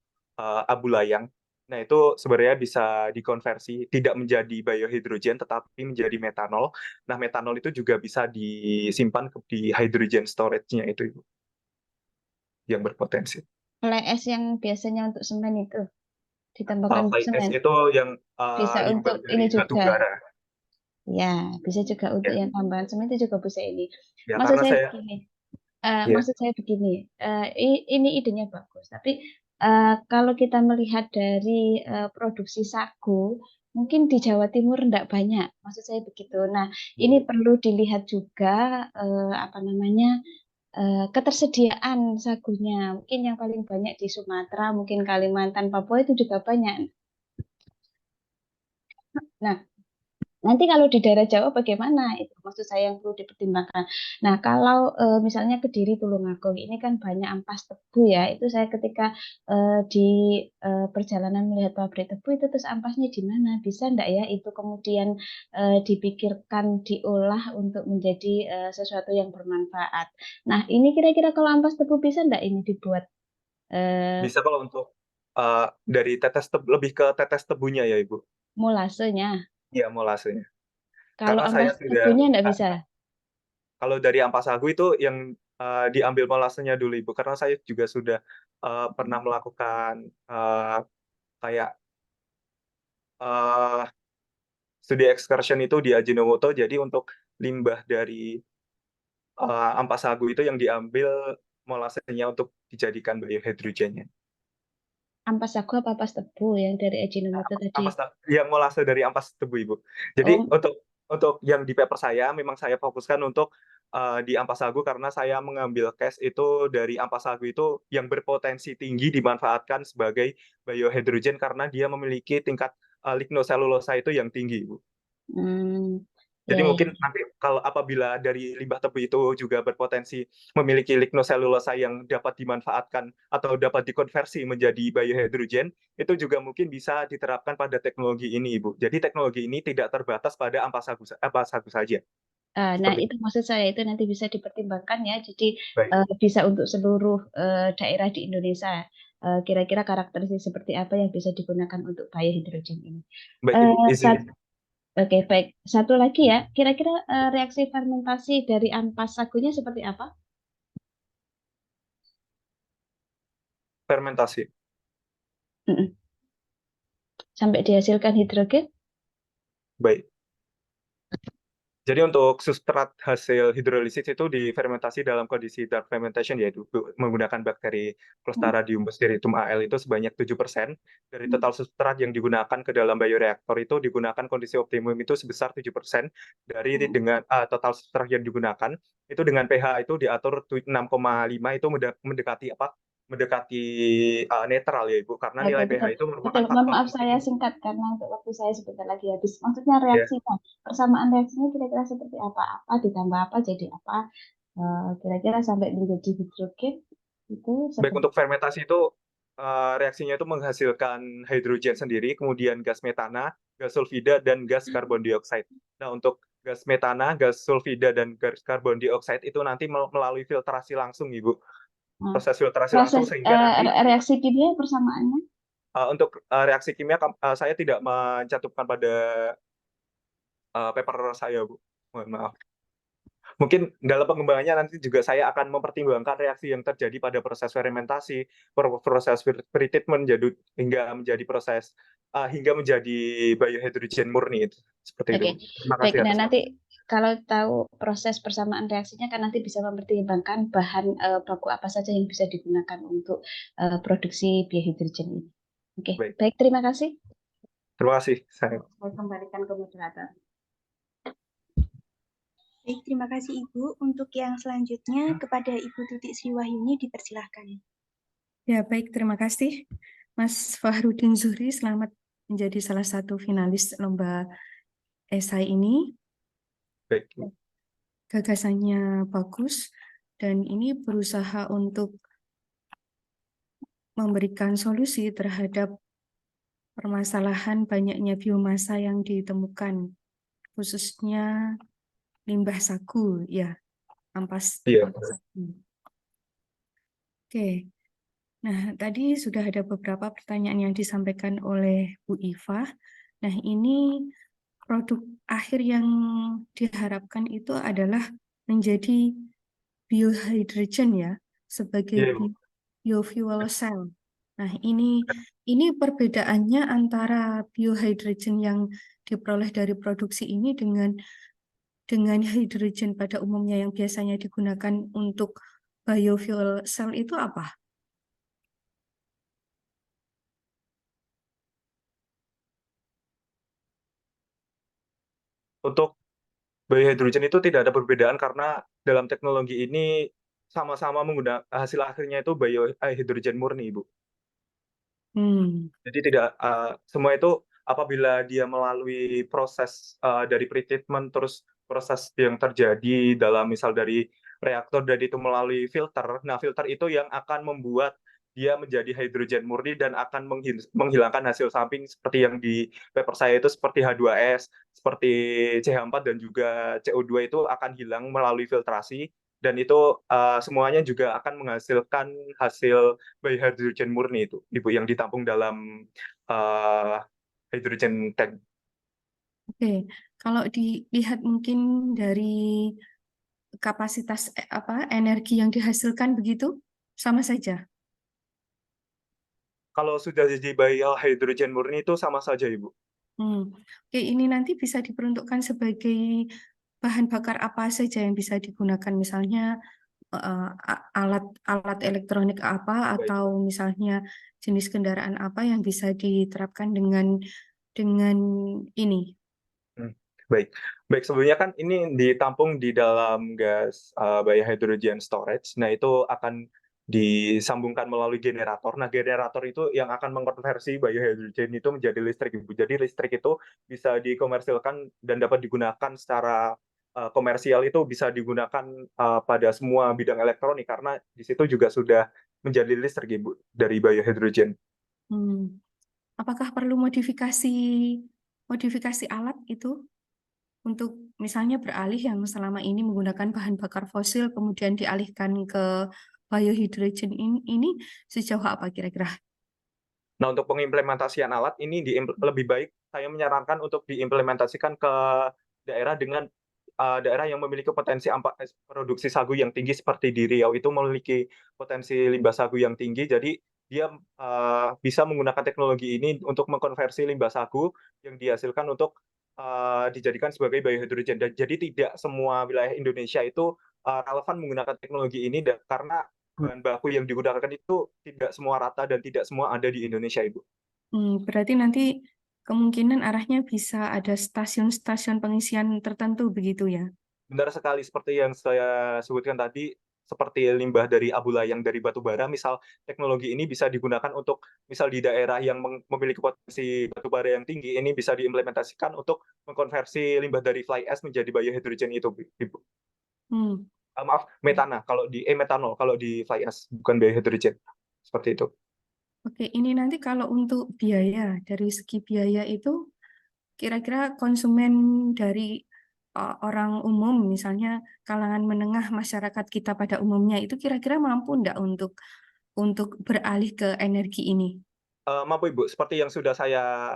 abu layang. Nah, itu sebenarnya bisa dikonversi tidak menjadi biohidrogen tetapi menjadi metanol. Nah, metanol itu juga bisa disimpan di hydrogen storage-nya itu, Ibu, yang berpotensi. Fly ash yang biasanya untuk semen itu ditambahkan Fly ash semen. itu yang Bisa dibuat untuk dari ini batu juga. bara. Ya, bisa juga untuk Ya, yang tambahan semen itu juga bisa ini. ya Maksud karena saya saya begini, ya ini idenya bagus. Tapi kalau kita melihat dari produksi sagu, mungkin di Jawa Timur tidak banyak. Maksud saya begitu. Nah, ini perlu dilihat juga apa namanya ketersediaan sagunya. Mungkin yang paling banyak di Sumatera, mungkin Kalimantan, Papua itu juga banyak. Nah, nanti kalau di daerah Jawa bagaimana? Itu maksud saya yang perlu dipertimbangkan. Nah, kalau misalnya Kediri, Tulungagung ini kan banyak ampas tebu ya. Itu saya ketika di perjalanan melihat pabrik tebu itu terus ampasnya di mana? Bisa enggak ya itu kemudian dipikirkan diolah untuk menjadi sesuatu yang bermanfaat. Nah, ini kira-kira kalau ampas tebu bisa enggak ini dibuat bisa kalau untuk dari tetes tebu, lebih ke tetes tebunya ya, Ibu. molasenya? Iya, molasenya. Kalau Karena saya ampas sudah tebunya enggak bisa. kalau dari ampas sagu itu yang diambil molasenya dulu, Ibu, karena saya juga sudah pernah melakukan kayak uh, studi excursion itu di Ajinomoto. Jadi untuk limbah dari ampas sagu itu yang diambil molasenya untuk dijadikan biohydrogennya. Ampas sagu apa ampas tebu yang dari Ajinomoto tadi? Yang molase dari ampas tebu, Ibu. Jadi Oh, untuk yang di paper saya memang saya fokuskan untuk di ampas sagu karena saya mengambil case itu dari ampas sagu itu yang berpotensi tinggi dimanfaatkan sebagai biohydrogen karena dia memiliki tingkat lignoselulosa itu yang tinggi, Ibu. Jadi ya, mungkin nanti kalau apabila dari limbah tebu itu juga berpotensi memiliki lignoselulosa yang dapat dimanfaatkan atau dapat dikonversi menjadi biohydrogen, itu juga mungkin bisa diterapkan pada teknologi ini, Ibu. Jadi teknologi ini tidak terbatas pada ampas sagu saja. Nah, Seperti itu maksud saya itu nanti bisa dipertimbangkan ya. Jadi baik, bisa untuk seluruh daerah di Indonesia. Kira-kira karakteristik seperti apa yang bisa digunakan untuk biohidrogen ini. baik Ibu, izin. Oke, baik. Satu lagi ya, kira-kira reaksi fermentasi dari ampas sagunya seperti apa? Fermentasi. Sampai dihasilkan hidrogen? Baik. Jadi untuk substrat hasil hidrolisis itu difermentasi dalam kondisi dark fermentation, yaitu menggunakan bakteri Clostridium botulinum AL itu sebanyak 7%. Dari total substrat yang digunakan ke dalam bioreaktor itu digunakan kondisi optimum itu sebesar 7%. Dari dengan total substrat yang digunakan itu dengan pH itu diatur 6,5 itu mendekati netral ya Ibu, karena nilai Betul, pH itu merupakan betul. Mohon faktor maaf saya penting. singkat karena untuk waktu saya sebentar lagi habis. Maksudnya reaksinya, persamaan reaksinya kira-kira seperti apa? Apa ditambah apa jadi apa? Kira-kira sampai menjadi hidrogen itu Baik, seperti untuk fermentasi itu reaksinya itu menghasilkan hidrogen sendiri, kemudian gas metana, gas sulfida, dan gas karbon dioksida. Nah, untuk gas metana, gas sulfida, dan gas karbon dioksida itu nanti melalui filtrasi langsung, Ibu. Proses filtrasi langsung sehingga nanti reaksi kimia persamaannya. untuk reaksi kimia saya tidak mencantumkan pada paper saya, Bu. Mohon maaf. Mungkin dalam pengembangannya nanti juga saya akan mempertimbangkan reaksi yang terjadi pada proses fermentasi, proses pretreatment hingga menjadi proses hingga menjadi biohydrogen murni itu. Seperti itu. Terima Baik. kasih Nah, atas nanti kalau tahu proses persamaan reaksinya kan nanti bisa mempertimbangkan bahan baku apa saja yang bisa digunakan untuk produksi biohidrogen ini. Oke, baik. Terima kasih. Terima kasih. Saya kembalikan ke moderator. Baik, terima kasih Ibu. Untuk yang selanjutnya kepada Ibu Tutik Sri Wahyuni dipersilahkan. Ya, baik. Terima kasih. Mas Fahrudin Zuhri, selamat menjadi salah satu finalis lomba esai ini. Baik, Ibu. Gagasannya bagus dan ini berusaha untuk memberikan solusi terhadap permasalahan banyaknya biomasa yang ditemukan, khususnya limbah sagu, ya, ampas Iya. sagu. Oke, nah tadi sudah ada beberapa pertanyaan yang disampaikan oleh Bu Iva. Nah ini produk akhir yang diharapkan itu adalah menjadi biohydrogen ya, sebagai Iya, Ibu. biofuel cell. Nah, ini perbedaannya antara biohydrogen yang diperoleh dari produksi ini dengan hidrogen pada umumnya yang biasanya digunakan untuk biofuel cell itu apa? Untuk biohydrogen itu tidak ada perbedaan karena dalam teknologi ini sama-sama menggunakan hasil akhirnya itu biohydrogen murni, Ibu. Jadi tidak semua itu apabila dia melalui proses dari pretreatment terus proses yang terjadi dalam misal dari reaktor dan itu melalui filter. Nah, filter itu yang akan membuat dia menjadi hidrogen murni dan akan menghilangkan hasil samping seperti yang di paper saya itu seperti H2S, seperti CH4 dan juga CO2 itu akan hilang melalui filtrasi dan itu semuanya juga akan menghasilkan hasil biohydrogen murni itu, Ibu, yang ditampung dalam hydrogen tank. Oke, kalau dilihat mungkin dari kapasitas energi yang dihasilkan begitu, sama saja. Kalau sudah jadi biohydrogen murni itu sama saja, Ibu. Oke, ini nanti bisa diperuntukkan sebagai bahan bakar apa saja yang bisa digunakan, misalnya alat elektronik apa Baik. atau misalnya jenis kendaraan apa yang bisa diterapkan dengan ini. Baik, sebelumnya kan ini ditampung di dalam gas biohydrogen storage. Nah, itu akan disambungkan melalui generator. Nah, generator itu yang akan mengkonversi biohydrogen itu menjadi listrik, Ibu. Jadi listrik itu bisa dikomersilkan dan dapat digunakan secara komersial, itu bisa digunakan pada semua bidang elektronik karena di situ juga sudah menjadi listrik, Ibu, dari biohydrogen. Apakah perlu modifikasi alat itu untuk misalnya beralih yang selama ini menggunakan bahan bakar fosil kemudian dialihkan ke biohydrogen ini sejauh apa kira-kira? Nah, untuk pengimplementasian alat ini lebih baik saya menyarankan untuk diimplementasikan ke daerah dengan daerah yang memiliki potensi produksi sagu yang tinggi seperti di Riau itu memiliki potensi limbah sagu yang tinggi. Jadi dia bisa menggunakan teknologi ini untuk mengkonversi limbah sagu yang dihasilkan untuk dijadikan sebagai biohydrogen. Dan jadi tidak semua wilayah Indonesia itu relevan menggunakan teknologi ini karena bahan baku yang digunakan itu tidak semua rata dan tidak semua ada di Indonesia, Ibu. Berarti nanti kemungkinan arahnya bisa ada stasiun-stasiun pengisian tertentu begitu ya? Benar sekali, seperti yang saya sebutkan tadi, seperti limbah dari abu layang dari batu bara, misal teknologi ini bisa digunakan untuk misal di daerah yang memiliki potensi batu bara yang tinggi, ini bisa diimplementasikan untuk mengkonversi limbah dari fly ash menjadi biohydrogen itu, Ibu. Maaf, metanol kalau di fly ash, bukan biohydrogen. Seperti itu. Oke, ini nanti kalau untuk biaya, dari segi biaya itu kira-kira konsumen dari orang umum, misalnya kalangan menengah masyarakat kita pada umumnya, itu kira-kira mampu enggak untuk beralih ke energi ini? Mampu, Ibu. Seperti yang sudah saya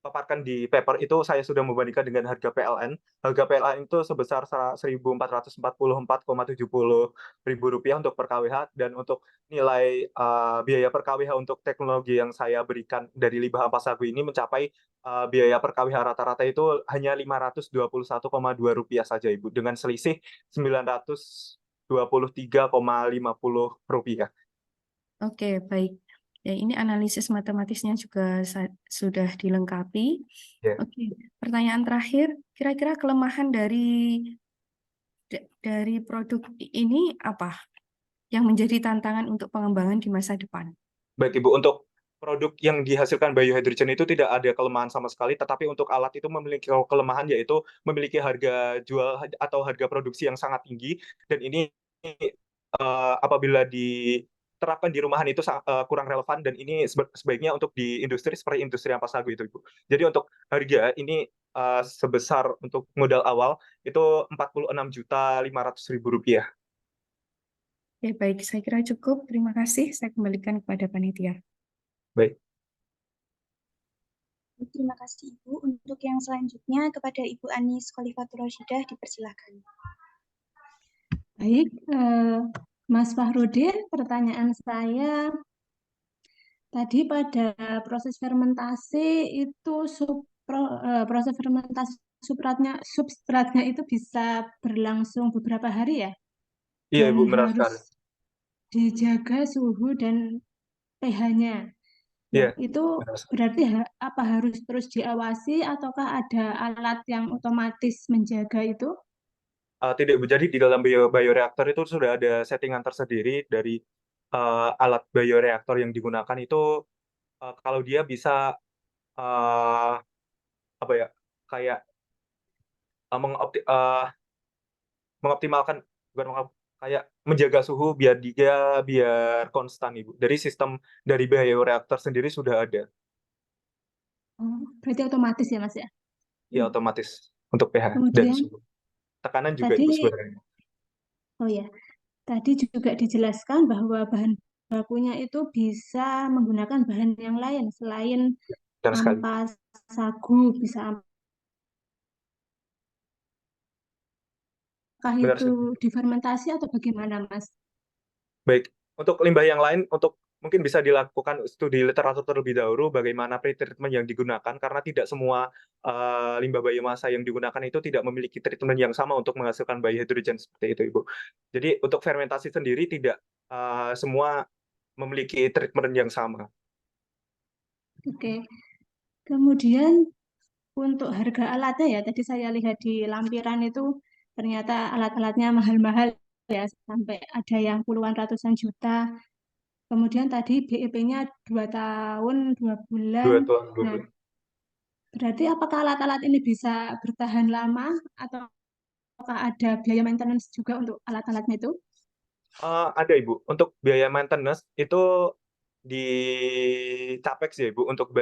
paparkan di paper itu, saya sudah membandingkan dengan harga PLN. Harga PLN itu sebesar Rp1.444,70 untuk per kWh, dan untuk nilai biaya per kWh untuk teknologi yang saya berikan dari limbah ampas sagu ini mencapai biaya per kWh rata-rata itu hanya Rp521,2 saja, Ibu, dengan selisih Rp923,50. Oke, baik. Ya, ini analisis matematisnya juga sudah dilengkapi. Yeah. Oke, pertanyaan terakhir, kira-kira kelemahan dari produk ini apa yang menjadi tantangan untuk pengembangan di masa depan? Baik, Ibu, untuk produk yang dihasilkan biohydrogen itu tidak ada kelemahan sama sekali, tetapi untuk alat itu memiliki kelemahan, yaitu memiliki harga jual atau harga produksi yang sangat tinggi, dan ini apabila diterapkan di rumahan itu kurang relevan, dan ini sebaiknya untuk di industri seperti industri ampas tahu itu, Ibu. Jadi untuk harga ini sebesar untuk modal awal itu Rp46.500.000. Ya, baik, saya kira cukup. Terima kasih. Saya kembalikan kepada panitia. Baik. Terima kasih Ibu. Untuk yang selanjutnya kepada Ibu Anis Khalifatul Rashidah dipersilakan. Baik, Mas Fahrudin, pertanyaan saya tadi pada proses fermentasi itu proses fermentasi substratnya itu bisa berlangsung beberapa hari ya, Iya, dan Ibu, benar sekali. harus dijaga suhu dan pH-nya. Nah, Iya, itu benar sekali. berarti apa harus terus diawasi ataukah ada alat yang otomatis menjaga itu? Tidak, Bu. Jadi di dalam bioreaktor itu sudah ada settingan tersendiri dari alat bioreaktor yang digunakan itu, kalau dia bisa apa ya, kayak mengoptimalkan, bukan kayak menjaga suhu biar konstan, Ibu. Dari sistem dari bioreaktor sendiri sudah ada. Oh, berarti otomatis ya, Mas ya? Ya, otomatis untuk pH dan Kemudian suhu. Tekanan juga, tadi, Ibu, sebenarnya. oh ya, tadi juga dijelaskan bahwa bahan bakunya itu bisa menggunakan bahan yang lain selain Benar sekali. ampas sagu, bisa apakah Benar itu sekali. difermentasi atau bagaimana, Mas? Baik, untuk limbah yang lain, mungkin bisa dilakukan studi literatur terlebih dahulu bagaimana pretreatment yang digunakan, karena tidak semua limbah biomasa yang digunakan itu tidak memiliki treatment yang sama untuk menghasilkan biohydrogen seperti itu, Ibu. Jadi untuk fermentasi sendiri tidak semua memiliki treatment yang sama. Oke. Kemudian untuk harga alatnya ya, tadi saya lihat di lampiran itu ternyata alat-alatnya mahal-mahal ya, sampai ada yang puluhan ratusan juta. Kemudian tadi BEP-nya 2 tahun, 2 bulan. 2 tahun. Nah, berarti apakah alat-alat ini bisa bertahan lama atau apakah ada biaya maintenance juga untuk alat-alatnya itu? Ada, Ibu. Untuk biaya maintenance itu di CAPEX ya, Ibu. Untuk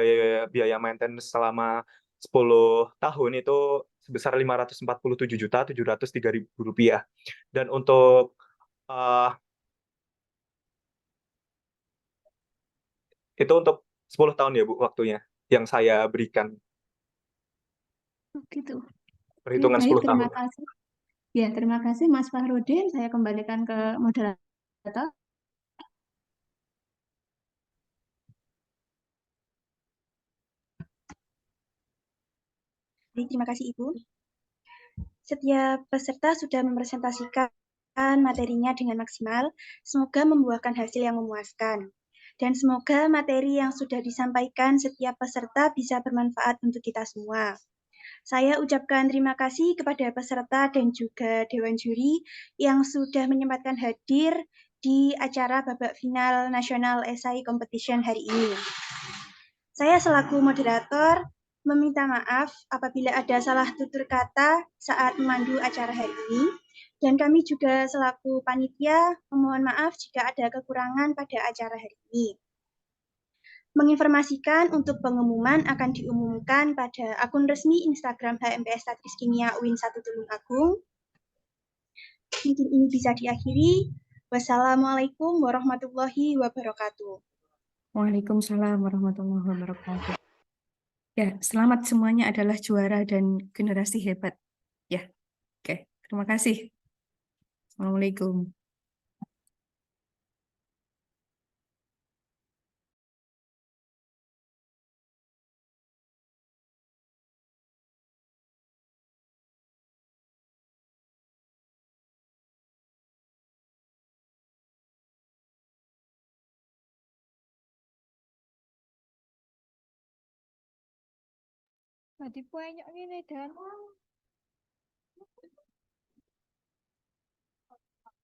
biaya maintenance selama 10 tahun itu sebesar Rp547.703.000. Dan untuk itu untuk 10 tahun ya, Bu, waktunya yang saya berikan. Oh, gitu. Oke, Perhitungan baik, 10 terima tahun. kasih. Ya, terima kasih Mas Fahrudin. Saya kembalikan ke moderator. Baik, terima kasih Ibu. Setiap peserta sudah mempresentasikan materinya dengan maksimal. Semoga membuahkan hasil yang memuaskan. Dan semoga materi yang sudah disampaikan setiap peserta bisa bermanfaat untuk kita semua. Saya ucapkan terima kasih kepada peserta dan juga Dewan Juri yang sudah menyempatkan hadir di acara babak final National Essay Competition hari ini. Saya selaku moderator meminta maaf apabila ada salah tutur kata saat memandu acara hari ini, dan kami juga selaku panitia memohon maaf jika ada kekurangan pada acara hari ini. Menginformasikan untuk pengumuman akan diumumkan pada akun resmi Instagram HMPS Statis Kimia UIN 1 Tulungagung. Mungkin ini bisa diakhiri. Wassalamualaikum warahmatullahi wabarakatuh. Waalaikumsalam warahmatullahi wabarakatuh. Ya, selamat semuanya adalah juara dan generasi hebat. Ya, oke. Terima kasih. Assalamualaikum. Tadi banyak ini dan